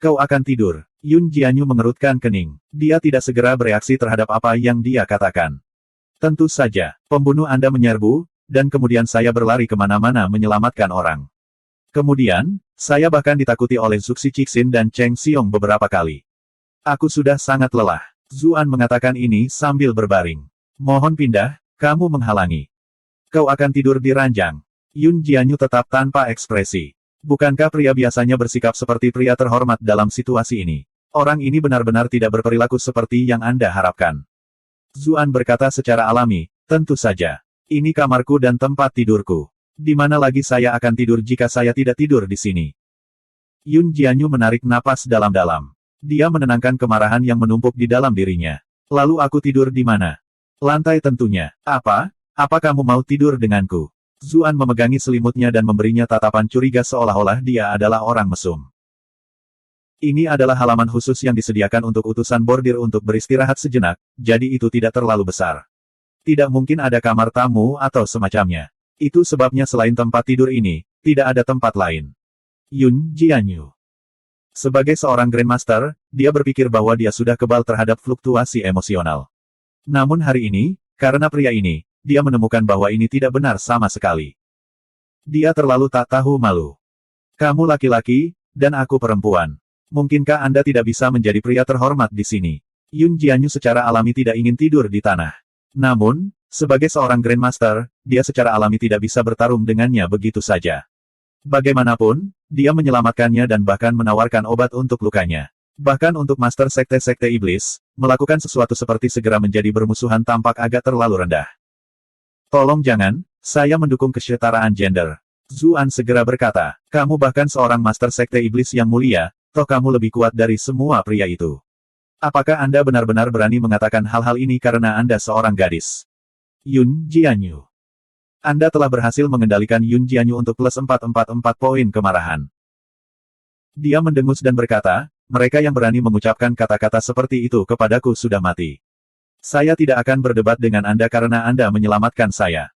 Kau akan tidur. Yun Jianyu mengerutkan kening. Dia tidak segera bereaksi terhadap apa yang dia katakan. Tentu saja, pembunuh Anda menyerbu, dan kemudian saya berlari kemana-mana menyelamatkan orang. Kemudian, saya bahkan ditakuti oleh Zuxi Cixin dan Cheng Xiong beberapa kali. Aku sudah sangat lelah. Zuan mengatakan ini sambil berbaring. Mohon pindah, kamu menghalangi. Kau akan tidur di ranjang. Yun Jianyu tetap tanpa ekspresi. Bukankah pria biasanya bersikap seperti pria terhormat dalam situasi ini? Orang ini benar-benar tidak berperilaku seperti yang Anda harapkan. Zuan berkata secara alami, tentu saja. Ini kamarku dan tempat tidurku. Di mana lagi saya akan tidur jika saya tidak tidur di sini? Yun Jianyu menarik napas dalam-dalam. Dia menenangkan kemarahan yang menumpuk di dalam dirinya. Lalu aku tidur di mana? Lantai tentunya. Apa? Apa kamu mau tidur denganku? Zuan memegangi selimutnya dan memberinya tatapan curiga seolah-olah dia adalah orang mesum. Ini adalah halaman khusus yang disediakan untuk utusan bordir untuk beristirahat sejenak, jadi itu tidak terlalu besar. Tidak mungkin ada kamar tamu atau semacamnya. Itu sebabnya selain tempat tidur ini, tidak ada tempat lain. Yun Jianyu. Sebagai seorang Grandmaster, dia berpikir bahwa dia sudah kebal terhadap fluktuasi emosional. Namun hari ini, karena pria ini, dia menemukan bahwa ini tidak benar sama sekali. Dia terlalu tak tahu malu. Kamu laki-laki, dan aku perempuan. Mungkinkah Anda tidak bisa menjadi pria terhormat di sini? Yun Jianyu secara alami tidak ingin tidur di tanah. Namun, sebagai seorang Grandmaster, dia secara alami tidak bisa bertarung dengannya begitu saja. Bagaimanapun, dia menyelamatkannya dan bahkan menawarkan obat untuk lukanya. Bahkan untuk Master Sekte-Sekte Iblis, melakukan sesuatu seperti segera menjadi bermusuhan tampak agak terlalu rendah. Tolong jangan, saya mendukung kesetaraan gender. Zuan segera berkata, kamu bahkan seorang Master Sekte Iblis yang mulia, toh kamu lebih kuat dari semua pria itu. Apakah Anda benar-benar berani mengatakan hal-hal ini karena Anda seorang gadis? Yun Jianyu. Anda telah berhasil mengendalikan Yun Jianyu untuk plus 444 poin kemarahan. Dia mendengus dan berkata, mereka yang berani mengucapkan kata-kata seperti itu kepadaku sudah mati. Saya tidak akan berdebat dengan Anda karena Anda menyelamatkan saya.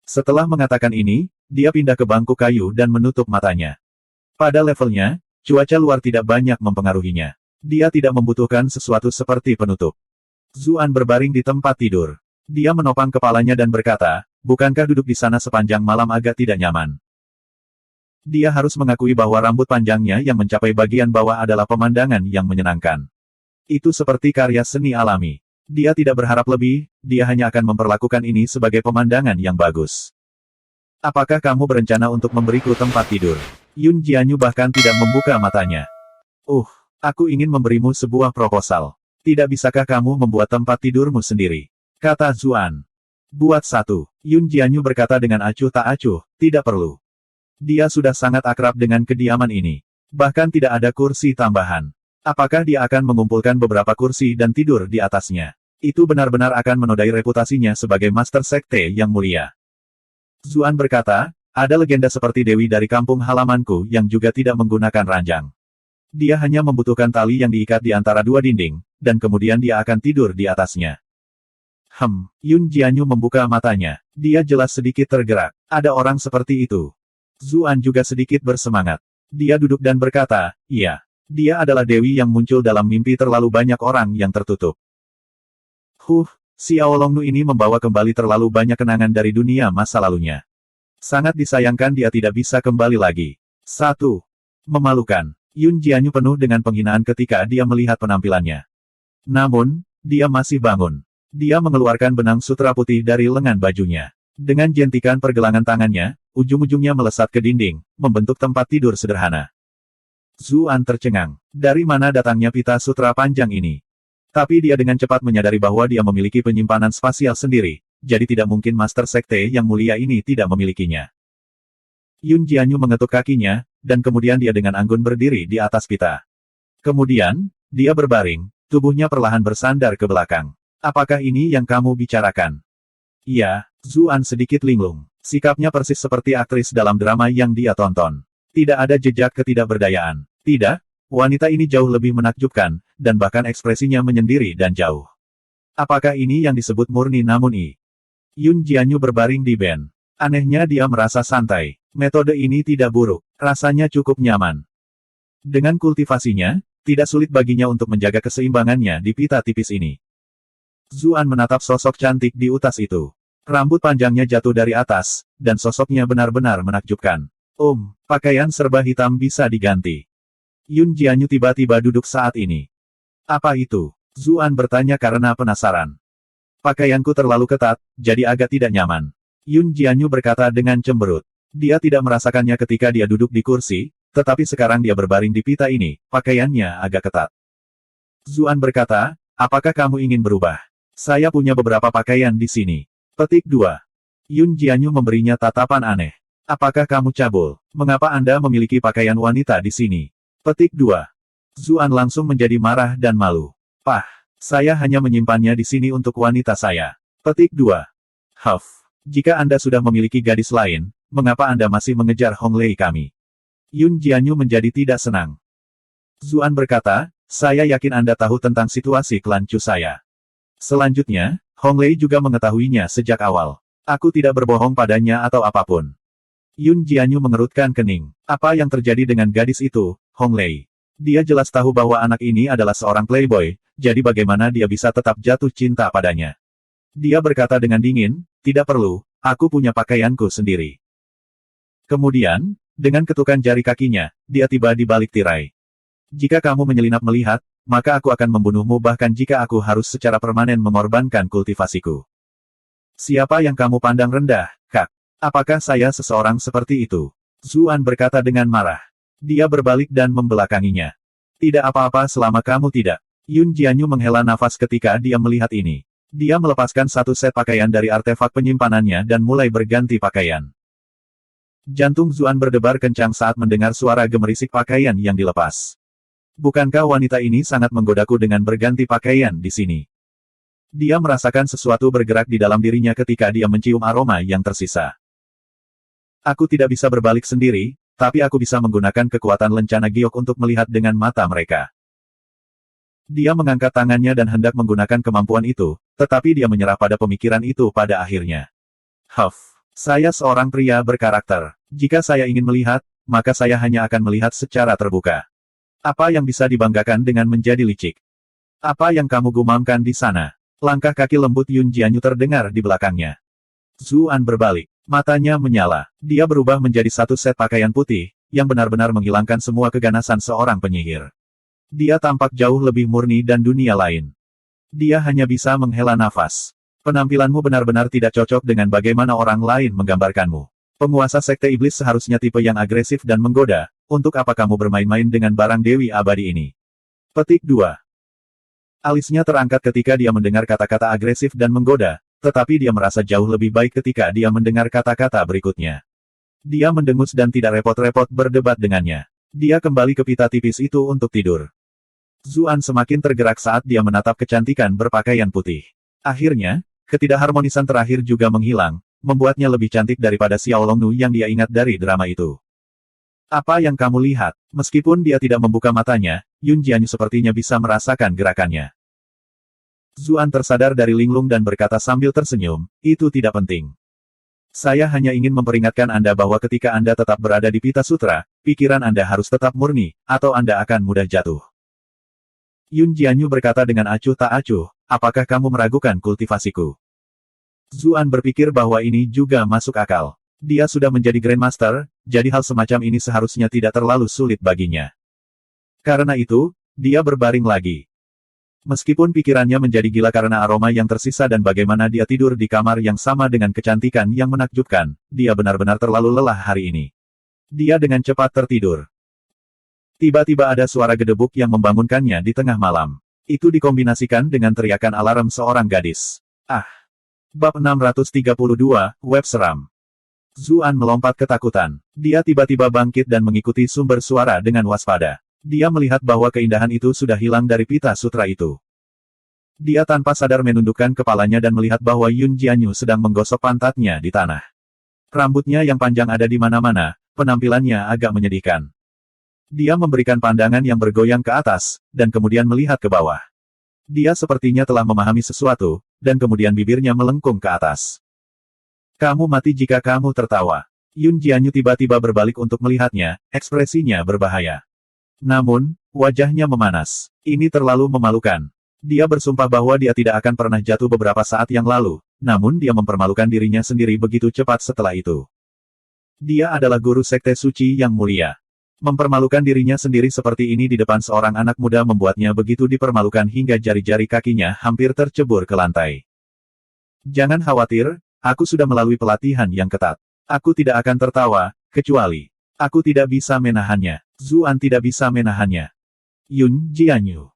Setelah mengatakan ini, dia pindah ke bangku kayu dan menutup matanya. Pada levelnya, cuaca luar tidak banyak mempengaruhinya. Dia tidak membutuhkan sesuatu seperti penutup. Zuan berbaring di tempat tidur. Dia menopang kepalanya dan berkata, bukankah duduk di sana sepanjang malam agak tidak nyaman? Dia harus mengakui bahwa rambut panjangnya yang mencapai bagian bawah adalah pemandangan yang menyenangkan. Itu seperti karya seni alami. Dia tidak berharap lebih, dia hanya akan memperlakukan ini sebagai pemandangan yang bagus. Apakah kamu berencana untuk memberiku tempat tidur? Yun Jianyu bahkan tidak membuka matanya. Aku ingin memberimu sebuah proposal. Tidak bisakah kamu membuat tempat tidurmu sendiri? Kata Zuan. Buat satu. Yun Jianyu berkata dengan acuh tak acuh, tidak perlu. Dia sudah sangat akrab dengan kediaman ini. Bahkan tidak ada kursi tambahan. Apakah dia akan mengumpulkan beberapa kursi dan tidur di atasnya? Itu benar-benar akan menodai reputasinya sebagai Master Sekte yang mulia. Zuan berkata, ada legenda seperti Dewi dari kampung halamanku yang juga tidak menggunakan ranjang. Dia hanya membutuhkan tali yang diikat di antara dua dinding, dan kemudian dia akan tidur di atasnya. Yun Jianyu membuka matanya. Dia jelas sedikit tergerak. Ada orang seperti itu. Zuan juga sedikit bersemangat. Dia duduk dan berkata, iya. Dia adalah dewi yang muncul dalam mimpi terlalu banyak orang yang tertutup. Xiao Longnu ini membawa kembali terlalu banyak kenangan dari dunia masa lalunya. Sangat disayangkan dia tidak bisa kembali lagi. 1. Memalukan. Yun Jianyu penuh dengan penghinaan ketika dia melihat penampilannya. Namun, dia masih bangun. Dia mengeluarkan benang sutra putih dari lengan bajunya. Dengan jentikan pergelangan tangannya, ujung-ujungnya melesat ke dinding, membentuk tempat tidur sederhana. Zuan tercengang. Dari mana datangnya pita sutra panjang ini? Tapi dia dengan cepat menyadari bahwa dia memiliki penyimpanan spasial sendiri, jadi tidak mungkin Master Sekte yang mulia ini tidak memilikinya. Yun Jianyu mengetuk kakinya, dan kemudian dia dengan anggun berdiri di atas pita. Kemudian, dia berbaring, tubuhnya perlahan bersandar ke belakang. Apakah ini yang kamu bicarakan? Iya, Zuan sedikit linglung. Sikapnya persis seperti aktris dalam drama yang dia tonton. Tidak ada jejak ketidakberdayaan. Tidak, wanita ini jauh lebih menakjubkan, dan bahkan ekspresinya menyendiri dan jauh. Apakah ini yang disebut murni namun Yun Jianyu berbaring di ben. Anehnya dia merasa santai. Metode ini tidak buruk. Rasanya cukup nyaman. Dengan kultivasinya, tidak sulit baginya untuk menjaga keseimbangannya di pita tipis ini. Zuan menatap sosok cantik di utas itu. Rambut panjangnya jatuh dari atas, dan sosoknya benar-benar menakjubkan. Pakaian serba hitam bisa diganti. Yun Jianyu tiba-tiba duduk saat ini. Apa itu? Zuan bertanya karena penasaran. Pakaianku terlalu ketat, jadi agak tidak nyaman. Yun Jianyu berkata dengan cemberut. Dia tidak merasakannya ketika dia duduk di kursi, tetapi sekarang dia berbaring di pita ini, pakaiannya agak ketat. Zuan berkata, apakah kamu ingin berubah? Saya punya beberapa pakaian di sini. Petik 2. Yun Jianyu memberinya tatapan aneh. Apakah kamu cabul? Mengapa Anda memiliki pakaian wanita di sini? Petik 2. Zuan langsung menjadi marah dan malu. Saya hanya menyimpannya di sini untuk wanita saya. Petik 2. Jika Anda sudah memiliki gadis lain, mengapa Anda masih mengejar Hong Lei kami? Yun Jianyu menjadi tidak senang. Zuan berkata, saya yakin Anda tahu tentang situasi klan Chu saya. Selanjutnya, Hong Lei juga mengetahuinya sejak awal. Aku tidak berbohong padanya atau apapun. Yun Jianyu mengerutkan kening. Apa yang terjadi dengan gadis itu, Hong Lei? Dia jelas tahu bahwa anak ini adalah seorang playboy, jadi bagaimana dia bisa tetap jatuh cinta padanya? Dia berkata dengan dingin, tidak perlu, aku punya pakaianku sendiri. Kemudian, dengan ketukan jari kakinya, dia tiba di balik tirai. Jika kamu menyelinap melihat, maka aku akan membunuhmu bahkan jika aku harus secara permanen mengorbankan kultivasiku. Siapa yang kamu pandang rendah, Kak? Apakah saya seseorang seperti itu? Zuan berkata dengan marah. Dia berbalik dan membelakanginya. Tidak apa-apa selama kamu tidak. Yun Jianyu menghela nafas ketika dia melihat ini. Dia melepaskan satu set pakaian dari artefak penyimpanannya dan mulai berganti pakaian. Jantung Zuan berdebar kencang saat mendengar suara gemerisik pakaian yang dilepas. Bukankah wanita ini sangat menggodaku dengan berganti pakaian di sini? Dia merasakan sesuatu bergerak di dalam dirinya ketika dia mencium aroma yang tersisa. Aku tidak bisa berbalik sendiri, tapi aku bisa menggunakan kekuatan lencana giok untuk melihat dengan mata mereka. Dia mengangkat tangannya dan hendak menggunakan kemampuan itu, tetapi dia menyerah pada pemikiran itu pada akhirnya. Saya seorang pria berkarakter. Jika saya ingin melihat, maka saya hanya akan melihat secara terbuka. Apa yang bisa dibanggakan dengan menjadi licik? Apa yang kamu gumamkan di sana? Langkah kaki lembut Yun Jianyu terdengar di belakangnya. Zuan berbalik. Matanya menyala. Dia berubah menjadi satu set pakaian putih, yang benar-benar menghilangkan semua keganasan seorang penyihir. Dia tampak jauh lebih murni dan dunia lain. Dia hanya bisa menghela nafas. Penampilanmu benar-benar tidak cocok dengan bagaimana orang lain menggambarkanmu. Penguasa Sekte Iblis seharusnya tipe yang agresif dan menggoda, untuk apa kamu bermain-main dengan barang Dewi Abadi ini? Petik 2. Alisnya terangkat ketika dia mendengar kata-kata agresif dan menggoda, tetapi dia merasa jauh lebih baik ketika dia mendengar kata-kata berikutnya. Dia mendengus dan tidak repot-repot berdebat dengannya. Dia kembali ke pita tipis itu untuk tidur. Zuan semakin tergerak saat dia menatap kecantikan berpakaian putih. Akhirnya, ketidakharmonisan terakhir juga menghilang, membuatnya lebih cantik daripada Xiao Longnu yang dia ingat dari drama itu. Apa yang kamu lihat? Meskipun dia tidak membuka matanya, Yun Jianyu sepertinya bisa merasakan gerakannya. Zuan tersadar dari linglung dan berkata sambil tersenyum, itu tidak penting. Saya hanya ingin memperingatkan Anda bahwa ketika Anda tetap berada di Pita Sutra, pikiran Anda harus tetap murni, atau Anda akan mudah jatuh. Yun Jianyu berkata dengan acuh tak acuh, apakah kamu meragukan kultivasiku? Zuan berpikir bahwa ini juga masuk akal. Dia sudah menjadi Grandmaster, jadi hal semacam ini seharusnya tidak terlalu sulit baginya. Karena itu, dia berbaring lagi. Meskipun pikirannya menjadi gila karena aroma yang tersisa dan bagaimana dia tidur di kamar yang sama dengan kecantikan yang menakjubkan, dia benar-benar terlalu lelah hari ini. Dia dengan cepat tertidur. Tiba-tiba ada suara gedebuk yang membangunkannya di tengah malam. Itu dikombinasikan dengan teriakan alarm seorang gadis. Bab 632, Web Seram. Zuan melompat ketakutan. Dia tiba-tiba bangkit dan mengikuti sumber suara dengan waspada. Dia melihat bahwa keindahan itu sudah hilang dari pita sutra itu. Dia tanpa sadar menundukkan kepalanya dan melihat bahwa Yun Jianyu sedang menggosok pantatnya di tanah. Rambutnya yang panjang ada di mana-mana, penampilannya agak menyedihkan. Dia memberikan pandangan yang bergoyang ke atas, dan kemudian melihat ke bawah. Dia sepertinya telah memahami sesuatu, dan kemudian bibirnya melengkung ke atas. Kamu mati jika kamu tertawa. Yun Jianyu tiba-tiba berbalik untuk melihatnya, ekspresinya berbahaya. Namun, wajahnya memanas. Ini terlalu memalukan. Dia bersumpah bahwa dia tidak akan pernah jatuh beberapa saat yang lalu, namun dia mempermalukan dirinya sendiri begitu cepat setelah itu. Dia adalah guru sekte suci yang mulia. Mempermalukan dirinya sendiri seperti ini di depan seorang anak muda membuatnya begitu dipermalukan hingga jari-jari kakinya hampir tercebur ke lantai. Jangan khawatir, aku sudah melalui pelatihan yang ketat. Aku tidak akan tertawa, kecuali aku tidak bisa menahannya. Zuan tidak bisa menahannya. Yun Jianyu.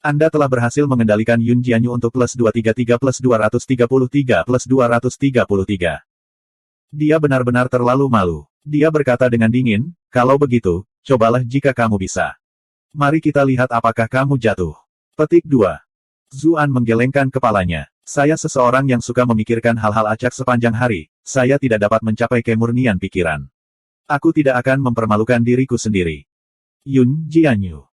Anda telah berhasil mengendalikan Yun Jianyu untuk plus 233 plus 233 plus 233. Dia benar-benar terlalu malu. Dia berkata dengan dingin, kalau begitu, cobalah jika kamu bisa. Mari kita lihat apakah kamu jatuh. Petik 2. Zuan menggelengkan kepalanya. Saya seseorang yang suka memikirkan hal-hal acak sepanjang hari, saya tidak dapat mencapai kemurnian pikiran. Aku tidak akan mempermalukan diriku sendiri. Yun Jianyu.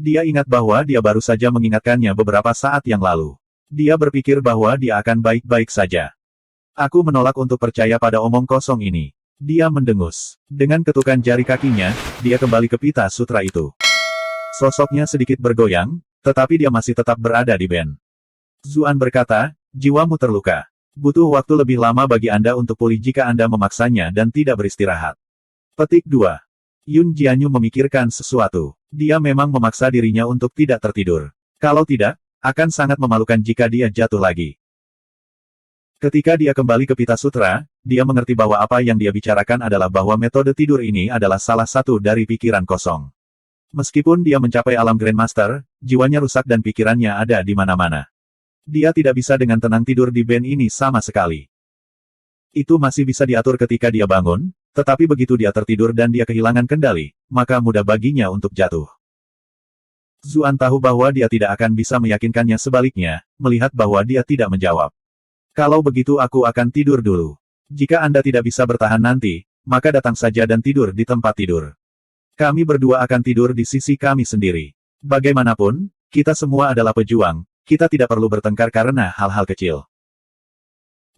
Dia ingat bahwa dia baru saja mengingatkannya beberapa saat yang lalu. Dia berpikir bahwa dia akan baik-baik saja. Aku menolak untuk percaya pada omong kosong ini. Dia mendengus. Dengan ketukan jari kakinya, dia kembali ke pita sutra itu. Sosoknya sedikit bergoyang, tetapi dia masih tetap berada di band. Zuan berkata, jiwamu terluka. Butuh waktu lebih lama bagi Anda untuk pulih jika Anda memaksanya dan tidak beristirahat. Petik 2. Yun Jianyu memikirkan sesuatu. Dia memang memaksa dirinya untuk tidak tertidur. Kalau tidak, akan sangat memalukan jika dia jatuh lagi. Ketika dia kembali ke pita sutra, dia mengerti bahwa apa yang dia bicarakan adalah bahwa metode tidur ini adalah salah satu dari pikiran kosong. Meskipun dia mencapai alam Grandmaster, jiwanya rusak dan pikirannya ada di mana-mana. Dia tidak bisa dengan tenang tidur di band ini sama sekali. Itu masih bisa diatur ketika dia bangun, tetapi begitu dia tertidur dan dia kehilangan kendali, maka mudah baginya untuk jatuh. Zuan tahu bahwa dia tidak akan bisa meyakinkannya sebaliknya, melihat bahwa dia tidak menjawab. Kalau begitu aku akan tidur dulu. Jika Anda tidak bisa bertahan nanti, maka datang saja dan tidur di tempat tidur. Kami berdua akan tidur di sisi kami sendiri. Bagaimanapun, kita semua adalah pejuang, kita tidak perlu bertengkar karena hal-hal kecil.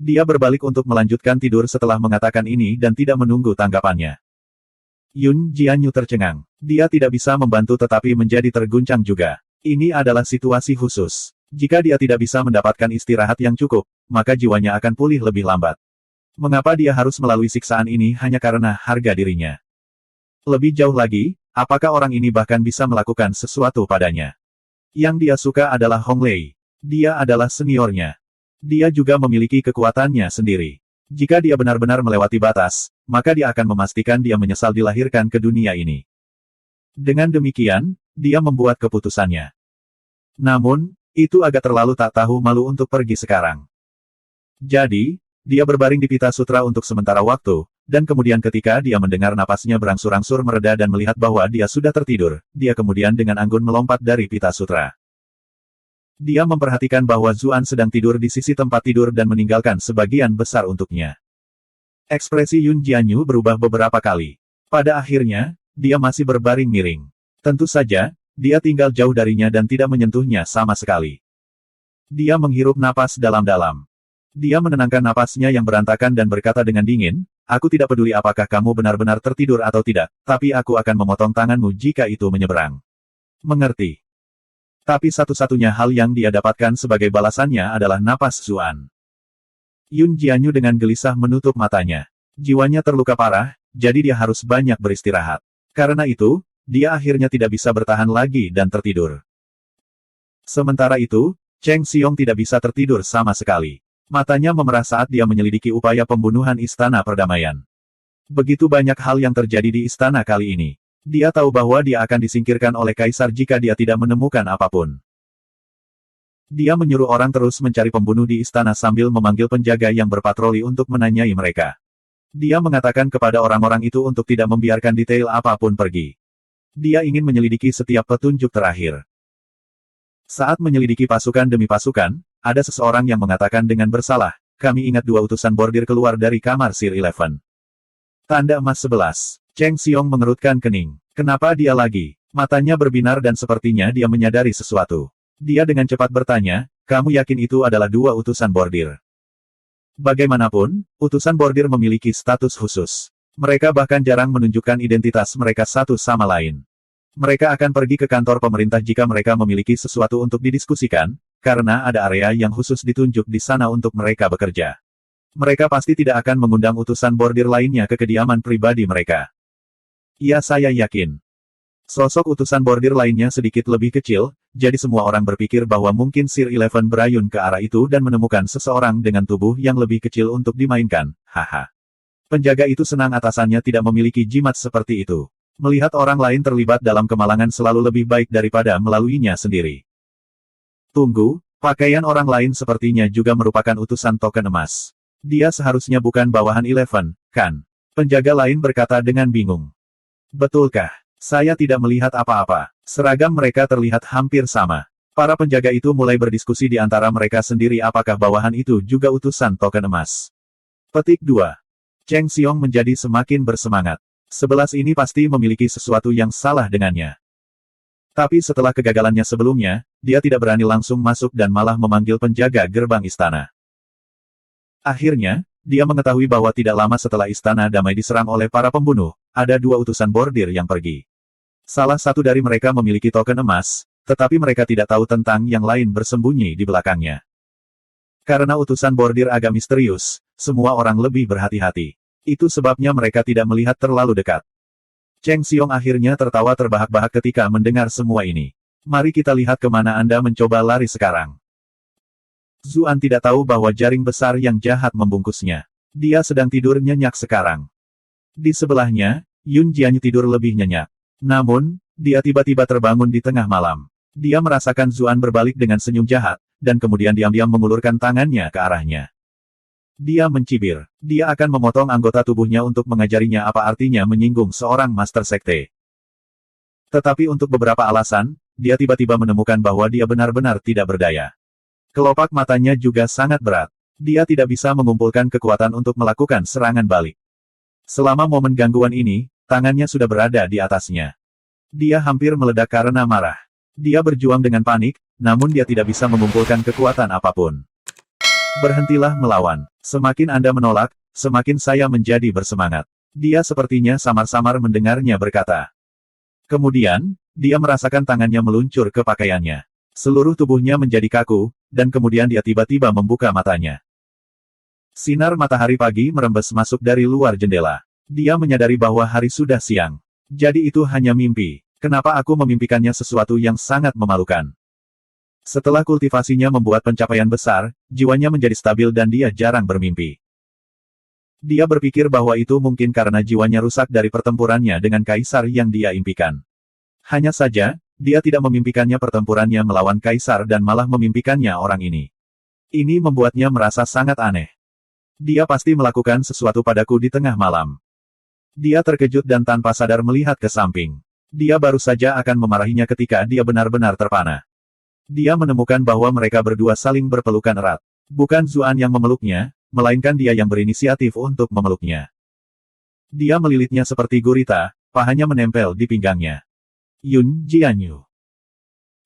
Dia berbalik untuk melanjutkan tidur setelah mengatakan ini dan tidak menunggu tanggapannya. Yun Jianyu tercengang. Dia tidak bisa membantu tetapi menjadi terguncang juga. Ini adalah situasi khusus. Jika dia tidak bisa mendapatkan istirahat yang cukup, maka jiwanya akan pulih lebih lambat. Mengapa dia harus melalui siksaan ini hanya karena harga dirinya? Lebih jauh lagi, apakah orang ini bahkan bisa melakukan sesuatu padanya? Yang dia suka adalah Hong Lei. Dia adalah seniornya. Dia juga memiliki kekuatannya sendiri. Jika dia benar-benar melewati batas, maka dia akan memastikan dia menyesal dilahirkan ke dunia ini. Dengan demikian, dia membuat keputusannya. Namun, itu agak terlalu tak tahu malu untuk pergi sekarang. Jadi, dia berbaring di pita sutra untuk sementara waktu, dan kemudian ketika dia mendengar napasnya berangsur-angsur mereda dan melihat bahwa dia sudah tertidur, dia kemudian dengan anggun melompat dari pita sutra. Dia memperhatikan bahwa Zuan sedang tidur di sisi tempat tidur dan meninggalkan sebagian besar untuknya. Ekspresi Yun Jianyu berubah beberapa kali. Pada akhirnya, dia masih berbaring miring. Tentu saja, dia tinggal jauh darinya dan tidak menyentuhnya sama sekali. Dia menghirup napas dalam-dalam. Dia menenangkan napasnya yang berantakan dan berkata dengan dingin, aku tidak peduli apakah kamu benar-benar tertidur atau tidak, tapi aku akan memotong tanganmu jika itu menyeberang. Mengerti? Tapi satu-satunya hal yang dia dapatkan sebagai balasannya adalah napas Zuan. Yun Jianyu dengan gelisah menutup matanya. Jiwanya terluka parah, jadi dia harus banyak beristirahat. Karena itu, dia akhirnya tidak bisa bertahan lagi dan tertidur. Sementara itu, Cheng Xiong tidak bisa tertidur sama sekali. Matanya memerah saat dia menyelidiki upaya pembunuhan Istana Perdamaian. Begitu banyak hal yang terjadi di istana kali ini. Dia tahu bahwa dia akan disingkirkan oleh Kaisar jika dia tidak menemukan apapun. Dia menyuruh orang terus mencari pembunuh di istana sambil memanggil penjaga yang berpatroli untuk menanyai mereka. Dia mengatakan kepada orang-orang itu untuk tidak membiarkan detail apapun pergi. Dia ingin menyelidiki setiap petunjuk terakhir. Saat menyelidiki pasukan demi pasukan, ada seseorang yang mengatakan dengan bersalah, kami ingat 2 utusan bordir keluar dari kamar Sir Eleven. Tanda emas 11. Cheng Xiong mengerutkan kening. Kenapa dia lagi? Matanya berbinar dan sepertinya dia menyadari sesuatu. Dia dengan cepat bertanya, kamu yakin itu adalah 2 utusan bordir? Bagaimanapun, utusan bordir memiliki status khusus. Mereka bahkan jarang menunjukkan identitas mereka satu sama lain. Mereka akan pergi ke kantor pemerintah jika mereka memiliki sesuatu untuk didiskusikan, karena ada area yang khusus ditunjuk di sana untuk mereka bekerja. Mereka pasti tidak akan mengundang utusan bordir lainnya ke kediaman pribadi mereka. Ya, saya yakin. Sosok utusan bordir lainnya sedikit lebih kecil, jadi semua orang berpikir bahwa mungkin Sir Eleven berayun ke arah itu dan menemukan seseorang dengan tubuh yang lebih kecil untuk dimainkan, haha. Penjaga itu senang atasannya tidak memiliki jimat seperti itu. Melihat orang lain terlibat dalam kemalangan selalu lebih baik daripada melaluinya sendiri. Tunggu, pakaian orang lain sepertinya juga merupakan utusan token emas. Dia seharusnya bukan bawahan Eleven, kan? Penjaga lain berkata dengan bingung. Betulkah? Saya tidak melihat apa-apa. Seragam mereka terlihat hampir sama. Para penjaga itu mulai berdiskusi di antara mereka sendiri apakah bawahan itu juga utusan token emas. Petik 2. Cheng Xiong menjadi semakin bersemangat. 11 ini pasti memiliki sesuatu yang salah dengannya. Tapi setelah kegagalannya sebelumnya, dia tidak berani langsung masuk dan malah memanggil penjaga gerbang istana. Akhirnya, dia mengetahui bahwa tidak lama setelah istana damai diserang oleh para pembunuh, ada 2 utusan bordir yang pergi. Salah satu dari mereka memiliki token emas, tetapi mereka tidak tahu tentang yang lain bersembunyi di belakangnya. Karena utusan bordir agak misterius, semua orang lebih berhati-hati. Itu sebabnya mereka tidak melihat terlalu dekat. Cheng Xiong akhirnya tertawa terbahak-bahak ketika mendengar semua ini. Mari kita lihat kemana Anda mencoba lari sekarang. Zuan tidak tahu bahwa jaring besar yang jahat membungkusnya. Dia sedang tidur nyenyak sekarang. Di sebelahnya, Yun Jianyu tidur lebih nyenyak. Namun, dia tiba-tiba terbangun di tengah malam. Dia merasakan Zuan berbalik dengan senyum jahat, dan kemudian diam-diam mengulurkan tangannya ke arahnya. Dia mencibir. Dia akan memotong anggota tubuhnya untuk mengajarinya apa artinya menyinggung seorang master sekte. Tetapi untuk beberapa alasan, dia tiba-tiba menemukan bahwa dia benar-benar tidak berdaya. Kelopak matanya juga sangat berat. Dia tidak bisa mengumpulkan kekuatan untuk melakukan serangan balik. Selama momen gangguan ini, tangannya sudah berada di atasnya. Dia hampir meledak karena marah. Dia berjuang dengan panik, namun dia tidak bisa mengumpulkan kekuatan apapun. Berhentilah melawan. Semakin Anda menolak, semakin saya menjadi bersemangat. Dia sepertinya samar-samar mendengarnya berkata. Kemudian, dia merasakan tangannya meluncur ke pakaiannya. Seluruh tubuhnya menjadi kaku, dan kemudian dia tiba-tiba membuka matanya. Sinar matahari pagi merembes masuk dari luar jendela. Dia menyadari bahwa hari sudah siang. Jadi itu hanya mimpi. Kenapa aku memimpikannya sesuatu yang sangat memalukan? Setelah kultivasinya membuat pencapaian besar, jiwanya menjadi stabil dan dia jarang bermimpi. Dia berpikir bahwa itu mungkin karena jiwanya rusak dari pertempurannya dengan kaisar yang dia impikan. Hanya saja, dia tidak memimpikannya pertempurannya melawan kaisar dan malah memimpikannya orang ini. Ini membuatnya merasa sangat aneh. Dia pasti melakukan sesuatu padaku di tengah malam. Dia terkejut dan tanpa sadar melihat ke samping. Dia baru saja akan memarahinya ketika dia benar-benar terpana. Dia menemukan bahwa mereka berdua saling berpelukan erat. Bukan Zuan yang memeluknya, melainkan dia yang berinisiatif untuk memeluknya. Dia melilitnya seperti gurita, pahanya menempel di pinggangnya. Yun Jianyu.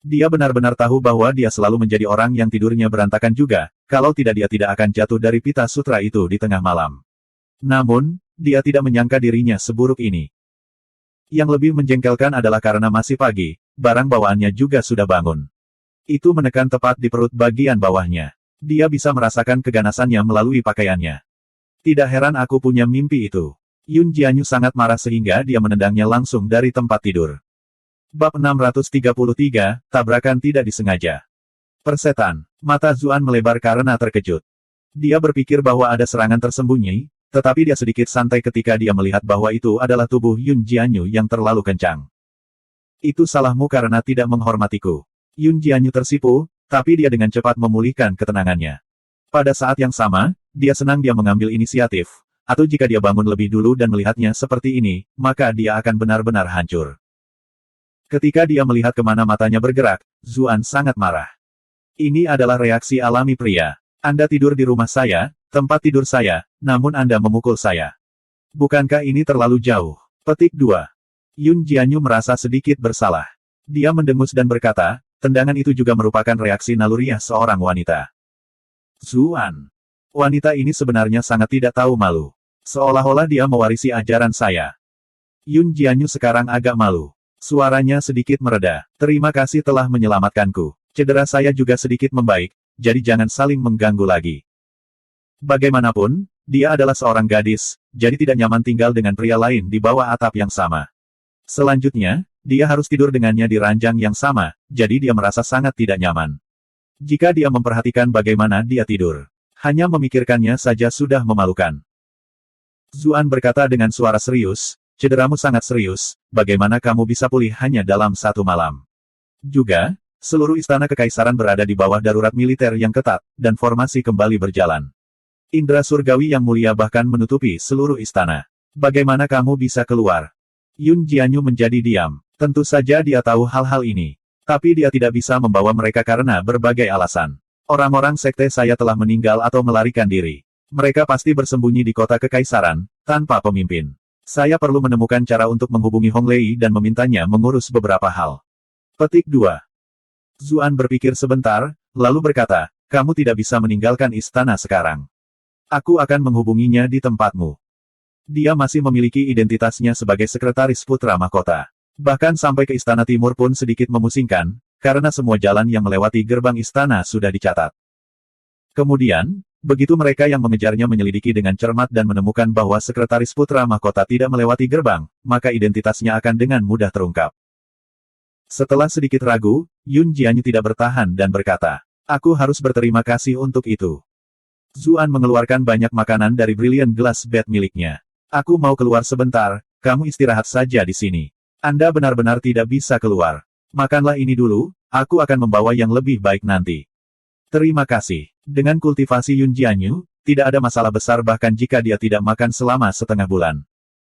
Dia benar-benar tahu bahwa dia selalu menjadi orang yang tidurnya berantakan juga, kalau tidak dia tidak akan jatuh dari pita sutra itu di tengah malam. Namun, dia tidak menyangka dirinya seburuk ini. Yang lebih menjengkelkan adalah karena masih pagi, barang bawaannya juga sudah bangun. Itu menekan tepat di perut bagian bawahnya. Dia bisa merasakan keganasannya melalui pakaiannya. Tidak heran aku punya mimpi itu. Yun Jianyu sangat marah sehingga dia menendangnya langsung dari tempat tidur. Bab 633, Tabrakan Tidak Disengaja. Persetan. Mata Zuan melebar karena terkejut. Dia berpikir bahwa ada serangan tersembunyi, tetapi dia sedikit santai ketika dia melihat bahwa itu adalah tubuh Yun Jianyu yang terlalu kencang. Itu salahmu karena tidak menghormatiku. Yun Jianyu tersipu, tapi dia dengan cepat memulihkan ketenangannya. Pada saat yang sama, dia senang dia mengambil inisiatif, atau jika dia bangun lebih dulu dan melihatnya seperti ini, maka dia akan benar-benar hancur. Ketika dia melihat kemana matanya bergerak, Zuan sangat marah. Ini adalah reaksi alami pria. Anda tidur di rumah saya, tempat tidur saya, namun Anda memukul saya. Bukankah ini terlalu jauh? Petik 2. Yun Jianyu merasa sedikit bersalah. Dia mendengus dan berkata, tendangan itu juga merupakan reaksi naluriah seorang wanita. Zuan. Wanita ini sebenarnya sangat tidak tahu malu. Seolah-olah dia mewarisi ajaran saya. Yun Jianyu sekarang agak malu. Suaranya sedikit mereda. Terima kasih telah menyelamatkanku. Cedera saya juga sedikit membaik, jadi jangan saling mengganggu lagi. Bagaimanapun, dia adalah seorang gadis, jadi tidak nyaman tinggal dengan pria lain di bawah atap yang sama. Selanjutnya, dia harus tidur dengannya di ranjang yang sama, jadi dia merasa sangat tidak nyaman. Jika dia memperhatikan bagaimana dia tidur, hanya memikirkannya saja sudah memalukan. Zuan berkata dengan suara serius, cederamu sangat serius, bagaimana kamu bisa pulih hanya dalam 1 malam? Juga, seluruh istana kekaisaran berada di bawah darurat militer yang ketat, dan formasi kembali berjalan. Indra surgawi yang mulia bahkan menutupi seluruh istana. Bagaimana kamu bisa keluar? Yun Jianyu menjadi diam. Tentu saja dia tahu hal-hal ini. Tapi dia tidak bisa membawa mereka karena berbagai alasan. Orang-orang sekte saya telah meninggal atau melarikan diri. Mereka pasti bersembunyi di kota kekaisaran, tanpa pemimpin. Saya perlu menemukan cara untuk menghubungi Hong Lei dan memintanya mengurus beberapa hal. Petik 2. Zuan berpikir sebentar, lalu berkata, kamu tidak bisa meninggalkan istana sekarang. Aku akan menghubunginya di tempatmu. Dia masih memiliki identitasnya sebagai sekretaris putra mahkota. Bahkan sampai ke istana timur pun sedikit memusingkan, karena semua jalan yang melewati gerbang istana sudah dicatat. Kemudian, begitu mereka yang mengejarnya menyelidiki dengan cermat dan menemukan bahwa sekretaris putra mahkota tidak melewati gerbang, maka identitasnya akan dengan mudah terungkap. Setelah sedikit ragu, Yun Jianyu tidak bertahan dan berkata, aku harus berterima kasih untuk itu. Zuan mengeluarkan banyak makanan dari Brilliant Glass Bed miliknya. Aku mau keluar sebentar, kamu istirahat saja di sini. Anda benar-benar tidak bisa keluar. Makanlah ini dulu, aku akan membawa yang lebih baik nanti. Terima kasih. Dengan kultivasi Yun Jianyu, tidak ada masalah besar bahkan jika dia tidak makan selama setengah bulan.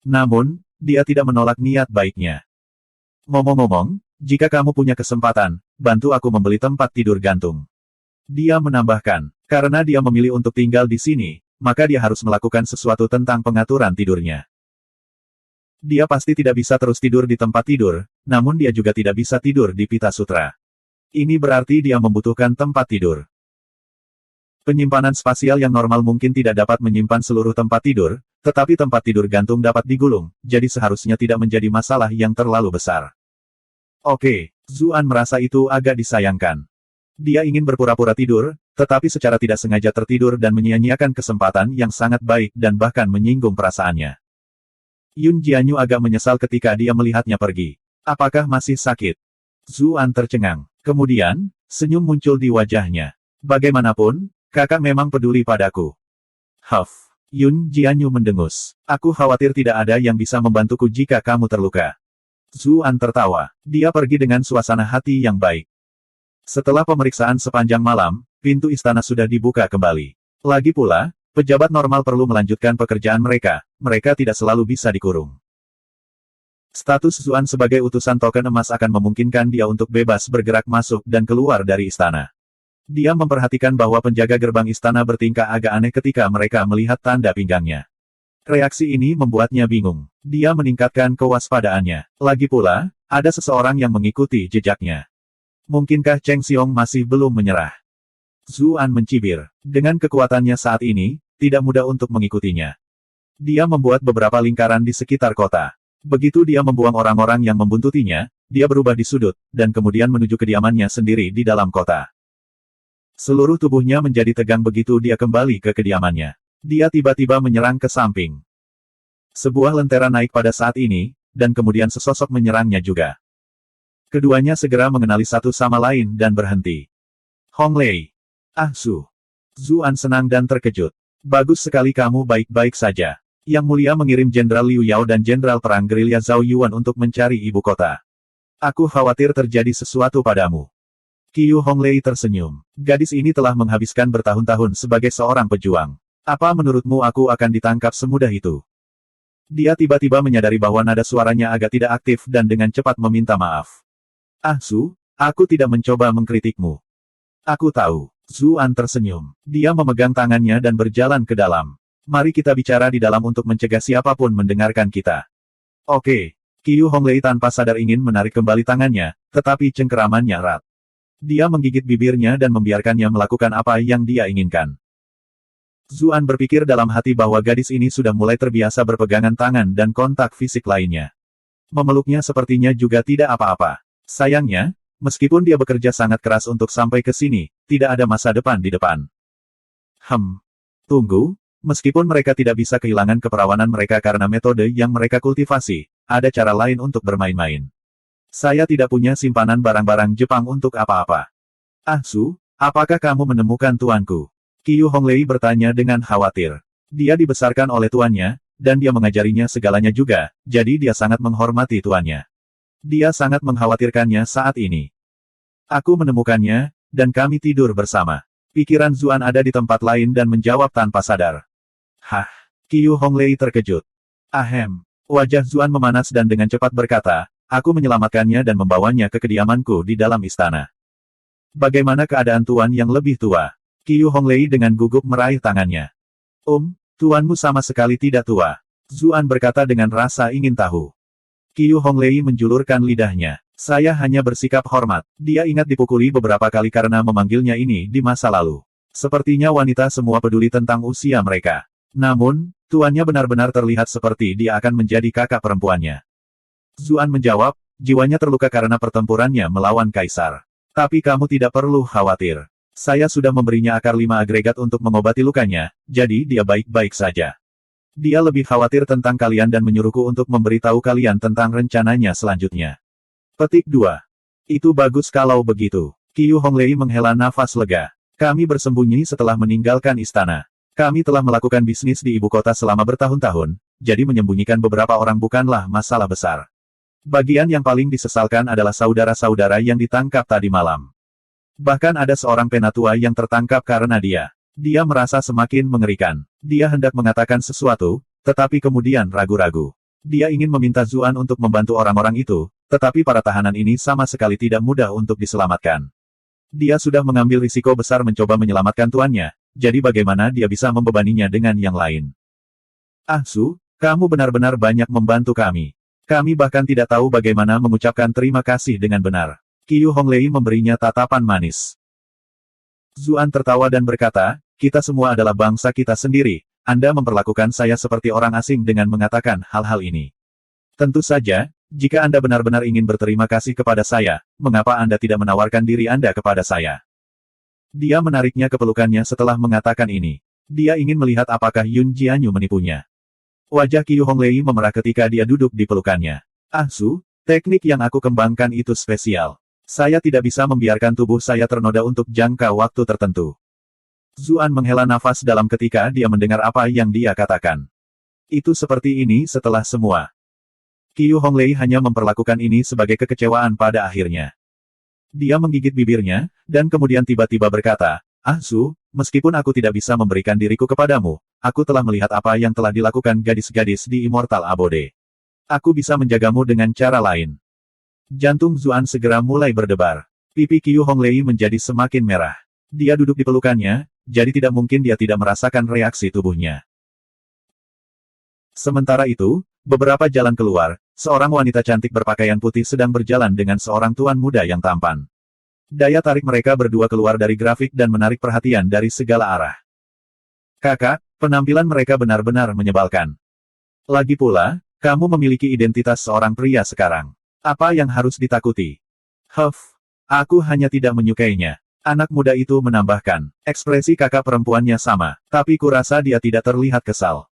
Namun, dia tidak menolak niat baiknya. Ngomong-ngomong, jika kamu punya kesempatan, bantu aku membeli tempat tidur gantung. Dia menambahkan, karena dia memilih untuk tinggal di sini, maka dia harus melakukan sesuatu tentang pengaturan tidurnya. Dia pasti tidak bisa terus tidur di tempat tidur, namun dia juga tidak bisa tidur di pita sutra. Ini berarti dia membutuhkan tempat tidur. Penyimpanan spasial yang normal mungkin tidak dapat menyimpan seluruh tempat tidur, tetapi tempat tidur gantung dapat digulung, jadi seharusnya tidak menjadi masalah yang terlalu besar. Oke, Zuan merasa itu agak disayangkan. Dia ingin berpura-pura tidur, tetapi secara tidak sengaja tertidur dan menyia-nyiakan kesempatan yang sangat baik dan bahkan menyinggung perasaannya. Yun Jianyu agak menyesal ketika dia melihatnya pergi. Apakah masih sakit? Zuan tercengang. Kemudian, senyum muncul di wajahnya. Bagaimanapun, kakak memang peduli padaku. Huff. Yun Jianyu mendengus. Aku khawatir tidak ada yang bisa membantuku jika kamu terluka. Zuan tertawa. Dia pergi dengan suasana hati yang baik. Setelah pemeriksaan sepanjang malam, pintu istana sudah dibuka kembali. Lagi pula, pejabat normal perlu melanjutkan pekerjaan mereka tidak selalu bisa dikurung. Status Zuan sebagai utusan token emas akan memungkinkan dia untuk bebas bergerak masuk dan keluar dari istana. Dia memperhatikan bahwa penjaga gerbang istana bertingkah agak aneh ketika mereka melihat tanda pinggangnya. Reaksi ini membuatnya bingung. Dia meningkatkan kewaspadaannya. Lagi pula, ada seseorang yang mengikuti jejaknya. Mungkinkah Cheng Xiong masih belum menyerah? Zuan mencibir. Dengan kekuatannya saat ini, tidak mudah untuk mengikutinya. Dia membuat beberapa lingkaran di sekitar kota. Begitu dia membuang orang-orang yang membuntutinya, dia berubah di sudut, dan kemudian menuju kediamannya sendiri di dalam kota. Seluruh tubuhnya menjadi tegang begitu dia kembali ke kediamannya. Dia tiba-tiba menyerang ke samping. Sebuah lentera naik pada saat ini, dan kemudian sesosok menyerangnya juga. Keduanya segera mengenali satu sama lain dan berhenti. Hong Lei. Ah Su. Zuan senang dan terkejut. Bagus sekali kamu baik-baik saja. Yang mulia mengirim Jenderal Liu Yao dan Jenderal Perang Gerilya Zhao Yuan untuk mencari ibu kota. Aku khawatir terjadi sesuatu padamu. Qiu Hong Lei tersenyum. Gadis ini telah menghabiskan bertahun-tahun sebagai seorang pejuang. Apa menurutmu aku akan ditangkap semudah itu? Dia tiba-tiba menyadari bahwa nada suaranya agak tidak aktif dan dengan cepat meminta maaf. Ah Su, aku tidak mencoba mengkritikmu. Aku tahu. Zuan tersenyum. Dia memegang tangannya dan berjalan ke dalam. Mari kita bicara di dalam untuk mencegah siapapun mendengarkan kita. Oke. Qiu Hong Lei tanpa sadar ingin menarik kembali tangannya, tetapi cengkeramannya erat. Dia menggigit bibirnya dan membiarkannya melakukan apa yang dia inginkan. Zuan berpikir dalam hati bahwa gadis ini sudah mulai terbiasa berpegangan tangan dan kontak fisik lainnya. Memeluknya sepertinya juga tidak apa-apa. Sayangnya, meskipun dia bekerja sangat keras untuk sampai ke sini, tidak ada masa depan di depan. Tunggu, meskipun mereka tidak bisa kehilangan keperawanan mereka karena metode yang mereka kultivasi, ada cara lain untuk bermain-main. Saya tidak punya simpanan barang-barang Jepang untuk apa-apa. Ah Su, apakah kamu menemukan tuanku? Qiu Honglei bertanya dengan khawatir. Dia dibesarkan oleh tuannya, dan dia mengajarinya segalanya juga, jadi dia sangat menghormati tuannya. Dia sangat mengkhawatirkannya saat ini. Aku menemukannya, dan kami tidur bersama. Pikiran Zuan ada di tempat lain dan menjawab tanpa sadar. Hah? Qiu Honglei terkejut. Ahem. Wajah Zuan memanas dan dengan cepat berkata, aku menyelamatkannya dan membawanya ke kediamanku di dalam istana. Bagaimana keadaan tuan yang lebih tua? Qiu Honglei dengan gugup meraih tangannya. Tuanmu sama sekali tidak tua. Zuan berkata dengan rasa ingin tahu. Qiu Honglei menjulurkan lidahnya. Saya hanya bersikap hormat. Dia ingat dipukuli beberapa kali karena memanggilnya ini di masa lalu. Sepertinya wanita semua peduli tentang usia mereka. Namun, tuannya benar-benar terlihat seperti dia akan menjadi kakak perempuannya. Zuan menjawab, jiwanya terluka karena pertempurannya melawan kaisar. Tapi kamu tidak perlu khawatir. Saya sudah memberinya akar 5 agregat untuk mengobati lukanya, jadi dia baik-baik saja. Dia lebih khawatir tentang kalian dan menyuruhku untuk memberitahu kalian tentang rencananya selanjutnya. Petik 2. Itu bagus kalau begitu. Qiu Honglei menghela nafas lega. Kami bersembunyi setelah meninggalkan istana. Kami telah melakukan bisnis di ibu kota selama bertahun-tahun, jadi menyembunyikan beberapa orang bukanlah masalah besar. Bagian yang paling disesalkan adalah saudara-saudara yang ditangkap tadi malam. Bahkan ada seorang penatua yang tertangkap karena dia. Dia merasa semakin mengerikan. Dia hendak mengatakan sesuatu, tetapi kemudian ragu-ragu. Dia ingin meminta Zuan untuk membantu orang-orang itu, tetapi para tahanan ini sama sekali tidak mudah untuk diselamatkan. Dia sudah mengambil risiko besar mencoba menyelamatkan tuannya, jadi bagaimana dia bisa membebaninya dengan yang lain? Ah Su, kamu benar-benar banyak membantu kami. Kami bahkan tidak tahu bagaimana mengucapkan terima kasih dengan benar. Qiu Honglei memberinya tatapan manis. Zuan tertawa dan berkata, kita semua adalah bangsa kita sendiri, Anda memperlakukan saya seperti orang asing dengan mengatakan hal-hal ini. Tentu saja, jika Anda benar-benar ingin berterima kasih kepada saya, mengapa Anda tidak menawarkan diri Anda kepada saya? Dia menariknya ke pelukannya setelah mengatakan ini. Dia ingin melihat apakah Yun Jianyu menipunya. Wajah Qiu Honglei memerah ketika dia duduk di pelukannya. Ah Su, teknik yang aku kembangkan itu spesial. Saya tidak bisa membiarkan tubuh saya ternoda untuk jangka waktu tertentu. Zuan menghela nafas dalam ketika dia mendengar apa yang dia katakan. Itu seperti ini setelah semua. Qiu Honglei hanya memperlakukan ini sebagai kekecewaan pada akhirnya. Dia menggigit bibirnya, dan kemudian tiba-tiba berkata, Ah Su, meskipun aku tidak bisa memberikan diriku kepadamu, aku telah melihat apa yang telah dilakukan gadis-gadis di Immortal Abode. Aku bisa menjagamu dengan cara lain. Jantung Zuan segera mulai berdebar. Pipi Qiu Honglei menjadi semakin merah. Dia duduk di pelukannya, jadi tidak mungkin dia tidak merasakan reaksi tubuhnya. Sementara itu, beberapa jalan keluar, seorang wanita cantik berpakaian putih sedang berjalan dengan seorang tuan muda yang tampan. Daya tarik mereka berdua keluar dari grafik dan menarik perhatian dari segala arah. Kakak, penampilan mereka benar-benar menyebalkan. Lagi pula, kamu memiliki identitas seorang pria sekarang. Apa yang harus ditakuti? Aku hanya tidak menyukainya. Anak muda itu menambahkan. Ekspresi kakak perempuannya sama, tapi kurasa dia tidak terlihat kesal.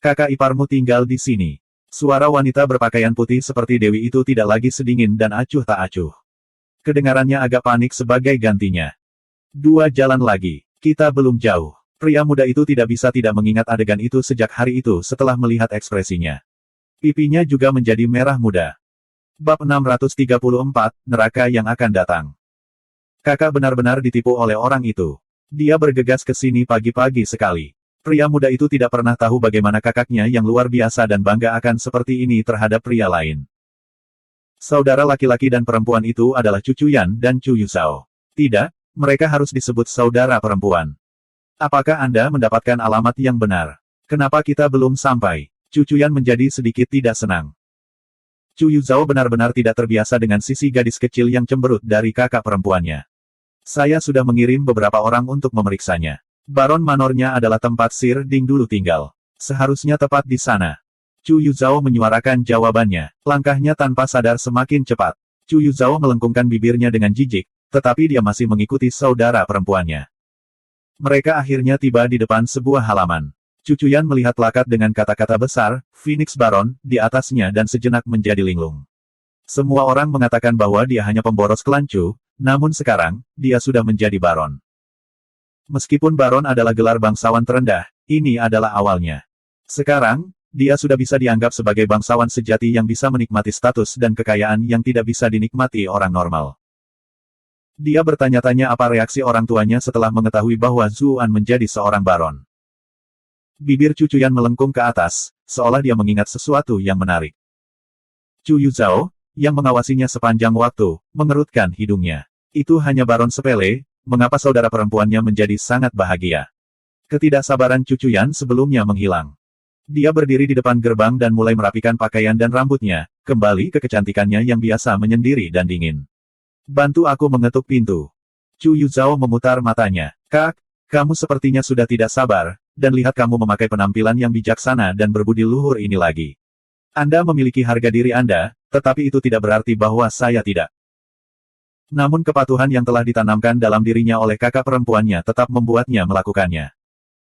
Kakak iparmu tinggal di sini. Suara wanita berpakaian putih seperti Dewi itu tidak lagi sedingin dan acuh tak acuh. Kedengarannya agak panik sebagai gantinya. 2 jalan lagi. Kita belum jauh. Pria muda itu tidak bisa tidak mengingat adegan itu sejak hari itu setelah melihat ekspresinya. Pipinya juga menjadi merah muda. Bab 634, Neraka yang akan datang. Kakak benar-benar ditipu oleh orang itu. Dia bergegas ke sini pagi-pagi sekali. Pria muda itu tidak pernah tahu bagaimana kakaknya yang luar biasa dan bangga akan seperti ini terhadap pria lain. Saudara laki-laki dan perempuan itu adalah Cucu Yan dan Chu Yuzhao. Tidak, mereka harus disebut saudara perempuan. Apakah Anda mendapatkan alamat yang benar? Kenapa kita belum sampai? Cucu Yan menjadi sedikit tidak senang. Chu Yuzhao benar-benar tidak terbiasa dengan sisi gadis kecil yang cemberut dari kakak perempuannya. Saya sudah mengirim beberapa orang untuk memeriksanya. Baron Manornya adalah tempat Sir Ding dulu tinggal. Seharusnya tepat di sana. Chu Yuzhao menyuarakan jawabannya. Langkahnya tanpa sadar semakin cepat. Chu Yuzhao melengkungkan bibirnya dengan jijik, tetapi dia masih mengikuti saudara perempuannya. Mereka akhirnya tiba di depan sebuah halaman. Chu Chuyan melihat plakat dengan kata-kata besar, Phoenix Baron, di atasnya dan sejenak menjadi linglung. Semua orang mengatakan bahwa dia hanya pemboros klan Chu, namun sekarang, dia sudah menjadi Baron. Meskipun Baron adalah gelar bangsawan terendah, ini adalah awalnya. Sekarang, dia sudah bisa dianggap sebagai bangsawan sejati yang bisa menikmati status dan kekayaan yang tidak bisa dinikmati orang normal. Dia bertanya-tanya apa reaksi orang tuanya setelah mengetahui bahwa Zuan menjadi seorang baron. Bibir Chu Chuyan melengkung ke atas, seolah dia mengingat sesuatu yang menarik. Chu Yuzhao, yang mengawasinya sepanjang waktu, mengerutkan hidungnya. Itu hanya baron sepele, mengapa saudara perempuannya menjadi sangat bahagia? Ketidaksabaran Chu Chuyan sebelumnya menghilang. Dia berdiri di depan gerbang dan mulai merapikan pakaian dan rambutnya, kembali ke kecantikannya yang biasa menyendiri dan dingin. Bantu aku mengetuk pintu. Chu Yuzhao memutar matanya. Kak, kamu sepertinya sudah tidak sabar, dan lihat kamu memakai penampilan yang bijaksana dan berbudi luhur ini lagi. Anda memiliki harga diri Anda, tetapi itu tidak berarti bahwa saya tidak. Namun kepatuhan yang telah ditanamkan dalam dirinya oleh kakak perempuannya tetap membuatnya melakukannya.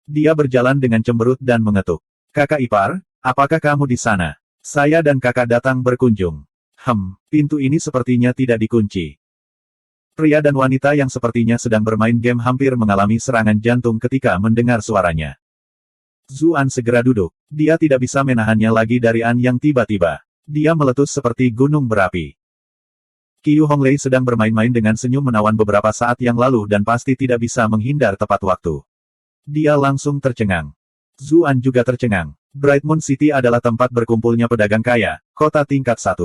Dia berjalan dengan cemberut dan mengetuk. Kakak ipar, apakah kamu di sana? Saya dan kakak datang berkunjung. Pintu ini sepertinya tidak dikunci. Pria dan wanita yang sepertinya sedang bermain game hampir mengalami serangan jantung ketika mendengar suaranya. Zuan segera duduk. Dia tidak bisa menahannya lagi dari An yang tiba-tiba. Dia meletus seperti gunung berapi. Qiu Honglei sedang bermain-main dengan senyum menawan beberapa saat yang lalu dan pasti tidak bisa menghindar tepat waktu. Dia langsung tercengang. Zuan juga tercengang. Bright Moon City adalah tempat berkumpulnya pedagang kaya, kota tingkat 1.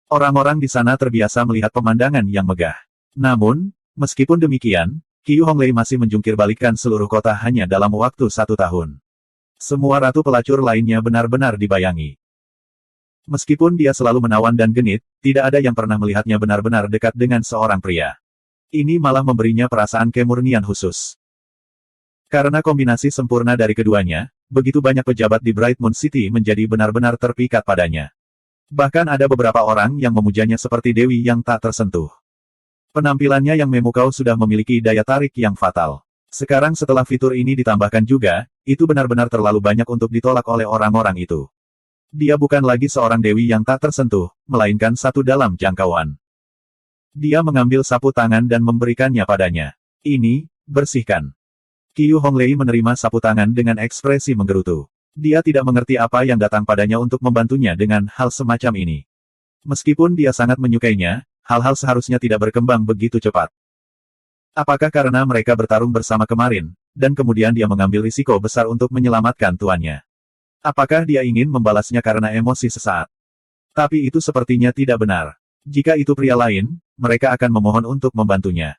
Orang-orang di sana terbiasa melihat pemandangan yang megah. Namun, meskipun demikian, Qiu Honglei masih menjungkir balikkan seluruh kota hanya dalam waktu 1 tahun. Semua ratu pelacur lainnya benar-benar dibayangi. Meskipun dia selalu menawan dan genit, tidak ada yang pernah melihatnya benar-benar dekat dengan seorang pria. Ini malah memberinya perasaan kemurnian khusus. Karena kombinasi sempurna dari keduanya, begitu banyak pejabat di Bright Moon City menjadi benar-benar terpikat padanya. Bahkan ada beberapa orang yang memujanya seperti dewi yang tak tersentuh. Penampilannya yang memukau sudah memiliki daya tarik yang fatal. Sekarang setelah fitur ini ditambahkan juga, itu benar-benar terlalu banyak untuk ditolak oleh orang-orang itu. Dia bukan lagi seorang dewi yang tak tersentuh, melainkan satu dalam jangkauan. Dia mengambil sapu tangan dan memberikannya padanya. Ini, bersihkan. Qiu Honglei menerima sapu tangan dengan ekspresi menggerutu. Dia tidak mengerti apa yang datang padanya untuk membantunya dengan hal semacam ini. Meskipun dia sangat menyukainya, hal-hal seharusnya tidak berkembang begitu cepat. Apakah karena mereka bertarung bersama kemarin, dan kemudian dia mengambil risiko besar untuk menyelamatkan tuannya? Apakah dia ingin membalasnya karena emosi sesaat? Tapi itu sepertinya tidak benar. Jika itu pria lain, mereka akan memohon untuk membantunya.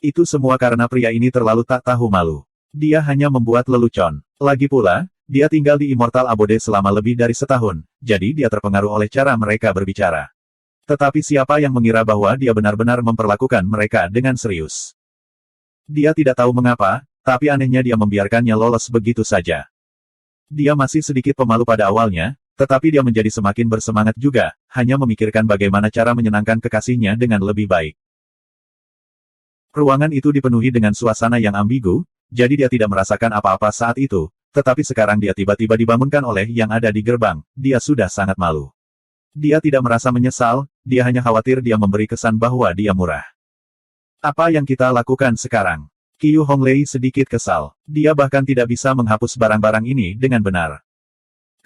Itu semua karena pria ini terlalu tak tahu malu. Dia hanya membuat lelucon. Lagi pula, dia tinggal di Immortal Abode selama lebih dari setahun, jadi dia terpengaruh oleh cara mereka berbicara. Tetapi siapa yang mengira bahwa dia benar-benar memperlakukan mereka dengan serius? Dia tidak tahu mengapa, tapi anehnya dia membiarkannya lolos begitu saja. Dia masih sedikit pemalu pada awalnya, tetapi dia menjadi semakin bersemangat juga, hanya memikirkan bagaimana cara menyenangkan kekasihnya dengan lebih baik. Ruangan itu dipenuhi dengan suasana yang ambigu, jadi dia tidak merasakan apa-apa saat itu, tetapi sekarang dia tiba-tiba dibangunkan oleh yang ada di gerbang, dia sudah sangat malu. Dia tidak merasa menyesal, dia hanya khawatir dia memberi kesan bahwa dia murah. Apa yang kita lakukan sekarang? Qiu Honglei sedikit kesal. Dia bahkan tidak bisa menghapus barang-barang ini dengan benar.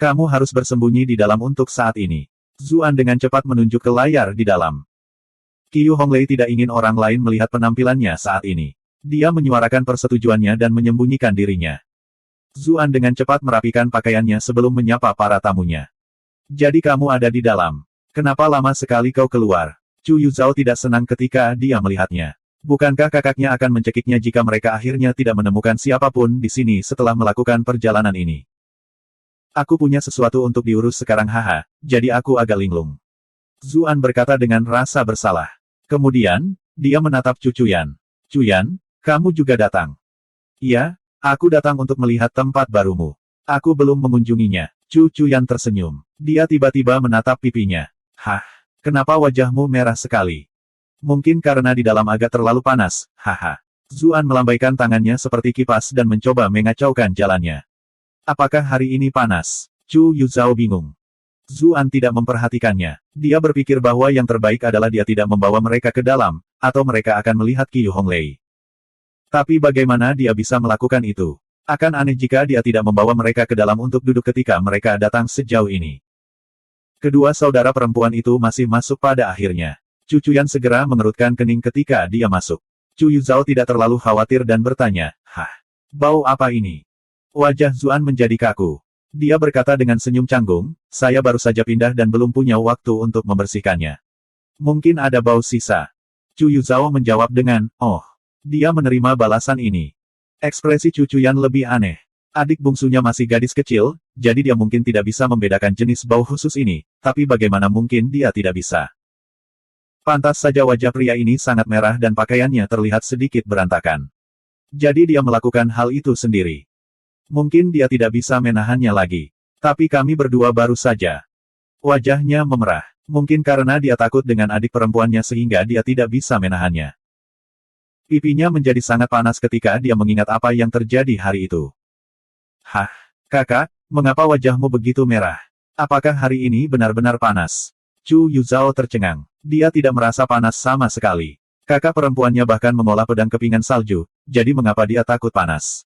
Kamu harus bersembunyi di dalam untuk saat ini. Zuan dengan cepat menunjuk ke layar di dalam. Qiu Honglei tidak ingin orang lain melihat penampilannya saat ini. Dia menyuarakan persetujuannya dan menyembunyikan dirinya. Zuan dengan cepat merapikan pakaiannya sebelum menyapa para tamunya. Jadi kamu ada di dalam. Kenapa lama sekali kau keluar? Chu Yuzhao tidak senang ketika dia melihatnya. Bukankah kakaknya akan mencekiknya jika mereka akhirnya tidak menemukan siapapun di sini setelah melakukan perjalanan ini? Aku punya sesuatu untuk diurus sekarang haha, jadi aku agak linglung. Zuan berkata dengan rasa bersalah. Kemudian, dia menatap Chu Chuyan. Chuyan, kamu juga datang. Iya, aku datang untuk melihat tempat barumu. Aku belum mengunjunginya. Chu Chuyan tersenyum. Dia tiba-tiba menatap pipinya. Hah? Kenapa wajahmu merah sekali? Mungkin karena di dalam agak terlalu panas, haha. Zuan melambaikan tangannya seperti kipas dan mencoba mengacaukan jalannya. Apakah hari ini panas? Chu Yuzhao bingung. Zuan tidak memperhatikannya. Dia berpikir bahwa yang terbaik adalah dia tidak membawa mereka ke dalam, atau mereka akan melihat Qiu Honglei. Tapi bagaimana dia bisa melakukan itu? Akan aneh jika dia tidak membawa mereka ke dalam untuk duduk ketika mereka datang sejauh ini. Kedua saudara perempuan itu masih masuk pada akhirnya. Chu Chuyan segera mengerutkan kening ketika dia masuk. Chu Yuzhao tidak terlalu khawatir dan bertanya, "Hah? Bau apa ini?" Wajah Zuan menjadi kaku. Dia berkata dengan senyum canggung, "Saya baru saja pindah dan belum punya waktu untuk membersihkannya. Mungkin ada bau sisa." Chu Yuzhao menjawab dengan, "Oh." Dia menerima balasan ini. Ekspresi Chu Chuyan lebih aneh. Adik bungsunya masih gadis kecil, jadi dia mungkin tidak bisa membedakan jenis bau khusus ini, tapi bagaimana mungkin dia tidak bisa? Pantas saja wajah pria ini sangat merah dan pakaiannya terlihat sedikit berantakan. Jadi dia melakukan hal itu sendiri. Mungkin dia tidak bisa menahannya lagi. Tapi kami berdua baru saja. Wajahnya memerah. Mungkin karena dia takut dengan adik perempuannya sehingga dia tidak bisa menahannya. Pipinya menjadi sangat panas ketika dia mengingat apa yang terjadi hari itu. Hah, kakak, mengapa wajahmu begitu merah? Apakah hari ini benar-benar panas? Chu Yuzhao tercengang. Dia tidak merasa panas sama sekali. Kakak perempuannya bahkan mengolah pedang kepingan salju, jadi mengapa dia takut panas?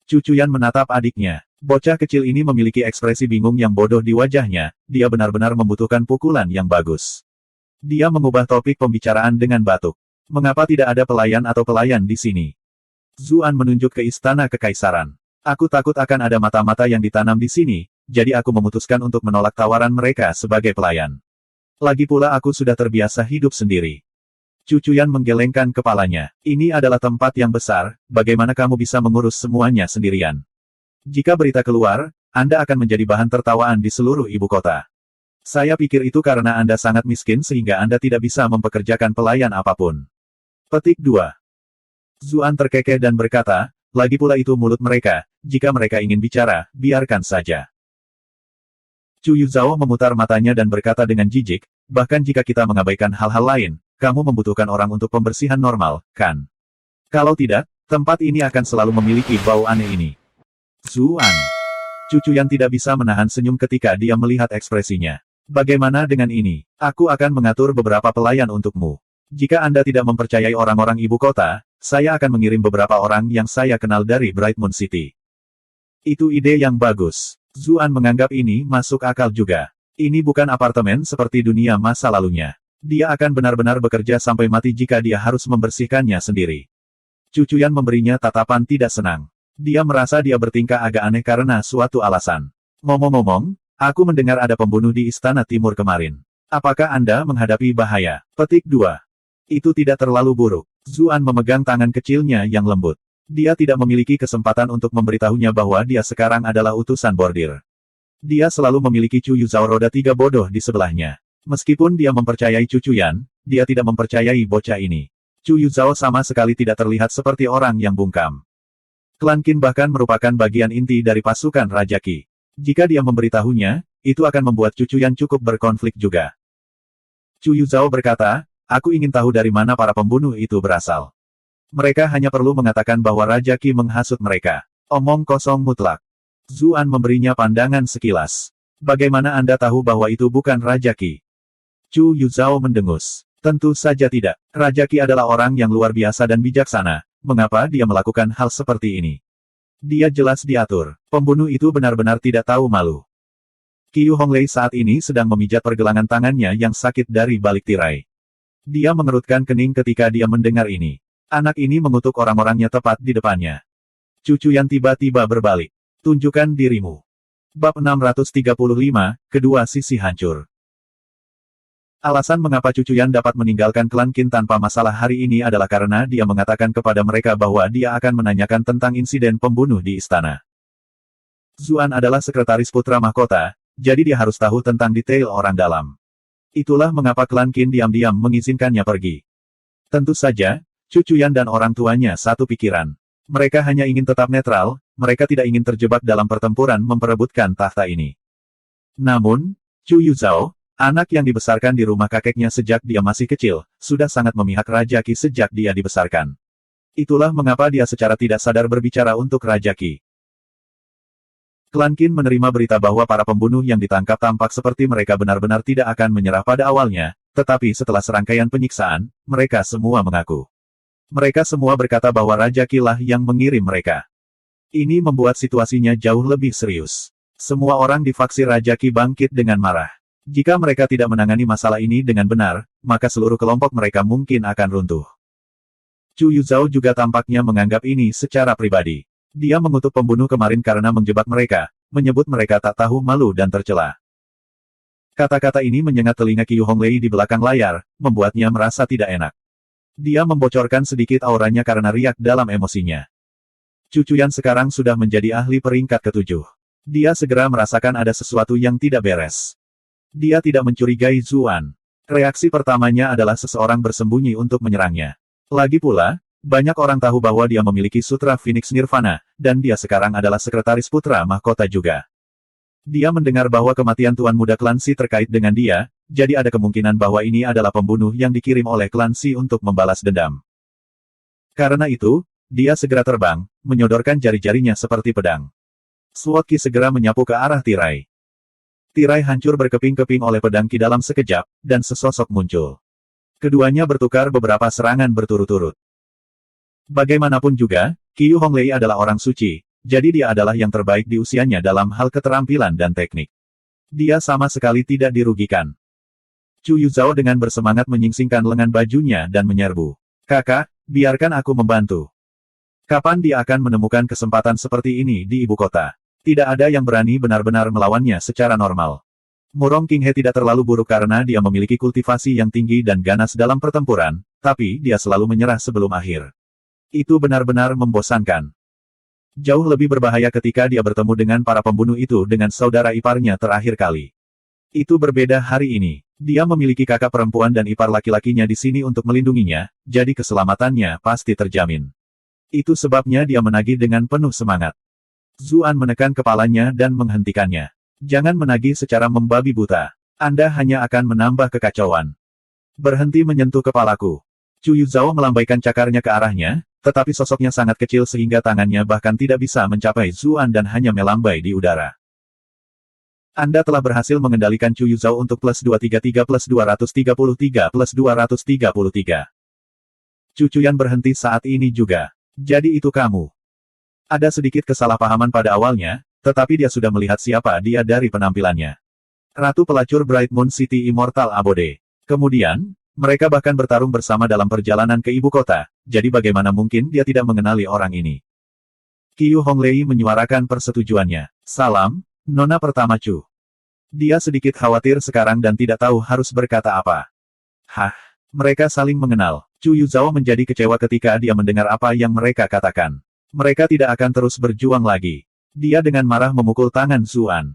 Chu Chuyan menatap adiknya. Bocah kecil ini memiliki ekspresi bingung yang bodoh di wajahnya, dia benar-benar membutuhkan pukulan yang bagus. Dia mengubah topik pembicaraan dengan batuk. Mengapa tidak ada pelayan atau pelayan di sini? Zuan menunjuk ke istana kekaisaran. Aku takut akan ada mata-mata yang ditanam di sini, jadi aku memutuskan untuk menolak tawaran mereka sebagai pelayan. Lagi pula aku sudah terbiasa hidup sendiri. Chu Chuyan menggelengkan kepalanya. Ini adalah tempat yang besar, bagaimana kamu bisa mengurus semuanya sendirian? Jika berita keluar, Anda akan menjadi bahan tertawaan di seluruh ibu kota. Saya pikir itu karena Anda sangat miskin sehingga Anda tidak bisa mempekerjakan pelayan apapun. Petik 2. Zuan terkekeh dan berkata, lagi pula itu mulut mereka, jika mereka ingin bicara, biarkan saja. Chu Yuzhao memutar matanya dan berkata dengan jijik, bahkan jika kita mengabaikan hal-hal lain, kamu membutuhkan orang untuk pembersihan normal, kan? Kalau tidak, tempat ini akan selalu memiliki bau aneh ini. Zuan. Chu Chuyan tidak bisa menahan senyum ketika dia melihat ekspresinya. Bagaimana dengan ini? Aku akan mengatur beberapa pelayan untukmu. Jika Anda tidak mempercayai orang-orang ibu kota, saya akan mengirim beberapa orang yang saya kenal dari Bright Moon City. Itu ide yang bagus. Zuan menganggap ini masuk akal juga. Ini bukan apartemen seperti dunia masa lalunya. Dia akan benar-benar bekerja sampai mati jika dia harus membersihkannya sendiri. Chu Chuyan memberinya tatapan tidak senang. Dia merasa dia bertingkah agak aneh karena suatu alasan. Ngomong-ngomong, aku mendengar ada pembunuh di Istana Timur kemarin. Apakah Anda menghadapi bahaya? Petik 2. Itu tidak terlalu buruk. Zuan memegang tangan kecilnya yang lembut. Dia tidak memiliki kesempatan untuk memberitahunya bahwa dia sekarang adalah utusan bordir. Dia selalu memiliki Chu Yuzhao roda 3 bodoh di sebelahnya. Meskipun dia mempercayai Chu Chuyan, dia tidak mempercayai bocah ini. Chu Yuzhao sama sekali tidak terlihat seperti orang yang bungkam. Klan Qin bahkan merupakan bagian inti dari pasukan Raja Qi. Jika dia memberitahunya, itu akan membuat Chu Chuyan cukup berkonflik juga. Chu Yuzhao berkata, aku ingin tahu dari mana para pembunuh itu berasal. Mereka hanya perlu mengatakan bahwa Raja Qi menghasut mereka. Omong kosong mutlak. Zuan memberinya pandangan sekilas. Bagaimana Anda tahu bahwa itu bukan Raja Qi? Chu Yuzhao mendengus. Tentu saja tidak. Raja Qi adalah orang yang luar biasa dan bijaksana. Mengapa dia melakukan hal seperti ini? Dia jelas diatur. Pembunuh itu benar-benar tidak tahu malu. Qiu Honglei saat ini sedang memijat pergelangan tangannya yang sakit dari balik tirai. Dia mengerutkan kening ketika dia mendengar ini. Anak ini mengutuk orang-orangnya tepat di depannya. Chu Chuyan tiba-tiba berbalik. Tunjukkan dirimu. Bab 635, kedua sisi hancur. Alasan mengapa Chu Chuyan dapat meninggalkan klan Qin tanpa masalah hari ini adalah karena dia mengatakan kepada mereka bahwa dia akan menanyakan tentang insiden pembunuh di istana. Zuan adalah sekretaris putra mahkota, jadi dia harus tahu tentang detail orang dalam. Itulah mengapa klan Qin diam-diam mengizinkannya pergi. Tentu saja, Chu Chuyan dan orang tuanya satu pikiran. Mereka hanya ingin tetap netral, mereka tidak ingin terjebak dalam pertempuran memperebutkan tahta ini. Namun, Chu Yuzhao, anak yang dibesarkan di rumah kakeknya sejak dia masih kecil, sudah sangat memihak Raja Qi sejak dia dibesarkan. Itulah mengapa dia secara tidak sadar berbicara untuk Raja Qi. Klan Qin menerima berita bahwa para pembunuh yang ditangkap tampak seperti mereka benar-benar tidak akan menyerah pada awalnya, tetapi setelah serangkaian penyiksaan, mereka semua mengaku. Mereka semua berkata bahwa Raja Qi lah yang mengirim mereka. Ini membuat situasinya jauh lebih serius. Semua orang di faksi Raja Qi bangkit dengan marah. Jika mereka tidak menangani masalah ini dengan benar, maka seluruh kelompok mereka mungkin akan runtuh. Chu Yuzhao juga tampaknya menganggap ini secara pribadi. Dia mengutuk pembunuh kemarin karena menjebak mereka, menyebut mereka tak tahu malu dan tercela. Kata-kata ini menyengat telinga Qiu Honglei di belakang layar, membuatnya merasa tidak enak. Dia membocorkan sedikit auranya karena riak dalam emosinya. Cucuyan sekarang sudah menjadi ahli peringkat ke-7. Dia segera merasakan ada sesuatu yang tidak beres. Dia tidak mencurigai Zuan. Reaksi pertamanya adalah seseorang bersembunyi untuk menyerangnya. Lagi pula, banyak orang tahu bahwa dia memiliki Sutra Phoenix Nirvana, dan dia sekarang adalah sekretaris putra mahkota juga. Dia mendengar bahwa kematian Tuan Muda Klan Si terkait dengan dia, jadi ada kemungkinan bahwa ini adalah pembunuh yang dikirim oleh Klan Si untuk membalas dendam. Karena itu, dia segera terbang, menyodorkan jari-jarinya seperti pedang. Sword Qi segera menyapu ke arah tirai. Tirai hancur berkeping-keping oleh pedang Qi dalam sekejap, dan sesosok muncul. Keduanya bertukar beberapa serangan berturut-turut. Bagaimanapun juga, Qiu Honglei adalah orang suci, jadi dia adalah yang terbaik di usianya dalam hal keterampilan dan teknik. Dia sama sekali tidak dirugikan. Chu Yuzhao dengan bersemangat menyingsingkan lengan bajunya dan menyerbu. Kakak, biarkan aku membantu. Kapan dia akan menemukan kesempatan seperti ini di ibu kota? Tidak ada yang berani benar-benar melawannya secara normal. Murong Qinghe tidak terlalu buruk karena dia memiliki kultivasi yang tinggi dan ganas dalam pertempuran, tapi dia selalu menyerah sebelum akhir. Itu benar-benar membosankan. Jauh lebih berbahaya ketika dia bertemu dengan para pembunuh itu dengan saudara iparnya terakhir kali. Itu berbeda hari ini. Dia memiliki kakak perempuan dan ipar laki-lakinya di sini untuk melindunginya, jadi keselamatannya pasti terjamin. Itu sebabnya dia menagih dengan penuh semangat. Zuan menekan kepalanya dan menghentikannya. Jangan menagih secara membabi buta. Anda hanya akan menambah kekacauan. Berhenti menyentuh kepalaku. Chu Yuzhao melambaikan cakarnya ke arahnya, tetapi sosoknya sangat kecil sehingga tangannya bahkan tidak bisa mencapai Zuan dan hanya melambai di udara. Anda telah berhasil mengendalikan Chu Yuzhao untuk plus 233 plus 233 plus 233. Cucuyan berhenti saat ini juga. Jadi itu kamu. Ada sedikit kesalahpahaman pada awalnya, tetapi dia sudah melihat siapa dia dari penampilannya. Ratu pelacur Bright Moon City Immortal Abode. Kemudian, mereka bahkan bertarung bersama dalam perjalanan ke ibu kota, jadi bagaimana mungkin dia tidak mengenali orang ini. Qiu Honglei menyuarakan persetujuannya. Salam, Nona pertama Chu. Dia sedikit khawatir sekarang dan tidak tahu harus berkata apa. Hah, mereka saling mengenal. Chu Yuzhao menjadi kecewa ketika dia mendengar apa yang mereka katakan. Mereka tidak akan terus berjuang lagi. Dia dengan marah memukul tangan Zuan.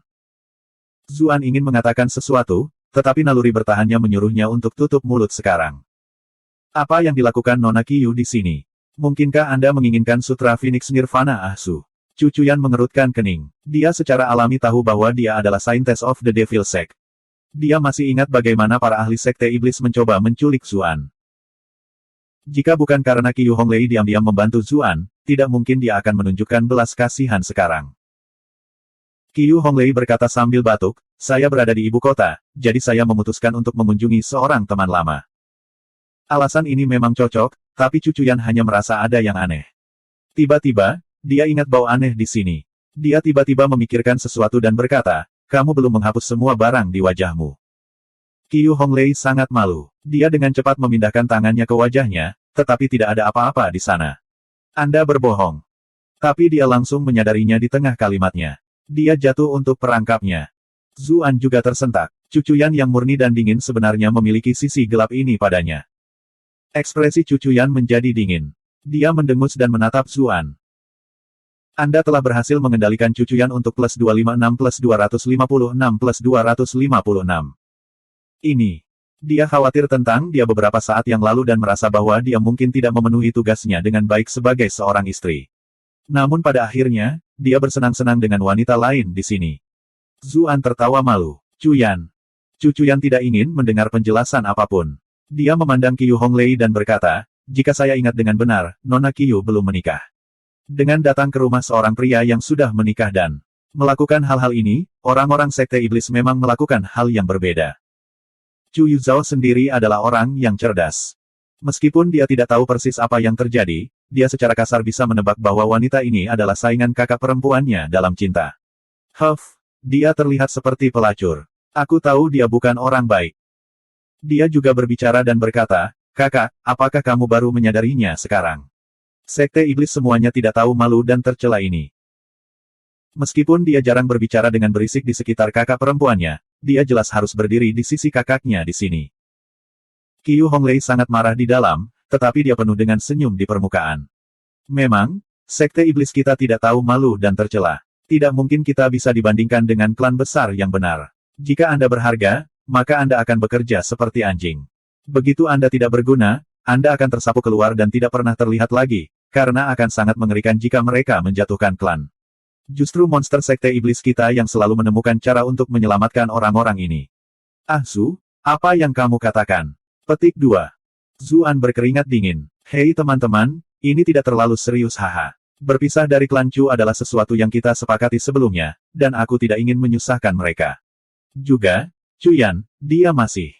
Zuan ingin mengatakan sesuatu, tetapi naluri bertahannya menyuruhnya untuk tutup mulut sekarang. Apa yang dilakukan Nona Qiu di sini? Mungkinkah Anda menginginkan Sutra Phoenix Nirvana Ahsu? Cucuyan mengerutkan kening. Dia secara alami tahu bahwa dia adalah Saintess of the Devil Sect. Dia masih ingat bagaimana para ahli sekte iblis mencoba menculik Zuan. Jika bukan karena Qiu Honglei diam-diam membantu Zuan, tidak mungkin dia akan menunjukkan belas kasihan sekarang. Qiu Honglei berkata sambil batuk, saya berada di ibu kota, jadi saya memutuskan untuk mengunjungi seorang teman lama. Alasan ini memang cocok, tapi Cucuyan hanya merasa ada yang aneh. Tiba-tiba, dia ingat bau aneh di sini. Dia tiba-tiba memikirkan sesuatu dan berkata, kamu belum menghapus semua barang di wajahmu. Qiu Honglei sangat malu. Dia dengan cepat memindahkan tangannya ke wajahnya, tetapi tidak ada apa-apa di sana. Anda berbohong. Tapi dia langsung menyadarinya di tengah kalimatnya. Dia jatuh untuk perangkapnya. Zuan juga tersentak. Cucuyan yang murni dan dingin sebenarnya memiliki sisi gelap ini padanya. Ekspresi Cucuyan menjadi dingin. Dia mendengus dan menatap Zuan. Anda telah berhasil mengendalikan Cucuyan untuk plus 256 plus 256 plus 256. Ini. Dia khawatir tentang dia beberapa saat yang lalu dan merasa bahwa dia mungkin tidak memenuhi tugasnya dengan baik sebagai seorang istri. Namun pada akhirnya, dia bersenang-senang dengan wanita lain di sini. Zuan tertawa malu. Cuyan. Cuyan tidak ingin mendengar penjelasan apapun. Dia memandang Qiu Honglei dan berkata, jika saya ingat dengan benar, Nona Qiu belum menikah. Dengan datang ke rumah seorang pria yang sudah menikah dan melakukan hal-hal ini, orang-orang Sekte Iblis memang melakukan hal yang berbeda. Chu Yuzhao sendiri adalah orang yang cerdas. Meskipun dia tidak tahu persis apa yang terjadi, dia secara kasar bisa menebak bahwa wanita ini adalah saingan kakak perempuannya dalam cinta. Dia terlihat seperti pelacur. Aku tahu dia bukan orang baik. Dia juga berbicara dan berkata, kakak, apakah kamu baru menyadarinya sekarang? Sekte Iblis semuanya tidak tahu malu dan tercela ini. Meskipun dia jarang berbicara dengan berisik di sekitar kakak perempuannya, dia jelas harus berdiri di sisi kakaknya di sini. Qiu Honglei sangat marah di dalam, tetapi dia penuh dengan senyum di permukaan. Memang, Sekte Iblis kita tidak tahu malu dan tercela. Tidak mungkin kita bisa dibandingkan dengan klan besar yang benar. Jika Anda berharga, maka Anda akan bekerja seperti anjing. Begitu Anda tidak berguna, Anda akan tersapu keluar dan tidak pernah terlihat lagi, karena akan sangat mengerikan jika mereka menjatuhkan klan. Justru monster Sekte Iblis kita yang selalu menemukan cara untuk menyelamatkan orang-orang ini. Su, apa yang kamu katakan? Petik 2. Zuan berkeringat dingin. Hei teman-teman, ini tidak terlalu serius haha. Berpisah dari klan Chu adalah sesuatu yang kita sepakati sebelumnya, dan aku tidak ingin menyusahkan mereka. Juga, Cuyan, dia masih.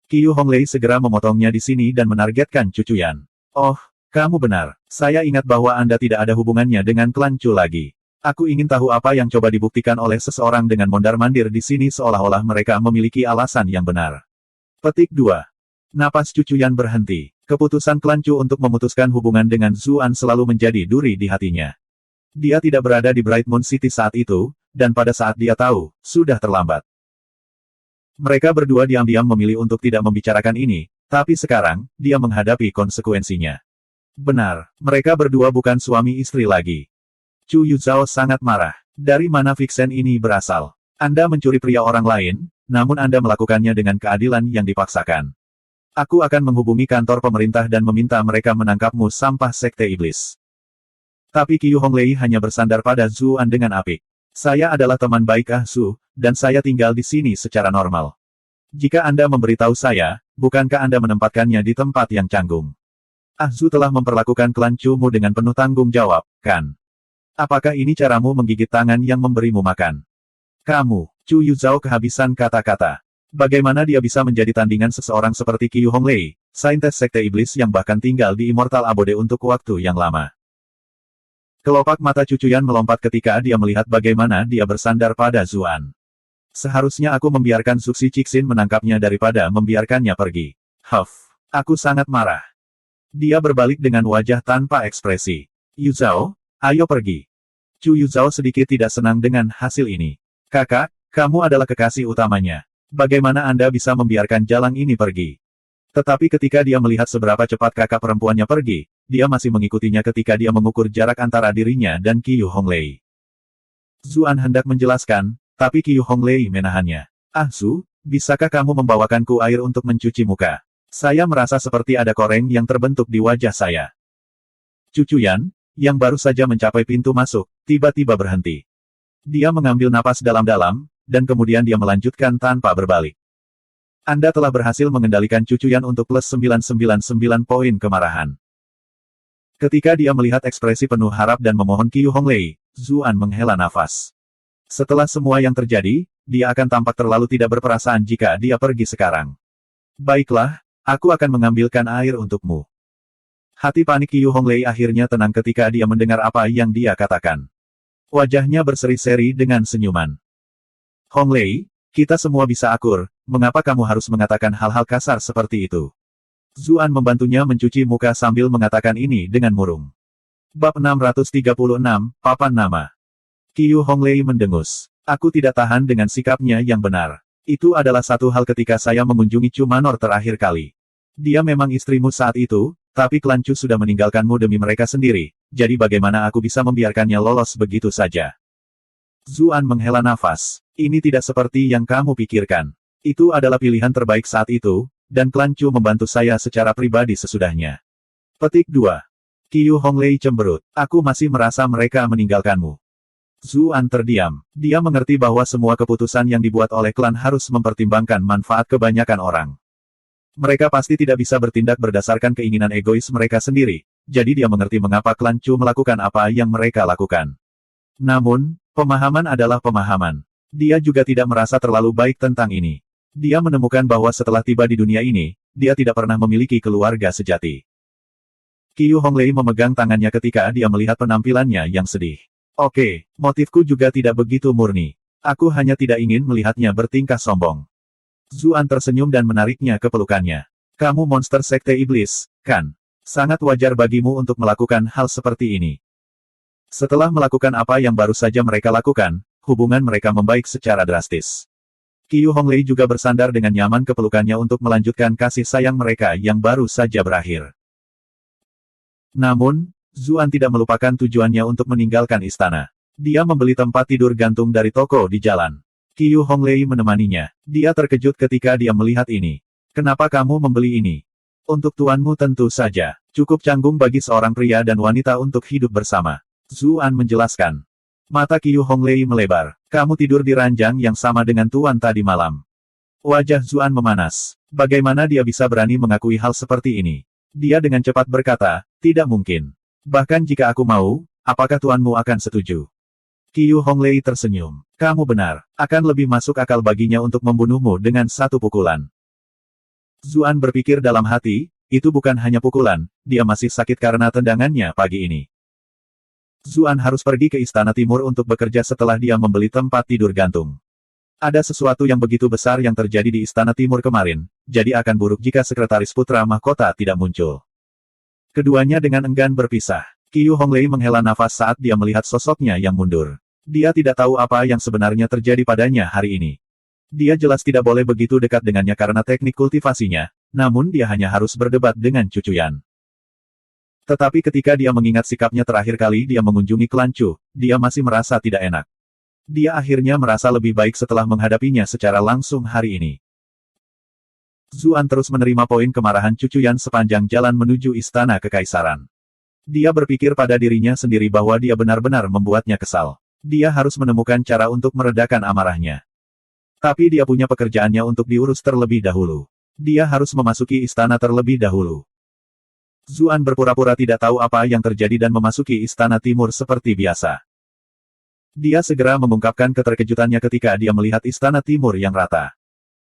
Qiu Honglei segera memotongnya di sini dan menargetkan Cuyan. Oh, kamu benar. Saya ingat bahwa Anda tidak ada hubungannya dengan klan Chu lagi. Aku ingin tahu apa yang coba dibuktikan oleh seseorang dengan mondar-mandir di sini seolah-olah mereka memiliki alasan yang benar. Petik 2. Napas Cuyan berhenti. Keputusan klan Chu untuk memutuskan hubungan dengan Zuan selalu menjadi duri di hatinya. Dia tidak berada di Bright Moon City saat itu, dan pada saat dia tahu, sudah terlambat. Mereka berdua diam-diam memilih untuk tidak membicarakan ini, tapi sekarang, dia menghadapi konsekuensinya. Benar, mereka berdua bukan suami istri lagi. Chu Yuzhao sangat marah. Dari mana Vixen ini berasal? Anda mencuri pria orang lain, namun Anda melakukannya dengan keadilan yang dipaksakan. Aku akan menghubungi kantor pemerintah dan meminta mereka menangkapmu sampah Sekte Iblis. Tapi Qiu Honglei hanya bersandar pada Zuan dengan apik. Saya adalah teman baik Su, dan saya tinggal di sini secara normal. Jika Anda memberitahu saya, bukankah Anda menempatkannya di tempat yang canggung? Su telah memperlakukan klan Chu-mu dengan penuh tanggung jawab, kan? Apakah ini caramu menggigit tangan yang memberimu makan? Kamu, Chu Yuzhao kehabisan kata-kata. Bagaimana dia bisa menjadi tandingan seseorang seperti Qiu Honglei, saintes Sekte Iblis yang bahkan tinggal di Immortal Abode untuk waktu yang lama? Kelopak mata Cuyan melompat ketika dia melihat bagaimana dia bersandar pada Zuan. Seharusnya aku membiarkan Suxi Cixin menangkapnya daripada membiarkannya pergi. Aku sangat marah. Dia berbalik dengan wajah tanpa ekspresi. Yuzhao, ayo pergi. Chu Yuzhao sedikit tidak senang dengan hasil ini. Kakak, kamu adalah kekasih utamanya. Bagaimana Anda bisa membiarkan jalang ini pergi? Tetapi ketika dia melihat seberapa cepat kakak perempuannya pergi, dia masih mengikutinya ketika dia mengukur jarak antara dirinya dan Qiu Honglei. Zuan hendak menjelaskan, tapi Qiu Honglei menahannya. Su, bisakah kamu membawakanku air untuk mencuci muka? Saya merasa seperti ada koreng yang terbentuk di wajah saya. Cuyan, yang baru saja mencapai pintu masuk, tiba-tiba berhenti. Dia mengambil napas dalam-dalam, dan kemudian dia melanjutkan tanpa berbalik. Anda telah berhasil mengendalikan Cuyan untuk plus 999 poin kemarahan. Ketika dia melihat ekspresi penuh harap dan memohon Qiu Honglei, Zuan menghela nafas. Setelah semua yang terjadi, dia akan tampak terlalu tidak berperasaan jika dia pergi sekarang. Baiklah, aku akan mengambilkan air untukmu. Hati panik Qiu Honglei akhirnya tenang ketika dia mendengar apa yang dia katakan. Wajahnya berseri-seri dengan senyuman. Honglei, kita semua bisa akur, mengapa kamu harus mengatakan hal-hal kasar seperti itu? Zuan membantunya mencuci muka sambil mengatakan ini dengan murung. Bab 636, Papan Nama. Qiu Honglei mendengus. Aku tidak tahan dengan sikapnya yang benar. Itu adalah satu hal ketika saya mengunjungi Chu Manor terakhir kali. Dia memang istrimu saat itu, tapi klan Chu sudah meninggalkanmu demi mereka sendiri, jadi bagaimana aku bisa membiarkannya lolos begitu saja? Zuan menghela nafas. Ini tidak seperti yang kamu pikirkan. Itu adalah pilihan terbaik saat itu, dan klan Chu membantu saya secara pribadi sesudahnya. Petik 2. Qiu Honglei cemberut. Aku masih merasa mereka meninggalkanmu. Zuan terdiam. Dia mengerti bahwa semua keputusan yang dibuat oleh klan harus mempertimbangkan manfaat kebanyakan orang. Mereka pasti tidak bisa bertindak berdasarkan keinginan egois mereka sendiri, jadi dia mengerti mengapa klan Chu melakukan apa yang mereka lakukan. Namun, pemahaman adalah pemahaman. Dia juga tidak merasa terlalu baik tentang ini. Dia menemukan bahwa setelah tiba di dunia ini, dia tidak pernah memiliki keluarga sejati. Qiu Honglei memegang tangannya ketika dia melihat penampilannya yang sedih. Oke, motifku juga tidak begitu murni. Aku hanya tidak ingin melihatnya bertingkah sombong. Zuan tersenyum dan menariknya ke pelukannya. Kamu monster sekte iblis, kan? Sangat wajar bagimu untuk melakukan hal seperti ini. Setelah melakukan apa yang baru saja mereka lakukan, hubungan mereka membaik secara drastis. Qiu Honglei juga bersandar dengan nyaman ke pelukannya untuk melanjutkan kasih sayang mereka yang baru saja berakhir. Namun, Zuan tidak melupakan tujuannya untuk meninggalkan istana. Dia membeli tempat tidur gantung dari toko di jalan. Qiu Honglei menemaninya. Dia terkejut ketika dia melihat ini. Kenapa kamu membeli ini? Untuk tuanmu tentu saja. Cukup canggung bagi seorang pria dan wanita untuk hidup bersama. Zuan menjelaskan. Mata Qiu Honglei melebar. Kamu tidur di ranjang yang sama dengan tuan tadi malam. Wajah Zuan memanas. Bagaimana dia bisa berani mengakui hal seperti ini? Dia dengan cepat berkata, tidak mungkin. Bahkan jika aku mau, apakah tuanmu akan setuju? Qiu Honglei tersenyum. Kamu benar. Akan lebih masuk akal baginya untuk membunuhmu dengan satu pukulan. Zuan berpikir dalam hati, itu bukan hanya pukulan, dia masih sakit karena tendangannya pagi ini. Zuan harus pergi ke Istana Timur untuk bekerja setelah dia membeli tempat tidur gantung. Ada sesuatu yang begitu besar yang terjadi di Istana Timur kemarin, jadi akan buruk jika Sekretaris Putra Mahkota tidak muncul. Keduanya dengan enggan berpisah. Qiu Honglei menghela nafas saat dia melihat sosoknya yang mundur. Dia tidak tahu apa yang sebenarnya terjadi padanya hari ini. Dia jelas tidak boleh begitu dekat dengannya karena teknik kultivasinya, namun dia hanya harus berdebat dengan Cucuyan. Tetapi ketika dia mengingat sikapnya terakhir kali dia mengunjungi klan Chu, dia masih merasa tidak enak. Dia akhirnya merasa lebih baik setelah menghadapinya secara langsung hari ini. Zuan terus menerima poin kemarahan Cucuyan sepanjang jalan menuju Istana Kekaisaran. Dia berpikir pada dirinya sendiri bahwa dia benar-benar membuatnya kesal. Dia harus menemukan cara untuk meredakan amarahnya. Tapi dia punya pekerjaannya untuk diurus terlebih dahulu. Dia harus memasuki istana terlebih dahulu. Zuan berpura-pura tidak tahu apa yang terjadi dan memasuki Istana Timur seperti biasa. Dia segera mengungkapkan keterkejutannya ketika dia melihat Istana Timur yang rata.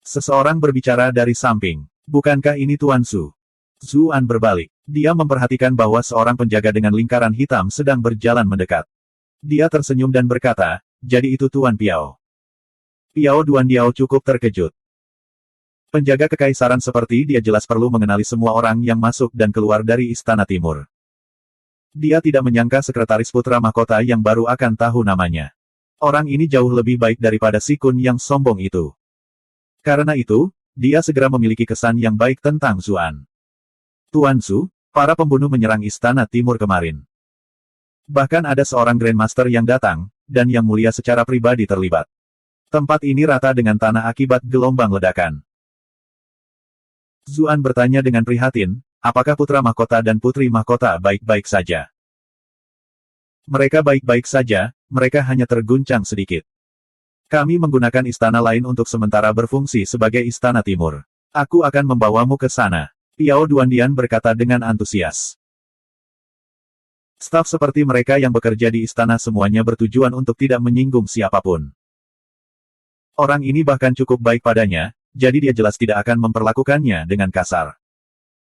Seseorang berbicara dari samping. Bukankah ini Tuan Su? Zuan berbalik. Dia memperhatikan bahwa seorang penjaga dengan lingkaran hitam sedang berjalan mendekat. Dia tersenyum dan berkata, jadi itu Tuan Piao. Piao Duandiao cukup terkejut. Penjaga kekaisaran seperti dia jelas perlu mengenali semua orang yang masuk dan keluar dari Istana Timur. Dia tidak menyangka Sekretaris Putra Mahkota yang baru akan tahu namanya. Orang ini jauh lebih baik daripada si Kun yang sombong itu. Karena itu, dia segera memiliki kesan yang baik tentang Zuan. Tuan Su, para pembunuh menyerang Istana Timur kemarin. Bahkan ada seorang Grandmaster yang datang, dan yang mulia secara pribadi terlibat. Tempat ini rata dengan tanah akibat gelombang ledakan. Zuan bertanya dengan prihatin, apakah Putra Mahkota dan Putri Mahkota baik-baik saja? Mereka baik-baik saja, mereka hanya terguncang sedikit. Kami menggunakan istana lain untuk sementara berfungsi sebagai Istana Timur. Aku akan membawamu ke sana. Piao Duandian berkata dengan antusias. Staf seperti mereka yang bekerja di istana semuanya bertujuan untuk tidak menyinggung siapapun. Orang ini bahkan cukup baik padanya, jadi dia jelas tidak akan memperlakukannya dengan kasar.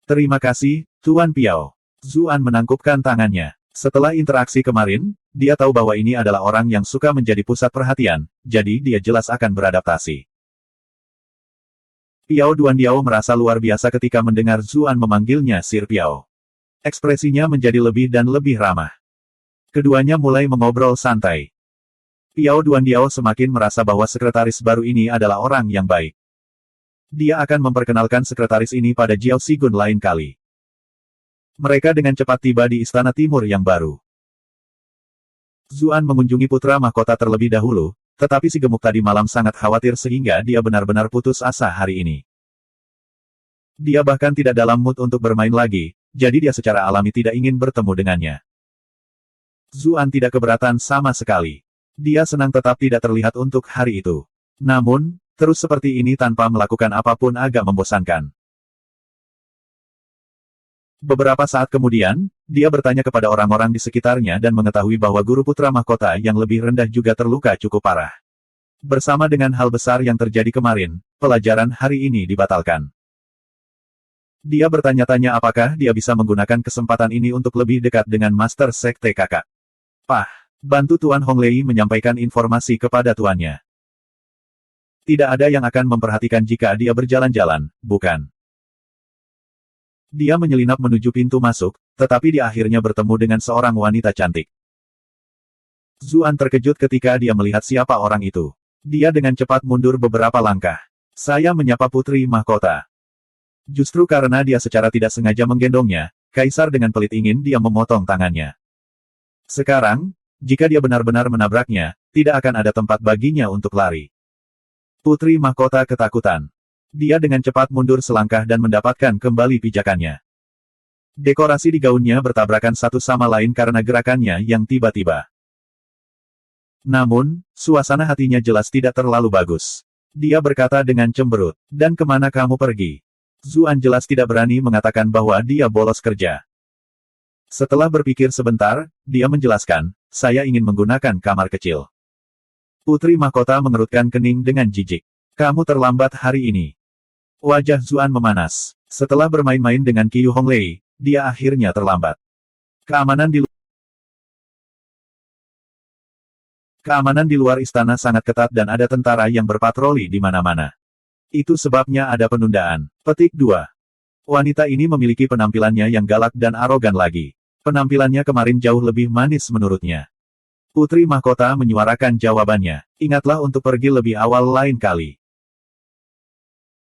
Terima kasih, Tuan Piao. Zuan menangkupkan tangannya. Setelah interaksi kemarin, dia tahu bahwa ini adalah orang yang suka menjadi pusat perhatian, jadi dia jelas akan beradaptasi. Piao Duandiao merasa luar biasa ketika mendengar Zuan memanggilnya Sir Piao. Ekspresinya menjadi lebih dan lebih ramah. Keduanya mulai mengobrol santai. Piao Duandiao semakin merasa bahwa sekretaris baru ini adalah orang yang baik. Dia akan memperkenalkan sekretaris ini pada Jiao Sigun lain kali. Mereka dengan cepat tiba di Istana Timur yang baru. Zuan mengunjungi Putra Mahkota terlebih dahulu, tetapi si gemuk tadi malam sangat khawatir sehingga dia benar-benar putus asa hari ini. Dia bahkan tidak dalam mood untuk bermain lagi, jadi dia secara alami tidak ingin bertemu dengannya. Zuan tidak keberatan sama sekali. Dia senang tetap tidak terlihat untuk hari itu. Namun, terus seperti ini tanpa melakukan apapun agak membosankan. Beberapa saat kemudian, dia bertanya kepada orang-orang di sekitarnya dan mengetahui bahwa guru putra mahkota yang lebih rendah juga terluka cukup parah. Bersama dengan hal besar yang terjadi kemarin, pelajaran hari ini dibatalkan. Dia bertanya-tanya apakah dia bisa menggunakan kesempatan ini untuk lebih dekat dengan Master Sekte Kakak. Pah, bantu Tuan Honglei menyampaikan informasi kepada tuannya. Tidak ada yang akan memperhatikan jika dia berjalan-jalan, bukan? Dia menyelinap menuju pintu masuk, tetapi di akhirnya bertemu dengan seorang wanita cantik. Zuan terkejut ketika dia melihat siapa orang itu. Dia dengan cepat mundur beberapa langkah. Saya menyapa Putri Mahkota. Justru karena dia secara tidak sengaja menggendongnya, Kaisar dengan pelit ingin dia memotong tangannya. Sekarang, jika dia benar-benar menabraknya, tidak akan ada tempat baginya untuk lari. Putri Mahkota ketakutan. Dia dengan cepat mundur selangkah dan mendapatkan kembali pijakannya. Dekorasi di gaunnya bertabrakan satu sama lain karena gerakannya yang tiba-tiba. Namun, suasana hatinya jelas tidak terlalu bagus. Dia berkata dengan cemberut, "Dan kemana kamu pergi?" Zuan jelas tidak berani mengatakan bahwa dia bolos kerja. Setelah berpikir sebentar, dia menjelaskan, "Saya ingin menggunakan kamar kecil." Putri Mahkota mengerutkan kening dengan jijik. "Kamu terlambat hari ini." Wajah Zuan memanas. Setelah bermain-main dengan Qiu Honglei, dia akhirnya terlambat. Keamanan di luar istana sangat ketat dan ada tentara yang berpatroli di mana-mana. Itu sebabnya ada penundaan. Petik 2. Wanita ini memiliki penampilannya yang galak dan arogan lagi. Penampilannya kemarin jauh lebih manis menurutnya. Putri Mahkota menyuarakan jawabannya. "Ingatlah untuk pergi lebih awal lain kali."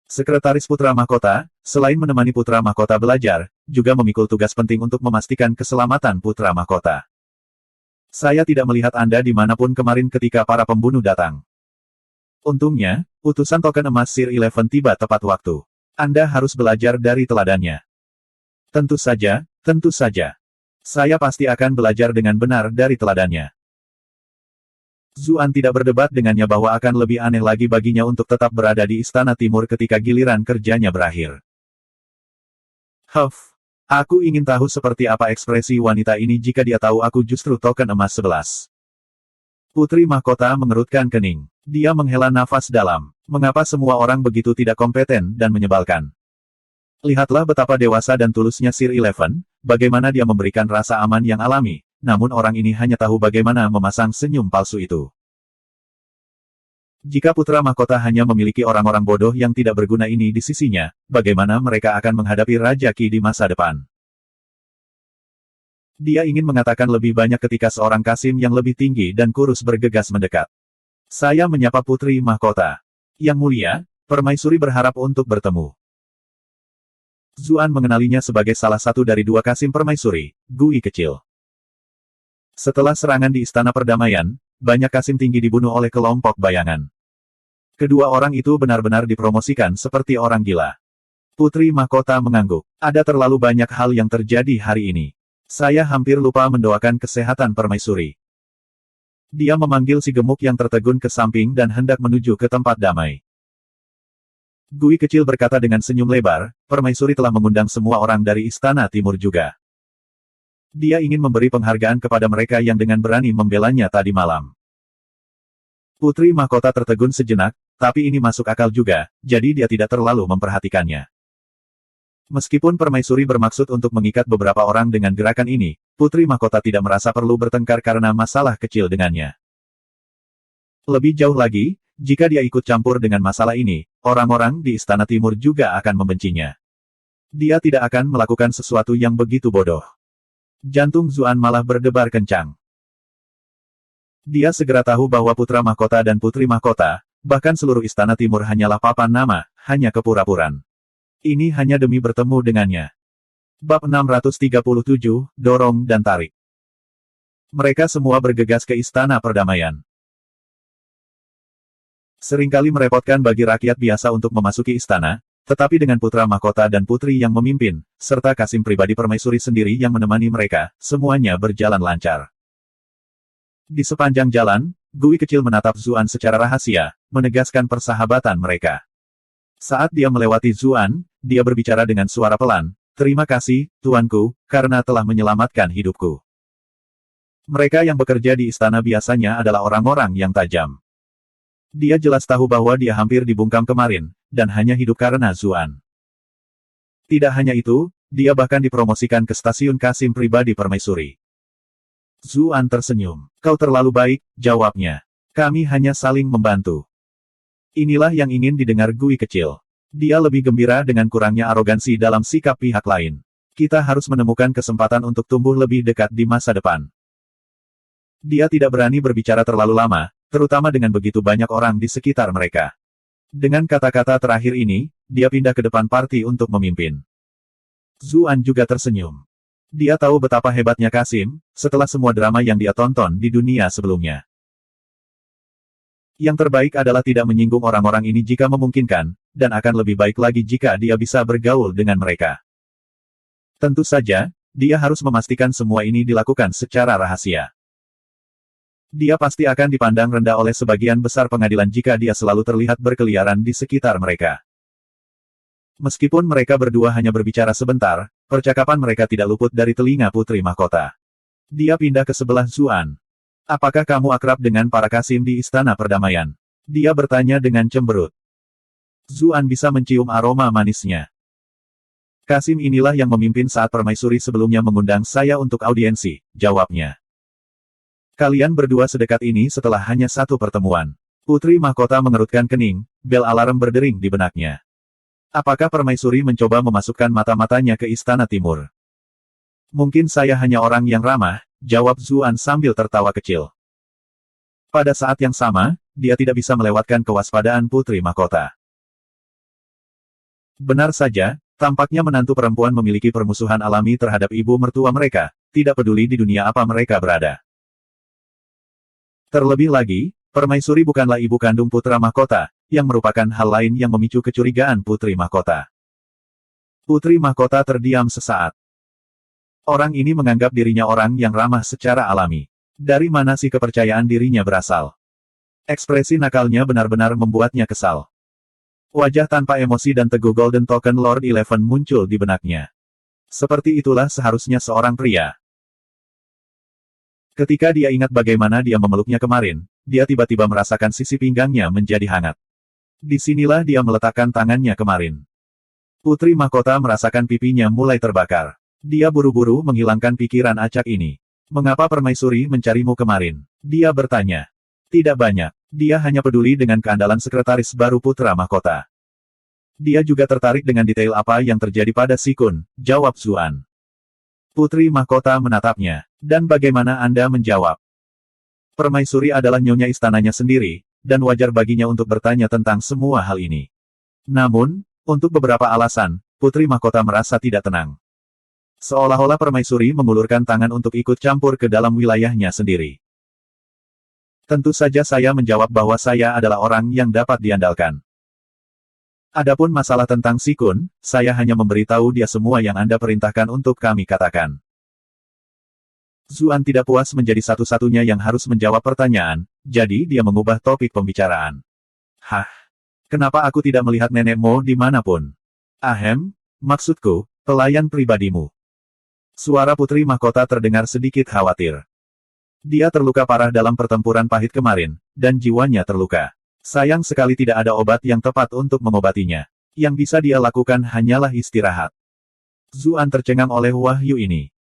Sekretaris Putra Mahkota, selain menemani Putra Mahkota belajar, juga memikul tugas penting untuk memastikan keselamatan Putra Mahkota. "Saya tidak melihat Anda dimanapun kemarin ketika para pembunuh datang. Untungnya, utusan token emas Sir Eleven tiba tepat waktu. Anda harus belajar dari teladannya." Tentu saja, tentu saja. Saya pasti akan belajar dengan benar dari teladannya." Zuan tidak berdebat dengannya bahwa akan lebih aneh lagi baginya untuk tetap berada di Istana Timur ketika giliran kerjanya berakhir. Aku ingin tahu seperti apa ekspresi wanita ini jika dia tahu aku justru token emas 11. Putri Mahkota mengerutkan kening. Dia menghela nafas dalam. Mengapa semua orang begitu tidak kompeten dan menyebalkan? Lihatlah betapa dewasa dan tulusnya Sir Eleven, bagaimana dia memberikan rasa aman yang alami. Namun orang ini hanya tahu bagaimana memasang senyum palsu itu. Jika Putra Mahkota hanya memiliki orang-orang bodoh yang tidak berguna ini di sisinya, bagaimana mereka akan menghadapi Raja Qi di masa depan? Dia ingin mengatakan lebih banyak ketika seorang Kasim yang lebih tinggi dan kurus bergegas mendekat. "Saya menyapa Putri Mahkota. Yang mulia, Permaisuri berharap untuk bertemu." Zuan mengenalinya sebagai salah satu dari dua Kasim Permaisuri, Gui kecil. Setelah serangan di Istana Perdamaian, banyak Kasim tinggi dibunuh oleh kelompok bayangan. Kedua orang itu benar-benar dipromosikan seperti orang gila. Putri Mahkota mengangguk. "Ada terlalu banyak hal yang terjadi hari ini. Saya hampir lupa mendoakan kesehatan Permaisuri." Dia memanggil si gemuk yang tertegun ke samping dan hendak menuju ke tempat damai. Gui kecil berkata dengan senyum lebar, "Permaisuri telah mengundang semua orang dari Istana Timur juga. Dia ingin memberi penghargaan kepada mereka yang dengan berani membelanya tadi malam." Putri Mahkota tertegun sejenak, tapi ini masuk akal juga, jadi dia tidak terlalu memperhatikannya. Meskipun Permaisuri bermaksud untuk mengikat beberapa orang dengan gerakan ini, Putri Mahkota tidak merasa perlu bertengkar karena masalah kecil dengannya. Lebih jauh lagi, jika dia ikut campur dengan masalah ini, orang-orang di Istana Timur juga akan membencinya. Dia tidak akan melakukan sesuatu yang begitu bodoh. Jantung Zuan malah berdebar kencang. Dia segera tahu bahwa Putra Mahkota dan Putri Mahkota, bahkan seluruh Istana Timur hanyalah papan nama, hanya kepura-puraan. Ini hanya demi bertemu dengannya. Bab 637, Dorong dan Tarik. Mereka semua bergegas ke Istana Perdamaian. Seringkali merepotkan bagi rakyat biasa untuk memasuki istana, Tetapi dengan putra mahkota dan putri yang memimpin, serta Kasim pribadi permaisuri sendiri yang menemani mereka, semuanya berjalan lancar. Di sepanjang jalan, Gui kecil menatap Zuan secara rahasia, menegaskan persahabatan mereka. Saat dia melewati Zuan, dia berbicara dengan suara pelan, "Terima kasih, tuanku, karena telah menyelamatkan hidupku." Mereka yang bekerja di istana biasanya adalah orang-orang yang tajam. Dia jelas tahu bahwa dia hampir dibungkam kemarin, dan hanya hidup karena Zuan. Tidak hanya itu, dia bahkan dipromosikan ke stasiun Kasim pribadi permaisuri. Zuan tersenyum. "Kau terlalu baik," jawabnya. "Kami hanya saling membantu." Inilah yang ingin didengar Gui kecil. Dia lebih gembira dengan kurangnya arogansi dalam sikap pihak lain. Kita harus menemukan kesempatan untuk tumbuh lebih dekat di masa depan. Dia tidak berani berbicara terlalu lama, terutama dengan begitu banyak orang di sekitar mereka. Dengan kata-kata terakhir ini, dia pindah ke depan parti untuk memimpin. Zuan juga tersenyum. Dia tahu betapa hebatnya Kasim, setelah semua drama yang dia tonton di dunia sebelumnya. Yang terbaik adalah tidak menyinggung orang-orang ini jika memungkinkan, dan akan lebih baik lagi jika dia bisa bergaul dengan mereka. Tentu saja, dia harus memastikan semua ini dilakukan secara rahasia. Dia pasti akan dipandang rendah oleh sebagian besar pengadilan jika dia selalu terlihat berkeliaran di sekitar mereka. Meskipun mereka berdua hanya berbicara sebentar, percakapan mereka tidak luput dari telinga putri mahkota. Dia pindah ke sebelah Zuan. "Apakah kamu akrab dengan para Kasim di Istana Perdamaian?" Dia bertanya dengan cemberut. Zuan bisa mencium aroma manisnya. "Kasim inilah yang memimpin saat permaisuri sebelumnya mengundang saya untuk audiensi," jawabnya. "Kalian berdua sedekat ini setelah hanya satu pertemuan." Putri mahkota mengerutkan kening, bel alarm berdering di benaknya. Apakah permaisuri mencoba memasukkan mata-matanya ke Istana Timur? "Mungkin saya hanya orang yang ramah," jawab Zuan sambil tertawa kecil. Pada saat yang sama, dia tidak bisa melewatkan kewaspadaan putri mahkota. Benar saja, tampaknya menantu perempuan memiliki permusuhan alami terhadap ibu mertua mereka, tidak peduli di dunia apa mereka berada. Terlebih lagi, permaisuri bukanlah ibu kandung putra mahkota, yang merupakan hal lain yang memicu kecurigaan putri mahkota. Putri mahkota terdiam sesaat. Orang ini menganggap dirinya orang yang ramah secara alami. Dari mana sih kepercayaan dirinya berasal? Ekspresi nakalnya benar-benar membuatnya kesal. Wajah tanpa emosi dan teguh Golden Token Lord Eleven muncul di benaknya. Seperti itulah seharusnya seorang pria. Ketika dia ingat bagaimana dia memeluknya kemarin, dia tiba-tiba merasakan sisi pinggangnya menjadi hangat. Disinilah dia meletakkan tangannya kemarin. Putri mahkota merasakan pipinya mulai terbakar. Dia buru-buru menghilangkan pikiran acak ini. "Mengapa permaisuri mencarimu kemarin?" dia bertanya. "Tidak banyak. Dia hanya peduli dengan keandalan sekretaris baru putra mahkota." "Dia juga tertarik dengan detail apa yang terjadi pada Sikun," jawab Zuan. Putri mahkota menatapnya. "Dan bagaimana Anda menjawab?" Permaisuri adalah nyonya istananya sendiri, dan wajar baginya untuk bertanya tentang semua hal ini. Namun, untuk beberapa alasan, putri mahkota merasa tidak tenang. Seolah-olah permaisuri mengulurkan tangan untuk ikut campur ke dalam wilayahnya sendiri. "Tentu saja saya menjawab bahwa saya adalah orang yang dapat diandalkan. Adapun masalah tentang Sikun, saya hanya memberitahu dia semua yang Anda perintahkan untuk kami katakan." Zuan tidak puas menjadi satu-satunya yang harus menjawab pertanyaan, jadi dia mengubah topik pembicaraan. "Hah? Kenapa aku tidak melihat nenekmu dimanapun?" "Ahem, maksudku, pelayan pribadimu." Suara putri mahkota terdengar sedikit khawatir. Dia terluka parah dalam pertempuran pahit kemarin, dan jiwanya terluka. Sayang sekali tidak ada obat yang tepat untuk mengobatinya. Yang bisa dia lakukan hanyalah istirahat. Zuan tercengang oleh wahyu ini.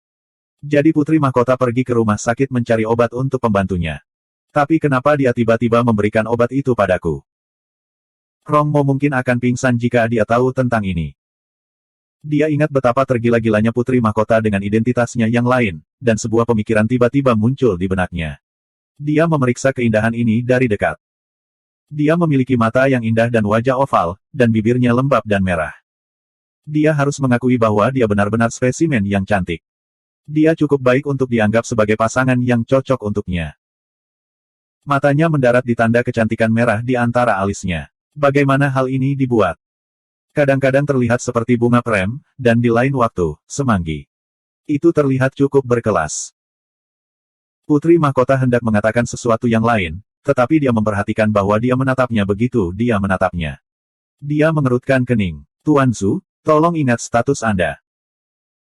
Jadi putri mahkota pergi ke rumah sakit mencari obat untuk pembantunya. Tapi kenapa dia tiba-tiba memberikan obat itu padaku? Rongmo mungkin akan pingsan jika dia tahu tentang ini. Dia ingat betapa tergila-gilanya putri mahkota dengan identitasnya yang lain, dan sebuah pemikiran tiba-tiba muncul di benaknya. Dia memeriksa keindahan ini dari dekat. Dia memiliki mata yang indah dan wajah oval, dan bibirnya lembab dan merah. Dia harus mengakui bahwa dia benar-benar spesimen yang cantik. Dia cukup baik untuk dianggap sebagai pasangan yang cocok untuknya. Matanya mendarat di tanda kecantikan merah di antara alisnya. Bagaimana hal ini dibuat? Kadang-kadang terlihat seperti bunga prem, dan di lain waktu, semanggi. Itu terlihat cukup berkelas. Putri Mahkota hendak mengatakan sesuatu yang lain, tetapi dia memperhatikan bahwa dia menatapnya begitu dia menatapnya. Dia mengerutkan kening. Tuan Zhu, tolong ingat status Anda.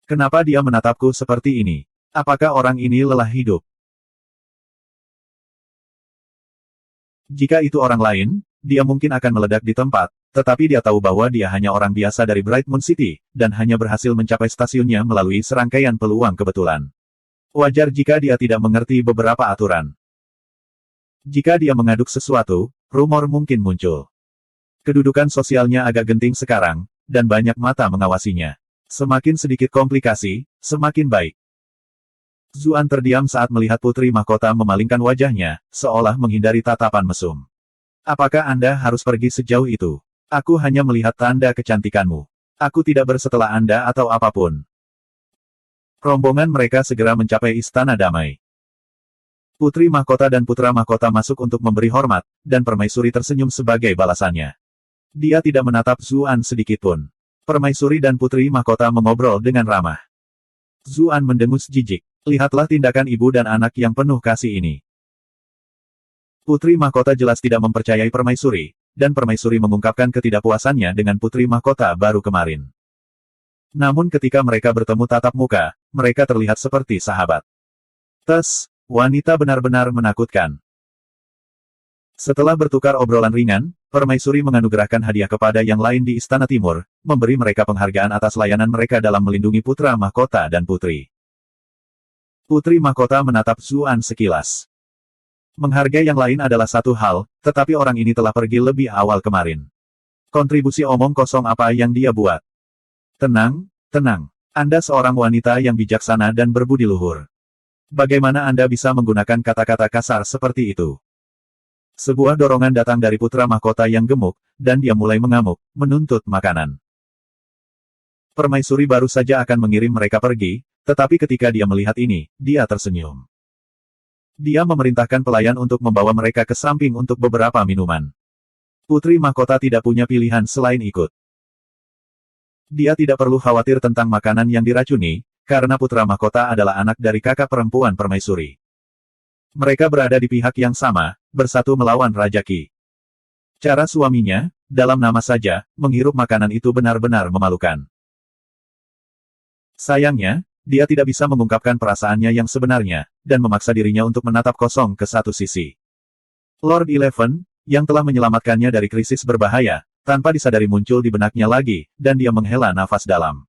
Kenapa dia menatapku seperti ini? Apakah orang ini lelah hidup? Jika itu orang lain, dia mungkin akan meledak di tempat, tetapi dia tahu bahwa dia hanya orang biasa dari Bright Moon City, dan hanya berhasil mencapai stasiunnya melalui serangkaian peluang kebetulan. Wajar jika dia tidak mengerti beberapa aturan. Jika dia mengaduk sesuatu, rumor mungkin muncul. Kedudukan sosialnya agak genting sekarang, dan banyak mata mengawasinya. Semakin sedikit komplikasi, semakin baik. Zuan terdiam saat melihat Putri Mahkota memalingkan wajahnya, seolah menghindari tatapan mesum. Apakah Anda harus pergi sejauh itu? Aku hanya melihat tanda kecantikanmu. Aku tidak bersetelah Anda atau apapun. Rombongan mereka segera mencapai Istana Damai. Putri Mahkota dan Putra Mahkota masuk untuk memberi hormat, dan Permaisuri tersenyum sebagai balasannya. Dia tidak menatap Zuan sedikitpun. Permaisuri dan Putri Mahkota mengobrol dengan ramah. Zuan mendengus jijik. Lihatlah tindakan ibu dan anak yang penuh kasih ini. Putri Mahkota jelas tidak mempercayai Permaisuri, dan Permaisuri mengungkapkan ketidakpuasannya dengan Putri Mahkota baru kemarin. Namun ketika mereka bertemu tatap muka, mereka terlihat seperti sahabat. Wanita benar-benar menakutkan. Setelah bertukar obrolan ringan, Permaisuri menganugerahkan hadiah kepada yang lain di Istana Timur, memberi mereka penghargaan atas layanan mereka dalam melindungi Putra Mahkota dan Putri. Putri Mahkota menatap Zuan sekilas. Menghargai yang lain adalah satu hal, tetapi orang ini telah pergi lebih awal kemarin. Kontribusi omong kosong apa yang dia buat? Tenang, tenang. Anda seorang wanita yang bijaksana dan berbudi luhur. Bagaimana Anda bisa menggunakan kata-kata kasar seperti itu? Sebuah dorongan datang dari Putra Mahkota yang gemuk, dan dia mulai mengamuk, menuntut makanan. Permaisuri baru saja akan mengirim mereka pergi, tetapi ketika dia melihat ini, dia tersenyum. Dia memerintahkan pelayan untuk membawa mereka ke samping untuk beberapa minuman. Putri Mahkota tidak punya pilihan selain ikut. Dia tidak perlu khawatir tentang makanan yang diracuni, karena Putra Mahkota adalah anak dari kakak perempuan Permaisuri. Mereka berada di pihak yang sama, bersatu melawan Raja Qi. Cara suaminya, dalam nama saja, menghirup makanan itu benar-benar memalukan. Sayangnya, dia tidak bisa mengungkapkan perasaannya yang sebenarnya, dan memaksa dirinya untuk menatap kosong ke satu sisi. Lord Eleven, yang telah menyelamatkannya dari krisis berbahaya, tanpa disadari muncul di benaknya lagi, dan dia menghela nafas dalam.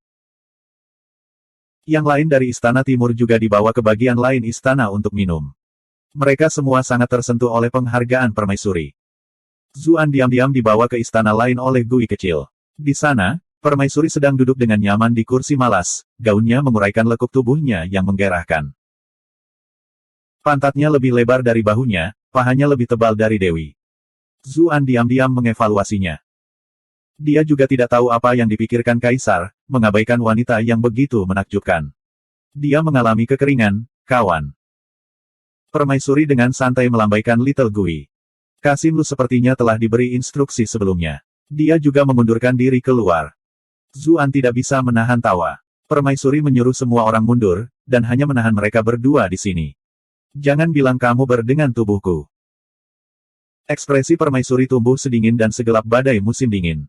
Yang lain dari Istana Timur juga dibawa ke bagian lain istana untuk minum. Mereka semua sangat tersentuh oleh penghargaan Permaisuri. Zuan diam-diam dibawa ke istana lain oleh Gui kecil. Di sana, Permaisuri sedang duduk dengan nyaman di kursi malas, gaunnya menguraikan lekuk tubuhnya yang menggerahkan. Pantatnya lebih lebar dari bahunya, pahanya lebih tebal dari Dewi. Zuan diam-diam mengevaluasinya. Dia juga tidak tahu apa yang dipikirkan Kaisar, mengabaikan wanita yang begitu menakjubkan. Dia mengalami kekeringan, kawan. Permaisuri dengan santai melambaikan Little Gui. Kasim Lu sepertinya telah diberi instruksi sebelumnya. Dia juga mengundurkan diri keluar. Zuan tidak bisa menahan tawa. Permaisuri menyuruh semua orang mundur, dan hanya menahan mereka berdua di sini. Jangan bilang kamu berdengan tubuhku. Ekspresi Permaisuri tumbuh sedingin dan segelap badai musim dingin.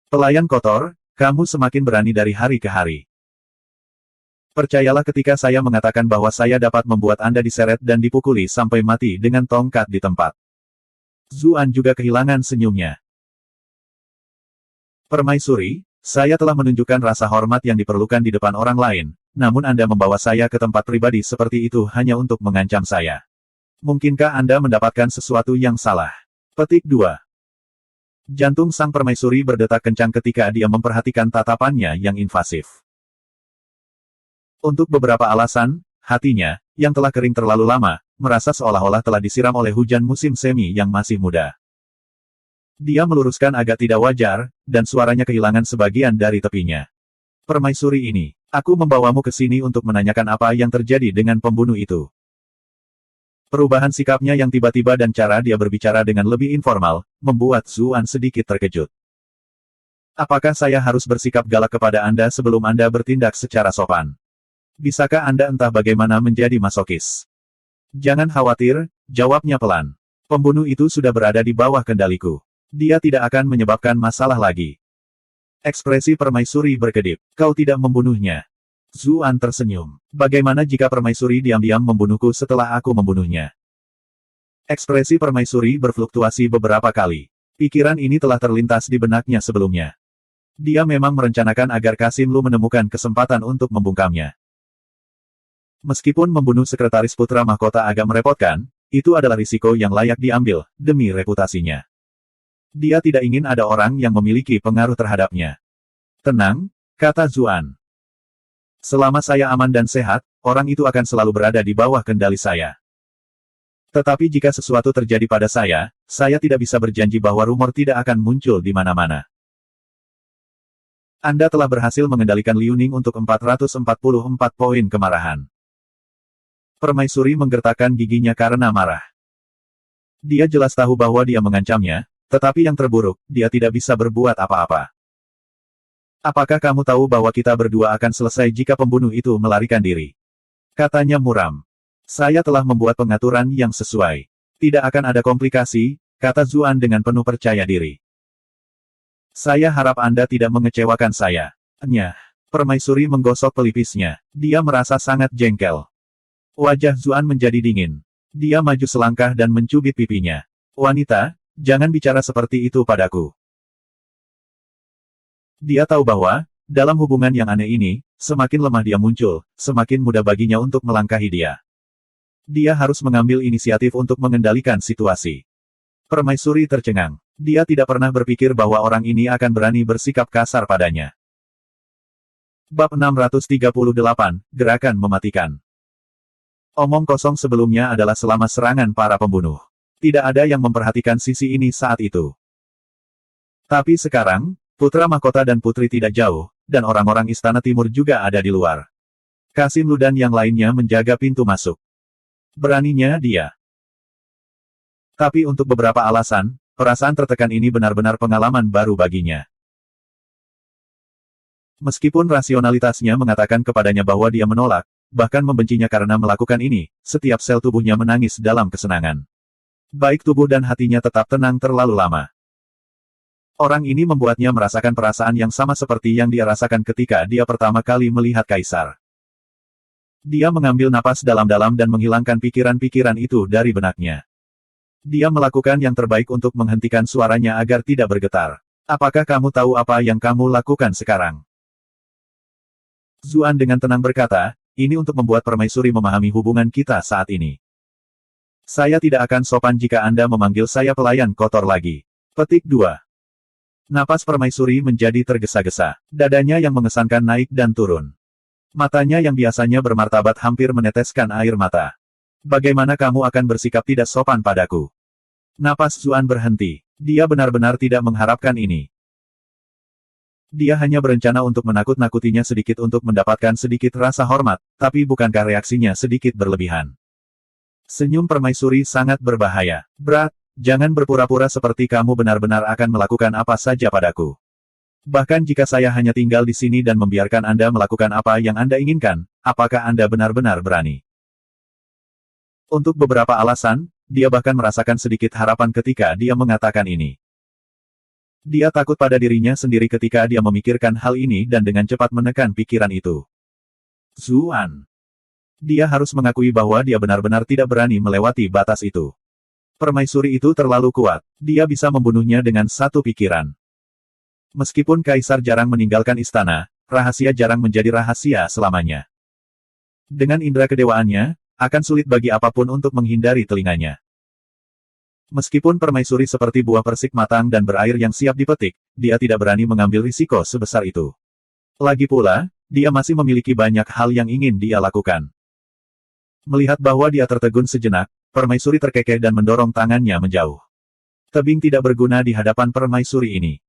Pelayan kotor, kamu semakin berani dari hari ke hari. Percayalah ketika saya mengatakan bahwa saya dapat membuat Anda diseret dan dipukuli sampai mati dengan tongkat di tempat. Zuan juga kehilangan senyumnya. Permaisuri, saya telah menunjukkan rasa hormat yang diperlukan di depan orang lain, namun Anda membawa saya ke tempat pribadi seperti itu hanya untuk mengancam saya. Mungkinkah Anda mendapatkan sesuatu yang salah? Petik 2. Jantung sang Permaisuri berdetak kencang ketika dia memperhatikan tatapannya yang invasif. Untuk beberapa alasan, hatinya, yang telah kering terlalu lama, merasa seolah-olah telah disiram oleh hujan musim semi yang masih muda. Dia meluruskan agak tidak wajar, dan suaranya kehilangan sebagian dari tepinya. Permaisuri ini, aku membawamu ke sini untuk menanyakan apa yang terjadi dengan pembunuh itu. Perubahan sikapnya yang tiba-tiba dan cara dia berbicara dengan lebih informal, membuat Zuan sedikit terkejut. Apakah saya harus bersikap galak kepada Anda sebelum Anda bertindak secara sopan? Bisakah Anda entah bagaimana menjadi masokis? Jangan khawatir, jawabnya pelan. Pembunuh itu sudah berada di bawah kendaliku. Dia tidak akan menyebabkan masalah lagi. Ekspresi permaisuri berkedip. Kau tidak membunuhnya. Zuan tersenyum. Bagaimana jika permaisuri diam-diam membunuhku setelah aku membunuhnya? Ekspresi permaisuri berfluktuasi beberapa kali. Pikiran ini telah terlintas di benaknya sebelumnya. Dia memang merencanakan agar Kasim Lu menemukan kesempatan untuk membungkamnya. Meskipun membunuh sekretaris putra mahkota agak merepotkan, itu adalah risiko yang layak diambil, demi reputasinya. Dia tidak ingin ada orang yang memiliki pengaruh terhadapnya. Tenang, kata Zuan. Selama saya aman dan sehat, orang itu akan selalu berada di bawah kendali saya. Tetapi jika sesuatu terjadi pada saya tidak bisa berjanji bahwa rumor tidak akan muncul di mana-mana. Anda telah berhasil mengendalikan Liu Ning untuk 444 poin kemarahan. Permaisuri menggertakkan giginya karena marah. Dia jelas tahu bahwa dia mengancamnya, tetapi yang terburuk, dia tidak bisa berbuat apa-apa. Apakah kamu tahu bahwa kita berdua akan selesai jika pembunuh itu melarikan diri? Katanya muram. Saya telah membuat pengaturan yang sesuai. Tidak akan ada komplikasi, kata Zuan dengan penuh percaya diri. Saya harap Anda tidak mengecewakan saya. Nyah. Permaisuri menggosok pelipisnya. Dia merasa sangat jengkel. Wajah Zuan menjadi dingin. Dia maju selangkah dan mencubit pipinya. Wanita, jangan bicara seperti itu padaku. Dia tahu bahwa, dalam hubungan yang aneh ini, semakin lemah dia muncul, semakin mudah baginya untuk melangkahi dia. Dia harus mengambil inisiatif untuk mengendalikan situasi. Permaisuri tercengang. Dia tidak pernah berpikir bahwa orang ini akan berani bersikap kasar padanya. Bab 638, Gerakan Mematikan. Omong kosong sebelumnya adalah selama serangan para pembunuh. Tidak ada yang memperhatikan sisi ini saat itu. Tapi sekarang, putra mahkota dan putri tidak jauh, dan orang-orang Istana Timur juga ada di luar. Kasim Lu dan yang lainnya menjaga pintu masuk. Beraninya dia. Tapi untuk beberapa alasan, perasaan tertekan ini benar-benar pengalaman baru baginya. Meskipun rasionalitasnya mengatakan kepadanya bahwa dia menolak, bahkan membencinya karena melakukan ini, setiap sel tubuhnya menangis dalam kesenangan. Baik tubuh dan hatinya tetap tenang terlalu lama. Orang ini membuatnya merasakan perasaan yang sama seperti yang dia rasakan ketika dia pertama kali melihat Kaisar. Dia mengambil napas dalam-dalam dan menghilangkan pikiran-pikiran itu dari benaknya. Dia melakukan yang terbaik untuk menghentikan suaranya agar tidak bergetar. Apakah kamu tahu apa yang kamu lakukan sekarang? Zuan dengan tenang berkata, ini untuk membuat permaisuri memahami hubungan kita saat ini. Saya tidak akan sopan jika Anda memanggil saya pelayan kotor lagi. Petik 2. Napas permaisuri menjadi tergesa-gesa. Dadanya yang mengesankan naik dan turun. Matanya yang biasanya bermartabat hampir meneteskan air mata. Bagaimana kamu akan bersikap tidak sopan padaku? Napas Zuan berhenti. Dia benar-benar tidak mengharapkan ini. Dia hanya berencana untuk menakut-nakutinya sedikit untuk mendapatkan sedikit rasa hormat, tapi bukankah reaksinya sedikit berlebihan? Senyum permaisuri sangat berbahaya. Berat, jangan berpura-pura seperti kamu benar-benar akan melakukan apa saja padaku. Bahkan jika saya hanya tinggal di sini dan membiarkan Anda melakukan apa yang Anda inginkan, apakah Anda benar-benar berani? Untuk beberapa alasan, dia bahkan merasakan sedikit harapan ketika dia mengatakan ini. Dia takut pada dirinya sendiri ketika dia memikirkan hal ini dan dengan cepat menekan pikiran itu. Zuan. Dia harus mengakui bahwa dia benar-benar tidak berani melewati batas itu. Permaisuri itu terlalu kuat. Dia bisa membunuhnya dengan satu pikiran. Meskipun Kaisar jarang meninggalkan istana, rahasia jarang menjadi rahasia selamanya. Dengan indera kedewaannya, akan sulit bagi apapun untuk menghindari telinganya. Meskipun permaisuri seperti buah persik matang dan berair yang siap dipetik, dia tidak berani mengambil risiko sebesar itu. Lagi pula, dia masih memiliki banyak hal yang ingin dia lakukan. Melihat bahwa dia tertegun sejenak, permaisuri terkekeh dan mendorong tangannya menjauh. Tebing tidak berguna di hadapan permaisuri ini.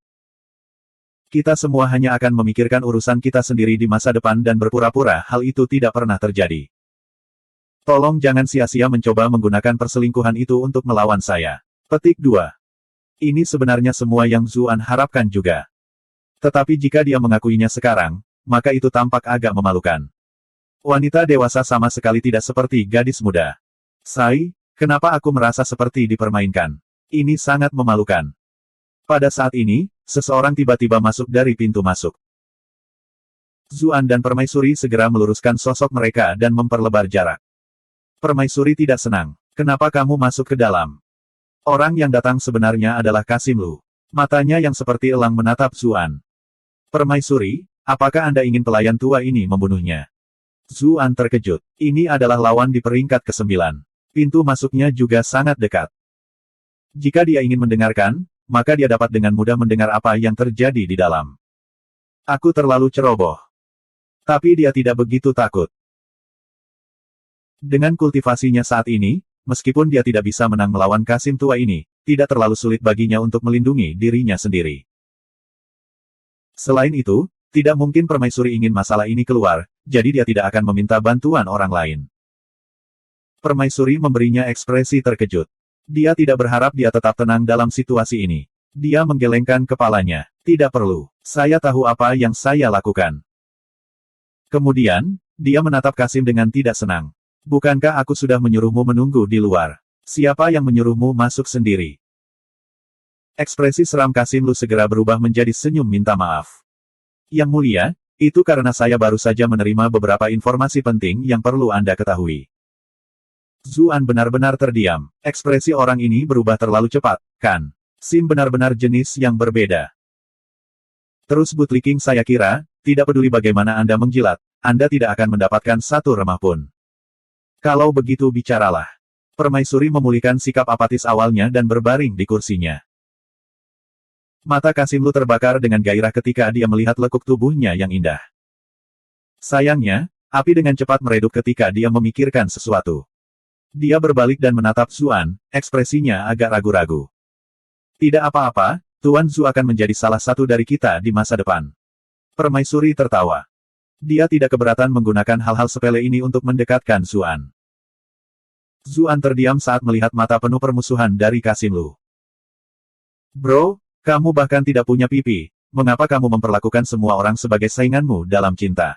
Kita semua hanya akan memikirkan urusan kita sendiri di masa depan dan berpura-pura hal itu tidak pernah terjadi. Tolong jangan sia-sia mencoba menggunakan perselingkuhan itu untuk melawan saya. Petik 2. Ini sebenarnya semua yang Zuan harapkan juga. Tetapi jika dia mengakuinya sekarang, maka itu tampak agak memalukan. Wanita dewasa sama sekali tidak seperti gadis muda. Sai, kenapa aku merasa seperti dipermainkan? Ini sangat memalukan. Pada saat ini, seseorang tiba-tiba masuk dari pintu masuk. Zuan dan Permaisuri segera meluruskan sosok mereka dan memperlebar jarak. Permaisuri tidak senang. Kenapa kamu masuk ke dalam? Orang yang datang sebenarnya adalah Kasim Lu. Matanya yang seperti elang menatap Zuan. Permaisuri, apakah Anda ingin pelayan tua ini membunuhnya? Zuan terkejut. Ini adalah lawan di peringkat ke-9. Pintu masuknya juga sangat dekat. Jika dia ingin mendengarkan, maka dia dapat dengan mudah mendengar apa yang terjadi di dalam. Aku terlalu ceroboh. Tapi dia tidak begitu takut. Dengan kultivasinya saat ini, meskipun dia tidak bisa menang melawan Kasim tua ini, tidak terlalu sulit baginya untuk melindungi dirinya sendiri. Selain itu, tidak mungkin Permaisuri ingin masalah ini keluar, jadi dia tidak akan meminta bantuan orang lain. Permaisuri memberinya ekspresi terkejut. Dia tidak berharap dia tetap tenang dalam situasi ini. Dia menggelengkan kepalanya. Tidak perlu. Saya tahu apa yang saya lakukan. Kemudian, dia menatap Kasim dengan tidak senang. Bukankah aku sudah menyuruhmu menunggu di luar? Siapa yang menyuruhmu masuk sendiri? Ekspresi seram Kasim Lu segera berubah menjadi senyum minta maaf. Yang mulia, itu karena saya baru saja menerima beberapa informasi penting yang perlu Anda ketahui. Zuan benar-benar terdiam. Ekspresi orang ini berubah terlalu cepat, kan? Sim benar-benar jenis yang berbeda. Terus Butliking saya kira, tidak peduli bagaimana Anda menjilat, Anda tidak akan mendapatkan satu remah pun. Kalau begitu bicaralah. Permaisuri memulihkan sikap apatis awalnya dan berbaring di kursinya. Mata Kasim Lu terbakar dengan gairah ketika dia melihat lekuk tubuhnya yang indah. Sayangnya, api dengan cepat meredup ketika dia memikirkan sesuatu. Dia berbalik dan menatap Zuan, ekspresinya agak ragu-ragu. Tidak apa-apa, Tuan Zhu akan menjadi salah satu dari kita di masa depan. Permaisuri tertawa. Dia tidak keberatan menggunakan hal-hal sepele ini untuk mendekatkan Zuan. Zuan terdiam saat melihat mata penuh permusuhan dari Kasim Lu. Bro, kamu bahkan tidak punya pipi, mengapa kamu memperlakukan semua orang sebagai sainganmu dalam cinta?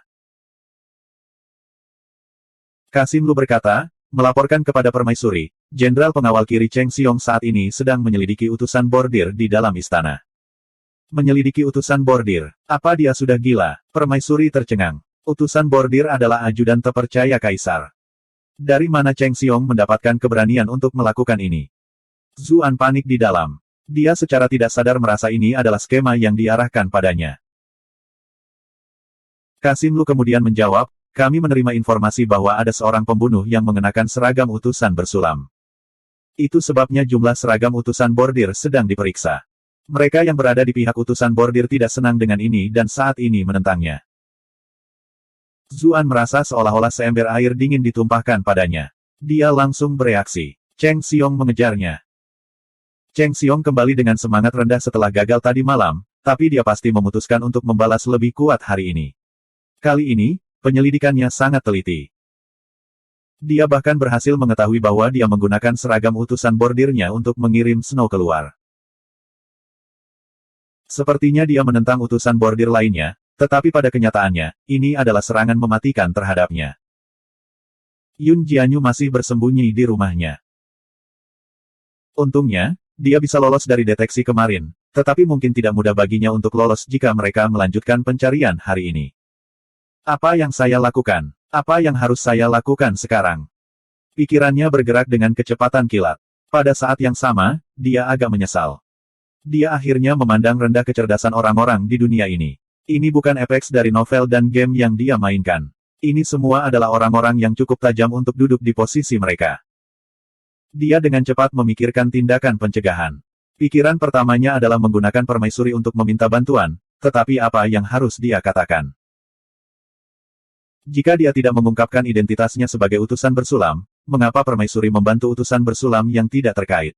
Kasim Lu berkata, melaporkan kepada Permaisuri, Jenderal Pengawal Kiri Cheng Xiong saat ini sedang menyelidiki utusan bordir di dalam istana. Menyelidiki utusan bordir, apa dia sudah gila? Permaisuri tercengang. Utusan bordir adalah ajudan terpercaya Kaisar. Dari mana Cheng Xiong mendapatkan keberanian untuk melakukan ini? Zuan panik di dalam. Dia secara tidak sadar merasa ini adalah skema yang diarahkan padanya. Kasim Lu kemudian menjawab, kami menerima informasi bahwa ada seorang pembunuh yang mengenakan seragam utusan bersulam. Itu sebabnya jumlah seragam utusan bordir sedang diperiksa. Mereka yang berada di pihak utusan bordir tidak senang dengan ini dan saat ini menentangnya. Zuan merasa seolah-olah seember air dingin ditumpahkan padanya. Dia langsung bereaksi. Cheng Xiong mengejarnya. Cheng Xiong kembali dengan semangat rendah setelah gagal tadi malam, tapi dia pasti memutuskan untuk membalas lebih kuat hari ini. Kali ini, penyelidikannya sangat teliti. Dia bahkan berhasil mengetahui bahwa dia menggunakan seragam utusan bordirnya untuk mengirim Snow keluar. Sepertinya dia menentang utusan bordir lainnya, tetapi pada kenyataannya, ini adalah serangan mematikan terhadapnya. Yun Jianyu masih bersembunyi di rumahnya. Untungnya, dia bisa lolos dari deteksi kemarin, tetapi mungkin tidak mudah baginya untuk lolos jika mereka melanjutkan pencarian hari ini. Apa yang saya lakukan? Apa yang harus saya lakukan sekarang? Pikirannya bergerak dengan kecepatan kilat. Pada saat yang sama, dia agak menyesal. Dia akhirnya memandang rendah kecerdasan orang-orang di dunia ini. Ini bukan efek dari novel dan game yang dia mainkan. Ini semua adalah orang-orang yang cukup tajam untuk duduk di posisi mereka. Dia dengan cepat memikirkan tindakan pencegahan. Pikiran pertamanya adalah menggunakan Permaisuri untuk meminta bantuan, tetapi apa yang harus dia katakan? Jika dia tidak mengungkapkan identitasnya sebagai utusan bersulam, mengapa Permaisuri membantu utusan bersulam yang tidak terkait?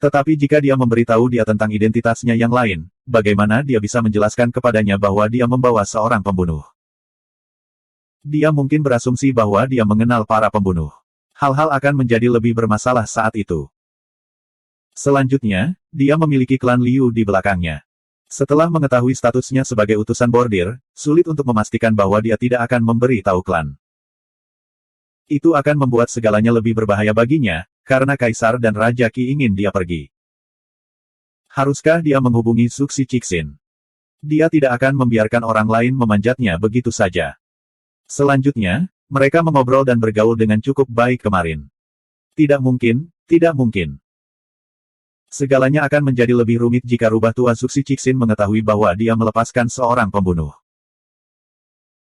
Tetapi jika dia memberitahu dia tentang identitasnya yang lain, bagaimana dia bisa menjelaskan kepadanya bahwa dia membawa seorang pembunuh? Dia mungkin berasumsi bahwa dia mengenal para pembunuh. Hal-hal akan menjadi lebih bermasalah saat itu. Selanjutnya, dia memiliki klan Liu di belakangnya. Setelah mengetahui statusnya sebagai utusan bordir, sulit untuk memastikan bahwa dia tidak akan memberi tahu klan. Itu akan membuat segalanya lebih berbahaya baginya, karena Kaisar dan Raja Qi ingin dia pergi. Haruskah dia menghubungi Suxi Cixin? Dia tidak akan membiarkan orang lain memanjatnya begitu saja. Selanjutnya, mereka mengobrol dan bergaul dengan cukup baik kemarin. Tidak mungkin, tidak mungkin. Segalanya akan menjadi lebih rumit jika rubah tua Suxi Cixin mengetahui bahwa dia melepaskan seorang pembunuh.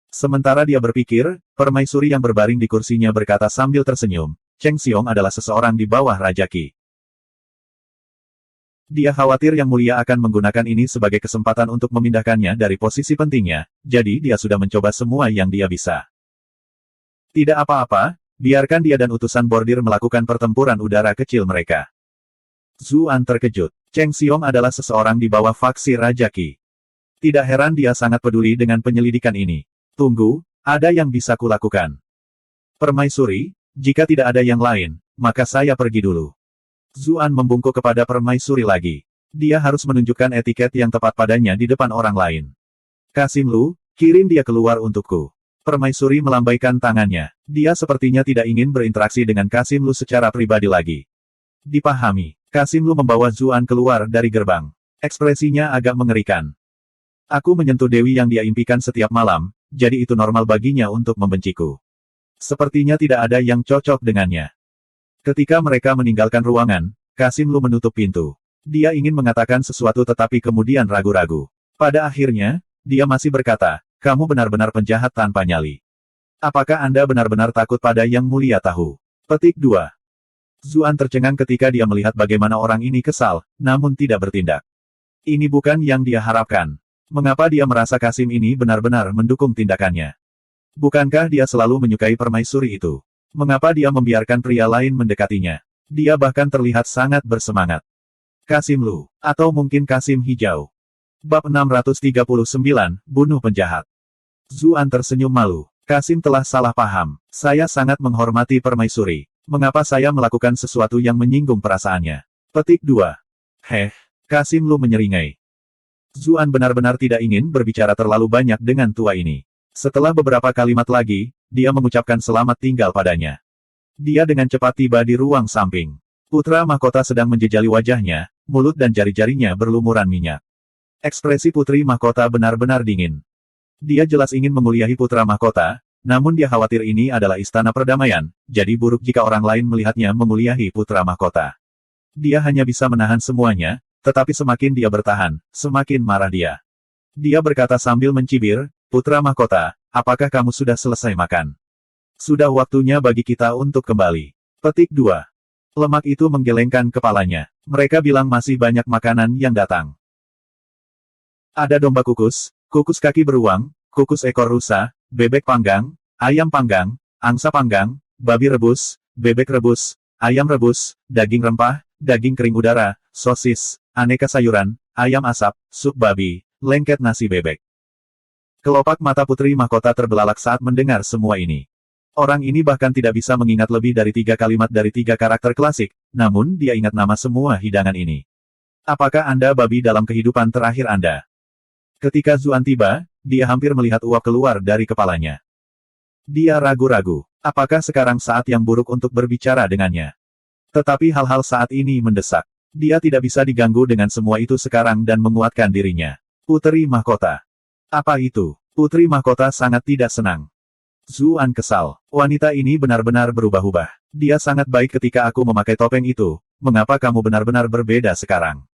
Sementara dia berpikir, permaisuri yang berbaring di kursinya berkata sambil tersenyum, Cheng Xiong adalah seseorang di bawah Raja Qi. Dia khawatir Yang Mulia akan menggunakan ini sebagai kesempatan untuk memindahkannya dari posisi pentingnya, jadi dia sudah mencoba semua yang dia bisa. Tidak apa-apa, biarkan dia dan utusan bordir melakukan pertempuran udara kecil mereka. Zuan terkejut. Cheng Xiong adalah seseorang di bawah faksi Raja Qi. Tidak heran dia sangat peduli dengan penyelidikan ini. Tunggu, ada yang bisa kulakukan. Permaisuri, jika tidak ada yang lain, maka saya pergi dulu. Zuan membungkuk kepada permaisuri lagi. Dia harus menunjukkan etiket yang tepat padanya di depan orang lain. Kasim Lu, kirim dia keluar untukku. Permaisuri melambaikan tangannya. Dia sepertinya tidak ingin berinteraksi dengan Kasim Lu secara pribadi lagi. Dipahami. Kasim Lu membawa Zuan keluar dari gerbang. Ekspresinya agak mengerikan. Aku menyentuh Dewi yang dia impikan setiap malam, jadi itu normal baginya untuk membenciku. Sepertinya tidak ada yang cocok dengannya. Ketika mereka meninggalkan ruangan, Kasim Lu menutup pintu. Dia ingin mengatakan sesuatu tetapi kemudian ragu-ragu. Pada akhirnya, dia masih berkata, kamu benar-benar penjahat tanpa nyali. Apakah Anda benar-benar takut pada Yang Mulia tahu? Petik 2. Zuan tercengang ketika dia melihat bagaimana orang ini kesal, namun tidak bertindak. Ini bukan yang dia harapkan. Mengapa dia merasa Kasim ini benar-benar mendukung tindakannya? Bukankah dia selalu menyukai permaisuri itu? Mengapa dia membiarkan pria lain mendekatinya? Dia bahkan terlihat sangat bersemangat. Kasim Lu, atau mungkin Kasim Hijau. Bab 639, Bunuh Penjahat. Zuan tersenyum malu. Kasim telah salah paham. Saya sangat menghormati permaisuri. Mengapa saya melakukan sesuatu yang menyinggung perasaannya? Petik 2. Kasim Lu menyeringai. Zuan benar-benar tidak ingin berbicara terlalu banyak dengan tua ini. Setelah beberapa kalimat lagi, dia mengucapkan selamat tinggal padanya. Dia dengan cepat tiba di ruang samping. Putra mahkota sedang menjejali wajahnya, mulut dan jari-jarinya berlumuran minyak. Ekspresi putri mahkota benar-benar dingin. Dia jelas ingin menguliahi putra mahkota, namun dia khawatir ini adalah istana perdamaian, jadi buruk jika orang lain melihatnya menguliahi putra mahkota. Dia hanya bisa menahan semuanya, tetapi semakin dia bertahan, semakin marah dia. Dia berkata sambil mencibir, Putra Mahkota, apakah kamu sudah selesai makan? Sudah waktunya bagi kita untuk kembali. Petik 2. Lemak itu menggelengkan kepalanya. Mereka bilang masih banyak makanan yang datang. Ada domba kukus, kukus kaki beruang, kukus ekor rusa, bebek panggang, ayam panggang, angsa panggang, babi rebus, bebek rebus, ayam rebus, daging rempah, daging kering udara, sosis, aneka sayuran, ayam asap, sup babi, lengket nasi bebek. Kelopak mata putri mahkota terbelalak saat mendengar semua ini. Orang ini bahkan tidak bisa mengingat lebih dari 3 kalimat dari 3 karakter klasik, namun dia ingat nama semua hidangan ini. Apakah Anda babi dalam kehidupan terakhir Anda? Ketika Zuan tiba, dia hampir melihat uap keluar dari kepalanya. Dia ragu-ragu. Apakah sekarang saat yang buruk untuk berbicara dengannya? Tetapi hal-hal saat ini mendesak. Dia tidak bisa diganggu dengan semua itu sekarang dan menguatkan dirinya. Putri Mahkota. Apa itu? Putri Mahkota sangat tidak senang. Zuan kesal. Wanita ini benar-benar berubah-ubah. Dia sangat baik ketika aku memakai topeng itu. Mengapa kamu benar-benar berbeda sekarang?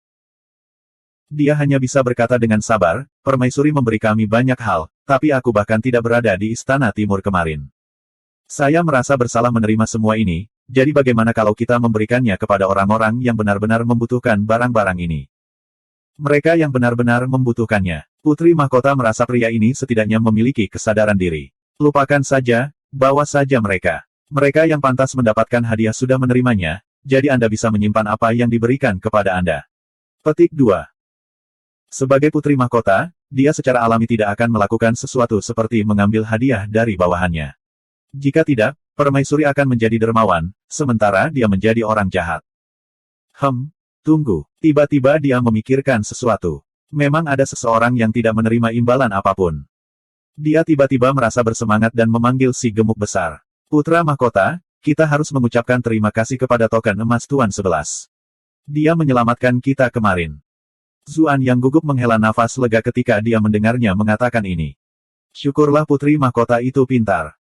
Dia hanya bisa berkata dengan sabar, permaisuri memberi kami banyak hal, tapi aku bahkan tidak berada di Istana Timur kemarin. Saya merasa bersalah menerima semua ini. Jadi bagaimana kalau kita memberikannya kepada orang-orang yang benar-benar membutuhkan barang-barang ini? Mereka yang benar-benar membutuhkannya. Putri Mahkota merasa pria ini setidaknya memiliki kesadaran diri. Lupakan saja, bawa saja mereka. Mereka yang pantas mendapatkan hadiah sudah menerimanya, jadi Anda bisa menyimpan apa yang diberikan kepada Anda. Petik 2. Sebagai Putri Mahkota, dia secara alami tidak akan melakukan sesuatu seperti mengambil hadiah dari bawahannya. Jika tidak, permaisuri akan menjadi dermawan, sementara dia menjadi orang jahat. Tunggu, tiba-tiba dia memikirkan sesuatu. Memang ada seseorang yang tidak menerima imbalan apapun. Dia tiba-tiba merasa bersemangat dan memanggil si gemuk besar. Putra Mahkota, kita harus mengucapkan terima kasih kepada token emas Tuan 11. Dia menyelamatkan kita kemarin. Zuan yang gugup menghela nafas lega ketika dia mendengarnya mengatakan ini. Syukurlah Putri Mahkota itu pintar.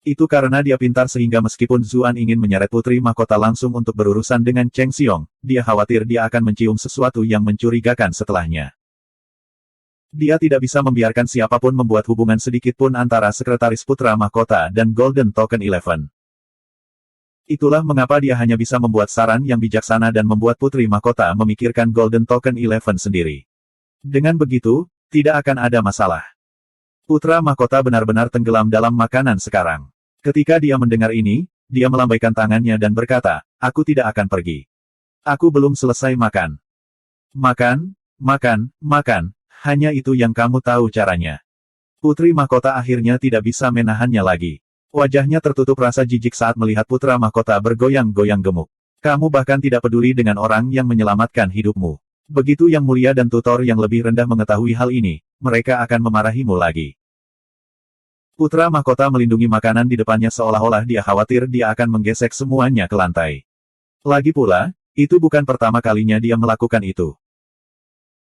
Itu karena dia pintar sehingga meskipun Zuan ingin menyeret Putri Mahkota langsung untuk berurusan dengan Cheng Xiong, dia khawatir dia akan mencium sesuatu yang mencurigakan setelahnya. Dia tidak bisa membiarkan siapapun membuat hubungan sedikit pun antara Sekretaris Putra Mahkota dan Golden Token 11. Itulah mengapa dia hanya bisa membuat saran yang bijaksana dan membuat Putri Mahkota memikirkan Golden Token 11 sendiri. Dengan begitu, tidak akan ada masalah. Putra Mahkota benar-benar tenggelam dalam makanan sekarang. Ketika dia mendengar ini, dia melambaikan tangannya dan berkata, aku tidak akan pergi. Aku belum selesai makan. Makan, makan, makan, hanya itu yang kamu tahu caranya. Putri Mahkota akhirnya tidak bisa menahannya lagi. Wajahnya tertutup rasa jijik saat melihat Putra Mahkota bergoyang-goyang gemuk. Kamu bahkan tidak peduli dengan orang yang menyelamatkan hidupmu. Begitu Yang Mulia dan tutor yang lebih rendah mengetahui hal ini, mereka akan memarahimu lagi. Putra Mahkota melindungi makanan di depannya seolah-olah dia khawatir dia akan menggesek semuanya ke lantai. Lagi pula, itu bukan pertama kalinya dia melakukan itu.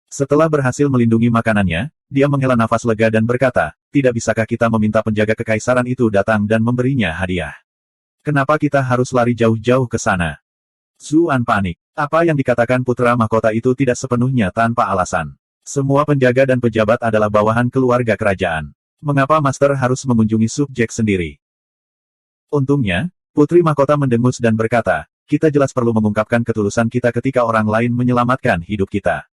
Setelah berhasil melindungi makanannya, dia menghela nafas lega dan berkata, tidak bisakah kita meminta penjaga kekaisaran itu datang dan memberinya hadiah? Kenapa kita harus lari jauh-jauh ke sana? Zuan panik. Apa yang dikatakan Putra Mahkota itu tidak sepenuhnya tanpa alasan. Semua penjaga dan pejabat adalah bawahan keluarga kerajaan. Mengapa Master harus mengunjungi subjek sendiri? Untungnya, Putri Mahkota mendengus dan berkata, kita jelas perlu mengungkapkan ketulusan kita ketika orang lain menyelamatkan hidup kita.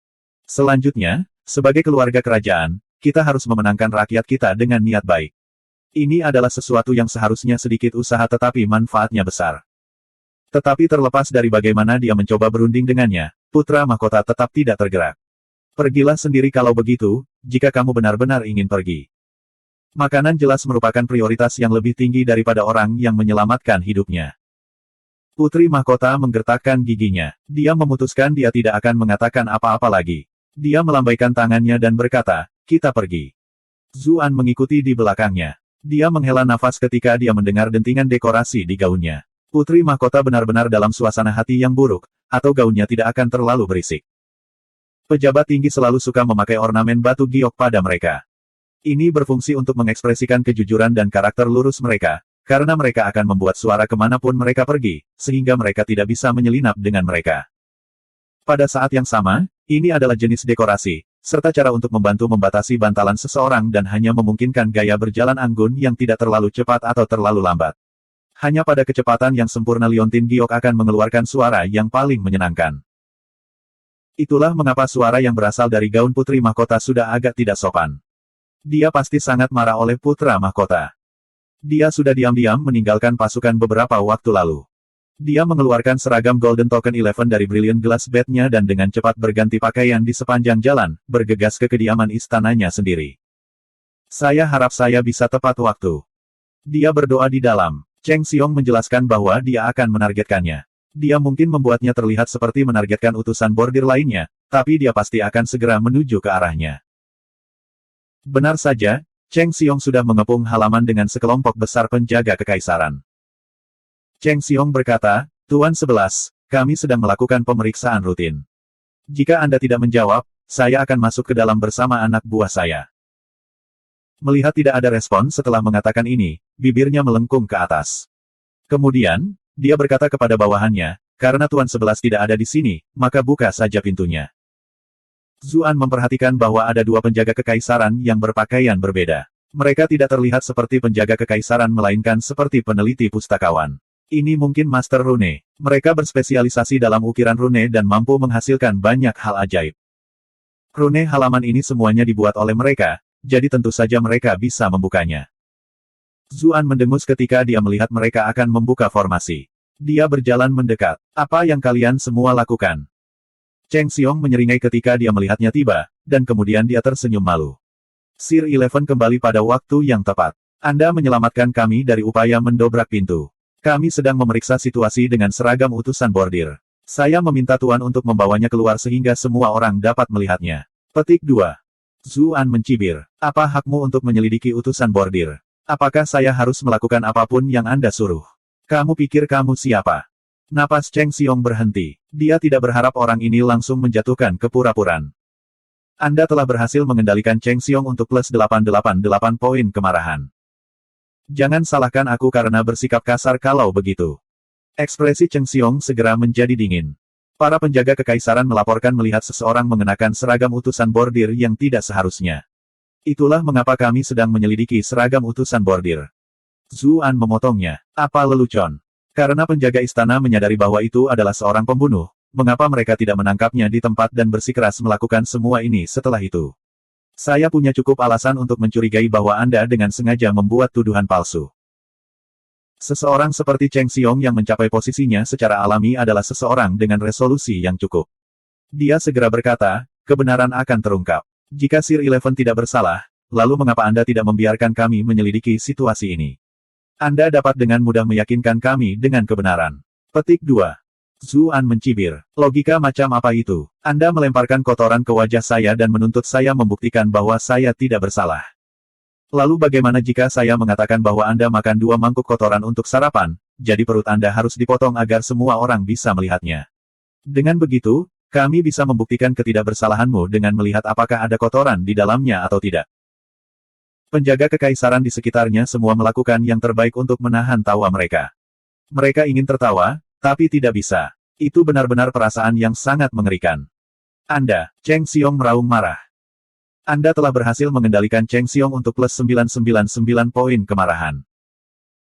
Selanjutnya, sebagai keluarga kerajaan, kita harus memenangkan rakyat kita dengan niat baik. Ini adalah sesuatu yang seharusnya sedikit usaha tetapi manfaatnya besar. Tetapi terlepas dari bagaimana dia mencoba berunding dengannya, Putra Mahkota tetap tidak tergerak. Pergilah sendiri kalau begitu, jika kamu benar-benar ingin pergi. Makanan jelas merupakan prioritas yang lebih tinggi daripada orang yang menyelamatkan hidupnya. Putri Mahkota menggertakkan giginya. Dia memutuskan dia tidak akan mengatakan apa-apa lagi. Dia melambaikan tangannya dan berkata, kita pergi. Zuan mengikuti di belakangnya. Dia menghela nafas ketika dia mendengar dentingan dekorasi di gaunnya. Putri Mahkota benar-benar dalam suasana hati yang buruk, atau gaunnya tidak akan terlalu berisik. Pejabat tinggi selalu suka memakai ornamen batu giok pada mereka. Ini berfungsi untuk mengekspresikan kejujuran dan karakter lurus mereka, karena mereka akan membuat suara kemanapun mereka pergi, sehingga mereka tidak bisa menyelinap dengan mereka. Pada saat yang sama, ini adalah jenis dekorasi, serta cara untuk membantu membatasi bantalan seseorang dan hanya memungkinkan gaya berjalan anggun yang tidak terlalu cepat atau terlalu lambat. Hanya pada kecepatan yang sempurna Liontin Giok akan mengeluarkan suara yang paling menyenangkan. Itulah mengapa suara yang berasal dari gaun Putri Mahkota sudah agak tidak sopan. Dia pasti sangat marah oleh Putra Mahkota. Dia sudah diam-diam meninggalkan pasukan beberapa waktu lalu. Dia mengeluarkan seragam Golden Token 11 dari Brilliant Glass Bed-nya dan dengan cepat berganti pakaian di sepanjang jalan, bergegas ke kediaman istananya sendiri. Saya harap saya bisa tepat waktu. Dia berdoa di dalam. Cheng Xiong menjelaskan bahwa dia akan menargetkannya. Dia mungkin membuatnya terlihat seperti menargetkan utusan bordir lainnya, tapi dia pasti akan segera menuju ke arahnya. Benar saja, Cheng Xiong sudah mengepung halaman dengan sekelompok besar penjaga kekaisaran. Cheng Xiong berkata, Tuan 11, kami sedang melakukan pemeriksaan rutin. Jika Anda tidak menjawab, saya akan masuk ke dalam bersama anak buah saya. Melihat tidak ada respon setelah mengatakan ini, bibirnya melengkung ke atas. Kemudian, dia berkata kepada bawahannya, karena Tuan 11 tidak ada di sini, maka buka saja pintunya. Zuan memperhatikan bahwa ada dua penjaga kekaisaran yang berpakaian berbeda. Mereka tidak terlihat seperti penjaga kekaisaran melainkan seperti peneliti pustakawan. Ini mungkin Master Rune. Mereka berspesialisasi dalam ukiran rune dan mampu menghasilkan banyak hal ajaib. Rune halaman ini semuanya dibuat oleh mereka, jadi tentu saja mereka bisa membukanya. Zuan mendengus ketika dia melihat mereka akan membuka formasi. Dia berjalan mendekat. Apa yang kalian semua lakukan? Cheng Xiong menyeringai ketika dia melihatnya tiba, dan kemudian dia tersenyum malu. Sir 11 kembali pada waktu yang tepat. Anda menyelamatkan kami dari upaya mendobrak pintu. Kami sedang memeriksa situasi dengan seragam utusan bordir. Saya meminta Tuan untuk membawanya keluar sehingga semua orang dapat melihatnya. Petik 2. Zuan mencibir. Apa hakmu untuk menyelidiki utusan bordir? Apakah saya harus melakukan apapun yang Anda suruh? Kamu pikir kamu siapa? Napas Cheng Xiong berhenti. Dia tidak berharap orang ini langsung menjatuhkan kepura-puraan. Anda telah berhasil mengendalikan Cheng Xiong untuk plus 888 poin kemarahan. Jangan salahkan aku karena bersikap kasar kalau begitu. Ekspresi Cheng Xiong segera menjadi dingin. Para penjaga kekaisaran melaporkan melihat seseorang mengenakan seragam utusan bordir yang tidak seharusnya. Itulah mengapa kami sedang menyelidiki seragam utusan bordir. Zuan memotongnya. Apa lelucon? Karena penjaga istana menyadari bahwa itu adalah seorang pembunuh. Mengapa mereka tidak menangkapnya di tempat dan bersikeras melakukan semua ini setelah itu? Saya punya cukup alasan untuk mencurigai bahwa Anda dengan sengaja membuat tuduhan palsu. Seseorang seperti Cheng Xiong yang mencapai posisinya secara alami adalah seseorang dengan resolusi yang cukup. Dia segera berkata, kebenaran akan terungkap. Jika Sir Eleven tidak bersalah, lalu mengapa Anda tidak membiarkan kami menyelidiki situasi ini? Anda dapat dengan mudah meyakinkan kami dengan kebenaran. Petik 2. Zuan mencibir. Logika macam apa itu? Anda melemparkan kotoran ke wajah saya dan menuntut saya membuktikan bahwa saya tidak bersalah. Lalu bagaimana jika saya mengatakan bahwa Anda makan 2 mangkuk kotoran untuk sarapan, jadi perut Anda harus dipotong agar semua orang bisa melihatnya. Dengan begitu, kami bisa membuktikan ketidakbersalahanmu dengan melihat apakah ada kotoran di dalamnya atau tidak. Penjaga kekaisaran di sekitarnya semua melakukan yang terbaik untuk menahan tawa mereka. Mereka ingin tertawa, tapi tidak bisa. Itu benar-benar perasaan yang sangat mengerikan. Anda, Cheng Xiong meraung marah. Anda telah berhasil mengendalikan Cheng Xiong untuk plus 999 poin kemarahan.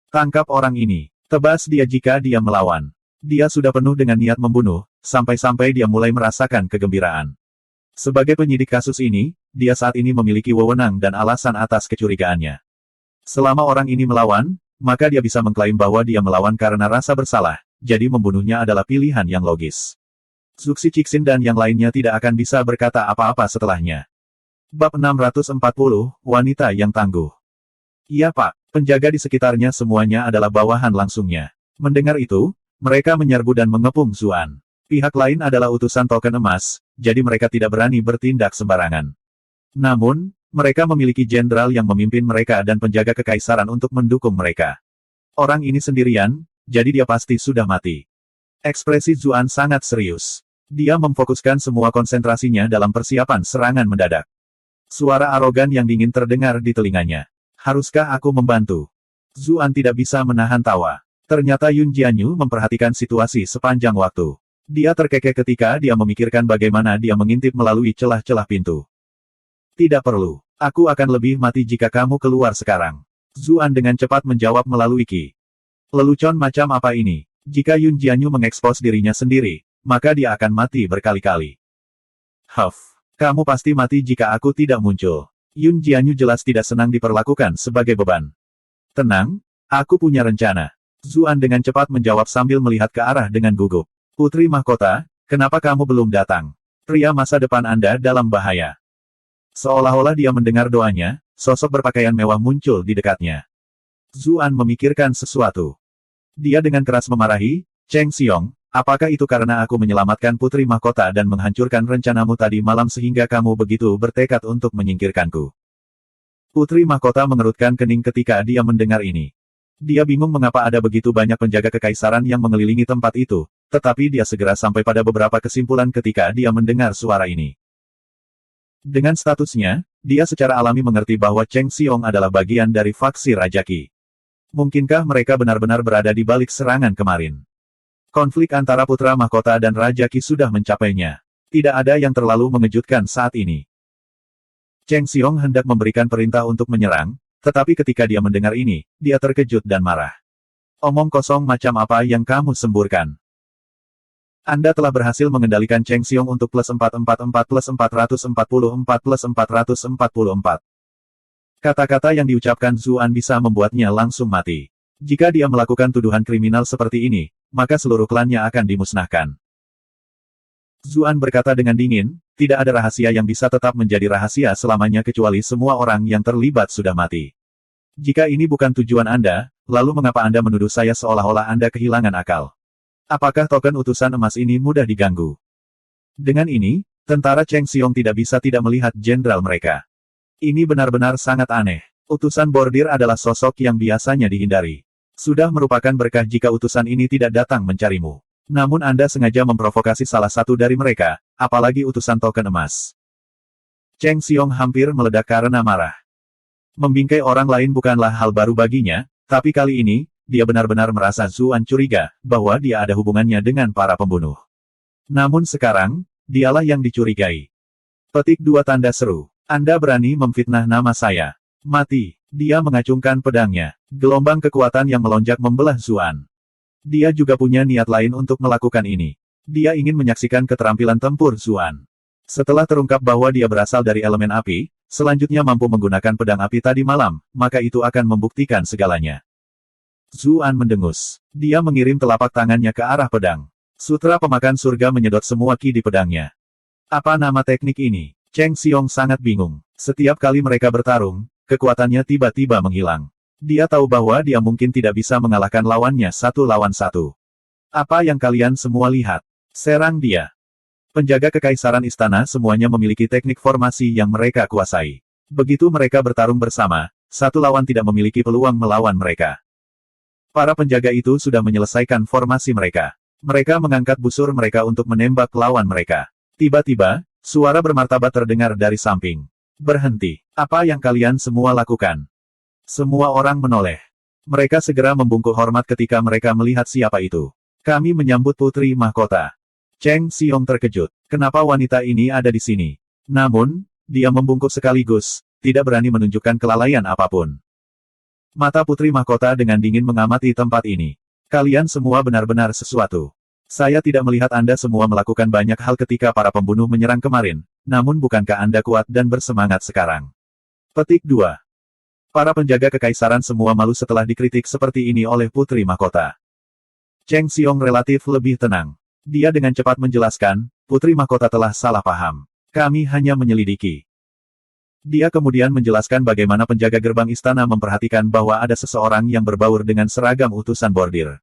Tangkap orang ini. Tebas dia jika dia melawan. Dia sudah penuh dengan niat membunuh, sampai-sampai dia mulai merasakan kegembiraan. Sebagai penyidik kasus ini, dia saat ini memiliki wewenang dan alasan atas kecurigaannya. Selama orang ini melawan, maka dia bisa mengklaim bahwa dia melawan karena rasa bersalah. Jadi membunuhnya adalah pilihan yang logis. Zuxi Cixin dan yang lainnya tidak akan bisa berkata apa-apa setelahnya. Bab 640, Wanita yang Tangguh. Iya Pak, penjaga di sekitarnya semuanya adalah bawahan langsungnya. Mendengar itu, mereka menyerbu dan mengepung Zuan. Pihak lain adalah utusan token emas, jadi mereka tidak berani bertindak sembarangan. Namun, mereka memiliki jenderal yang memimpin mereka dan penjaga kekaisaran untuk mendukung mereka. Orang ini sendirian, jadi dia pasti sudah mati. Ekspresi Zuan sangat serius. Dia memfokuskan semua konsentrasinya dalam persiapan serangan mendadak. Suara arogan yang dingin terdengar di telinganya. Haruskah aku membantu? Zuan tidak bisa menahan tawa. Ternyata Yun Jianyu memperhatikan situasi sepanjang waktu. Dia terkekeh ketika dia memikirkan bagaimana dia mengintip melalui celah-celah pintu. Tidak perlu. Aku akan lebih mati jika kamu keluar sekarang. Zuan dengan cepat menjawab melalui Qi. Lelucon macam apa ini? Jika Yun Jianyu mengekspos dirinya sendiri, maka dia akan mati berkali-kali. Huff, kamu pasti mati jika aku tidak muncul. Yun Jianyu jelas tidak senang diperlakukan sebagai beban. Tenang, aku punya rencana. Zuan dengan cepat menjawab sambil melihat ke arah dengan gugup. Putri Mahkota, kenapa kamu belum datang? Pria masa depan Anda dalam bahaya. Seolah-olah dia mendengar doanya, sosok berpakaian mewah muncul di dekatnya. Zuan memikirkan sesuatu. Dia dengan keras memarahi, Cheng Xiong, apakah itu karena aku menyelamatkan Putri Mahkota dan menghancurkan rencanamu tadi malam sehingga kamu begitu bertekad untuk menyingkirkanku? Putri Mahkota mengerutkan kening ketika dia mendengar ini. Dia bingung mengapa ada begitu banyak penjaga kekaisaran yang mengelilingi tempat itu, tetapi dia segera sampai pada beberapa kesimpulan ketika dia mendengar suara ini. Dengan statusnya, dia secara alami mengerti bahwa Cheng Xiong adalah bagian dari faksi Raja Qi. Mungkinkah mereka benar-benar berada di balik serangan kemarin? Konflik antara Putra Mahkota dan Raja Qi sudah mencapainya. Tidak ada yang terlalu mengejutkan saat ini. Cheng Xiong hendak memberikan perintah untuk menyerang, tetapi ketika dia mendengar ini, dia terkejut dan marah. Omong kosong macam apa yang kamu semburkan? Anda telah berhasil mengendalikan Cheng Xiong untuk plus 444 plus 444 plus 444. Kata-kata yang diucapkan Zuan bisa membuatnya langsung mati. Jika dia melakukan tuduhan kriminal seperti ini, maka seluruh klannya akan dimusnahkan. Zuan berkata dengan dingin, tidak ada rahasia yang bisa tetap menjadi rahasia selamanya kecuali semua orang yang terlibat sudah mati. Jika ini bukan tujuan Anda, lalu mengapa Anda menuduh saya seolah-olah Anda kehilangan akal? Apakah token utusan emas ini mudah diganggu? Dengan ini, tentara Cheng Xiong tidak bisa tidak melihat jenderal mereka. Ini benar-benar sangat aneh. Utusan bordir adalah sosok yang biasanya dihindari. Sudah merupakan berkah jika utusan ini tidak datang mencarimu. Namun Anda sengaja memprovokasi salah satu dari mereka, apalagi utusan token emas. Cheng Xiong hampir meledak karena marah. Membingkai orang lain bukanlah hal baru baginya, tapi kali ini, dia benar-benar merasa Zuan curiga, bahwa dia ada hubungannya dengan para pembunuh. Namun sekarang, dialah yang dicurigai. Petik 2 tanda seru. Anda berani memfitnah nama saya. Mati. Dia mengacungkan pedangnya. Gelombang kekuatan yang melonjak membelah Zuan. Dia juga punya niat lain untuk melakukan ini. Dia ingin menyaksikan keterampilan tempur Zuan. Setelah terungkap bahwa dia berasal dari elemen api, selanjutnya mampu menggunakan pedang api tadi malam, maka itu akan membuktikan segalanya. Zuan mendengus. Dia mengirim telapak tangannya ke arah pedang. Sutra pemakan surga menyedot semua ki di pedangnya. Apa nama teknik ini? Cheng Xiong sangat bingung. Setiap kali mereka bertarung, kekuatannya tiba-tiba menghilang. Dia tahu bahwa dia mungkin tidak bisa mengalahkan lawannya 1 lawan 1. Apa yang kalian semua lihat? Serang dia. Penjaga kekaisaran istana semuanya memiliki teknik formasi yang mereka kuasai. Begitu mereka bertarung bersama, 1 lawan tidak memiliki peluang melawan mereka. Para penjaga itu sudah menyelesaikan formasi mereka. Mereka mengangkat busur mereka untuk menembak lawan mereka. Tiba-tiba, suara bermartabat terdengar dari samping. Berhenti. Apa yang kalian semua lakukan? Semua orang menoleh. Mereka segera membungkuk hormat ketika mereka melihat siapa itu. Kami menyambut Putri Mahkota. Cheng Xiong terkejut. Kenapa wanita ini ada di sini? Namun, dia membungkuk sekaligus, tidak berani menunjukkan kelalaian apapun. Mata Putri Mahkota dengan dingin mengamati tempat ini. Kalian semua benar-benar sesuatu. Saya tidak melihat Anda semua melakukan banyak hal ketika para pembunuh menyerang kemarin, namun bukankah Anda kuat dan bersemangat sekarang? Petik 2. Para penjaga kekaisaran semua malu setelah dikritik seperti ini oleh Putri Mahkota. Cheng Xiong relatif lebih tenang. Dia dengan cepat menjelaskan, Putri Mahkota telah salah paham. Kami hanya menyelidiki. Dia kemudian menjelaskan bagaimana penjaga gerbang istana memperhatikan bahwa ada seseorang yang berbaur dengan seragam utusan bordir.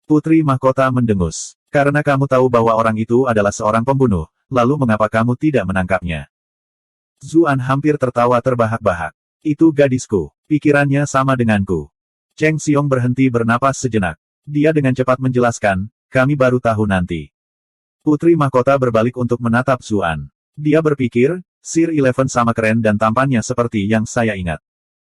Putri Mahkota mendengus. Karena kamu tahu bahwa orang itu adalah seorang pembunuh, lalu mengapa kamu tidak menangkapnya? Zuan hampir tertawa terbahak-bahak. Itu gadisku. Pikirannya sama denganku. Cheng Xiong berhenti bernapas sejenak. Dia dengan cepat menjelaskan, kami baru tahu nanti. Putri Mahkota berbalik untuk menatap Zuan. Dia berpikir, Sir Eleven sama keren dan tampannya seperti yang saya ingat.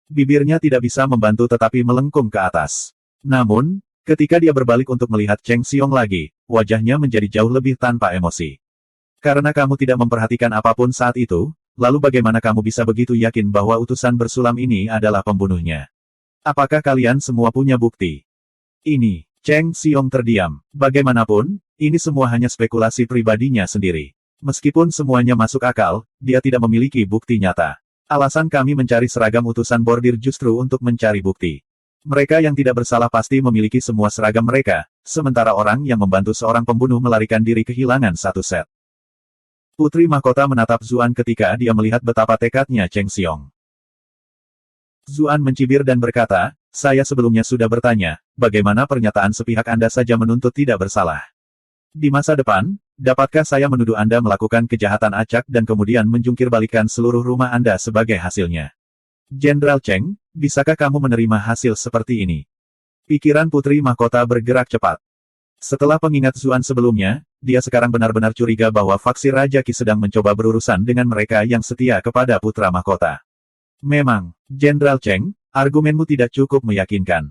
Bibirnya tidak bisa membantu tetapi melengkung ke atas. Namun, ketika dia berbalik untuk melihat Cheng Xiong lagi, wajahnya menjadi jauh lebih tanpa emosi. Karena kamu tidak memperhatikan apapun saat itu, lalu bagaimana kamu bisa begitu yakin bahwa utusan bersulam ini adalah pembunuhnya? Apakah kalian semua punya bukti? Ini, Cheng Xiong terdiam. Bagaimanapun, ini semua hanya spekulasi pribadinya sendiri. Meskipun semuanya masuk akal, dia tidak memiliki bukti nyata. Alasan kami mencari seragam utusan bordir justru untuk mencari bukti. Mereka yang tidak bersalah pasti memiliki semua seragam mereka, sementara orang yang membantu seorang pembunuh melarikan diri kehilangan 1 set. Putri Mahkota menatap Zuan ketika dia melihat betapa tekadnya Cheng Xiong. Zuan mencibir dan berkata, saya sebelumnya sudah bertanya, bagaimana pernyataan sepihak Anda saja menuntut tidak bersalah. Di masa depan, dapatkah saya menuduh Anda melakukan kejahatan acak dan kemudian menjungkir-balikan seluruh rumah Anda sebagai hasilnya? Jenderal Cheng, bisakah kamu menerima hasil seperti ini? Pikiran Putri Mahkota bergerak cepat. Setelah pengingat Zuan sebelumnya, dia sekarang benar-benar curiga bahwa faksi Raja Qi sedang mencoba berurusan dengan mereka yang setia kepada Putra Mahkota. Memang, Jenderal Cheng, argumenmu tidak cukup meyakinkan.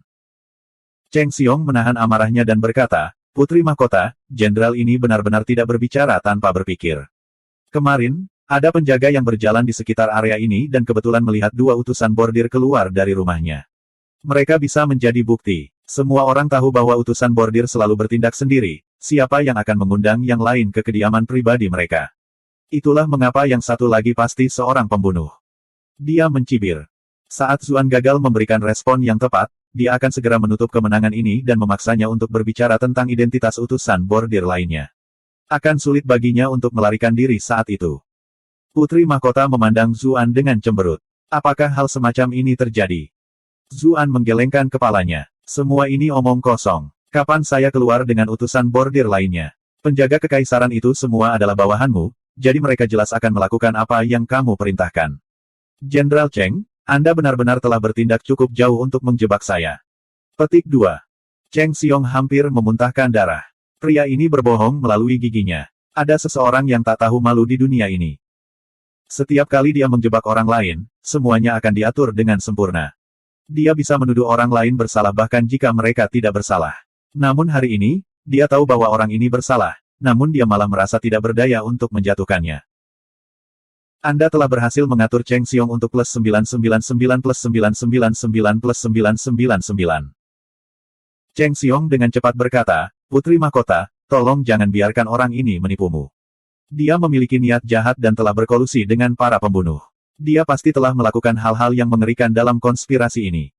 Cheng Xiong menahan amarahnya dan berkata, Putri Mahkota, Jenderal ini benar-benar tidak berbicara tanpa berpikir. Kemarin, ada penjaga yang berjalan di sekitar area ini dan kebetulan melihat 2 utusan bordir keluar dari rumahnya. Mereka bisa menjadi bukti. Semua orang tahu bahwa utusan bordir selalu bertindak sendiri, siapa yang akan mengundang yang lain ke kediaman pribadi mereka. Itulah mengapa yang satu lagi pasti seorang pembunuh. Dia mencibir. Saat Zuan gagal memberikan respon yang tepat, dia akan segera menutup kemenangan ini dan memaksanya untuk berbicara tentang identitas utusan bordir lainnya. Akan sulit baginya untuk melarikan diri saat itu. Putri Mahkota memandang Zuan dengan cemberut. Apakah hal semacam ini terjadi? Zuan menggelengkan kepalanya. Semua ini omong kosong. Kapan saya keluar dengan utusan bordir lainnya? Penjaga kekaisaran itu semua adalah bawahanmu, jadi mereka jelas akan melakukan apa yang kamu perintahkan. Jenderal Cheng, Anda benar-benar telah bertindak cukup jauh untuk menjebak saya. Petik 2. Cheng Xiong hampir memuntahkan darah. Pria ini berbohong melalui giginya. Ada seseorang yang tak tahu malu di dunia ini. Setiap kali dia menjebak orang lain, semuanya akan diatur dengan sempurna. Dia bisa menuduh orang lain bersalah bahkan jika mereka tidak bersalah. Namun hari ini, dia tahu bahwa orang ini bersalah, namun dia malah merasa tidak berdaya untuk menjatuhkannya. Anda telah berhasil mengatur Cheng Xiong untuk plus 999 plus 999 plus 999. Cheng Xiong dengan cepat berkata, Putri Mahkota, tolong jangan biarkan orang ini menipumu. Dia memiliki niat jahat dan telah berkolusi dengan para pembunuh. Dia pasti telah melakukan hal-hal yang mengerikan dalam konspirasi ini.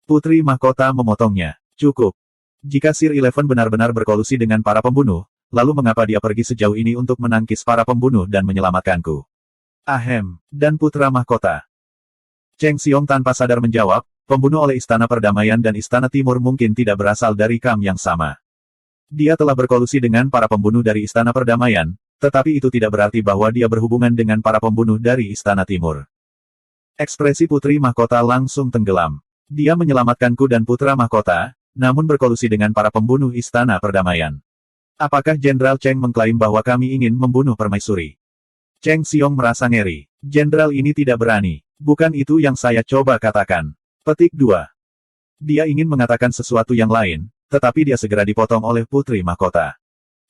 Putri Mahkota memotongnya. Cukup. Jika Sir Eleven benar-benar berkolusi dengan para pembunuh, lalu mengapa dia pergi sejauh ini untuk menangkis para pembunuh dan menyelamatkanku? Ahem, dan Putra Mahkota. Cheng Xiong tanpa sadar menjawab, pembunuh oleh Istana Perdamaian dan Istana Timur mungkin tidak berasal dari kam yang sama. Dia telah berkolusi dengan para pembunuh dari Istana Perdamaian, tetapi itu tidak berarti bahwa dia berhubungan dengan para pembunuh dari Istana Timur. Ekspresi Putri Mahkota langsung tenggelam. Dia menyelamatkanku dan Putra Mahkota, namun berkolusi dengan para pembunuh Istana Perdamaian. Apakah Jenderal Cheng mengklaim bahwa kami ingin membunuh Permaisuri? Cheng Xiong merasa ngeri. Jenderal ini tidak berani. Bukan itu yang saya coba katakan. Petik 2. Dia ingin mengatakan sesuatu yang lain, tetapi dia segera dipotong oleh Putri Mahkota.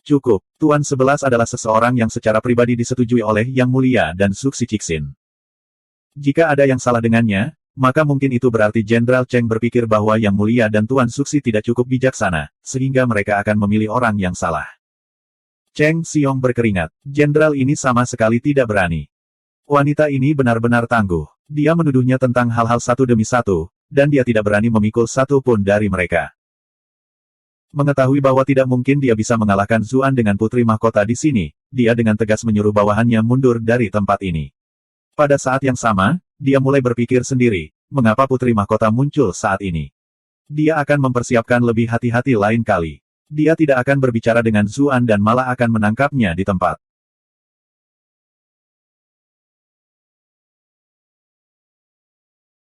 Cukup, Tuan 11 adalah seseorang yang secara pribadi disetujui oleh Yang Mulia dan Suksi Cixin. Jika ada yang salah dengannya, maka mungkin itu berarti Jenderal Cheng berpikir bahwa Yang Mulia dan Tuan Suksi tidak cukup bijaksana, sehingga mereka akan memilih orang yang salah. Cheng Xiong berkeringat. Jenderal ini sama sekali tidak berani. Wanita ini benar-benar tangguh. Dia menuduhnya tentang hal-hal satu demi satu, dan dia tidak berani memikul satu pun dari mereka. Mengetahui bahwa tidak mungkin dia bisa mengalahkan Zuan dengan Putri Mahkota di sini, dia dengan tegas menyuruh bawahannya mundur dari tempat ini. Pada saat yang sama, dia mulai berpikir sendiri, mengapa Putri Mahkota muncul saat ini. Dia akan mempersiapkan lebih hati-hati lain kali. Dia tidak akan berbicara dengan Zuan dan malah akan menangkapnya di tempat.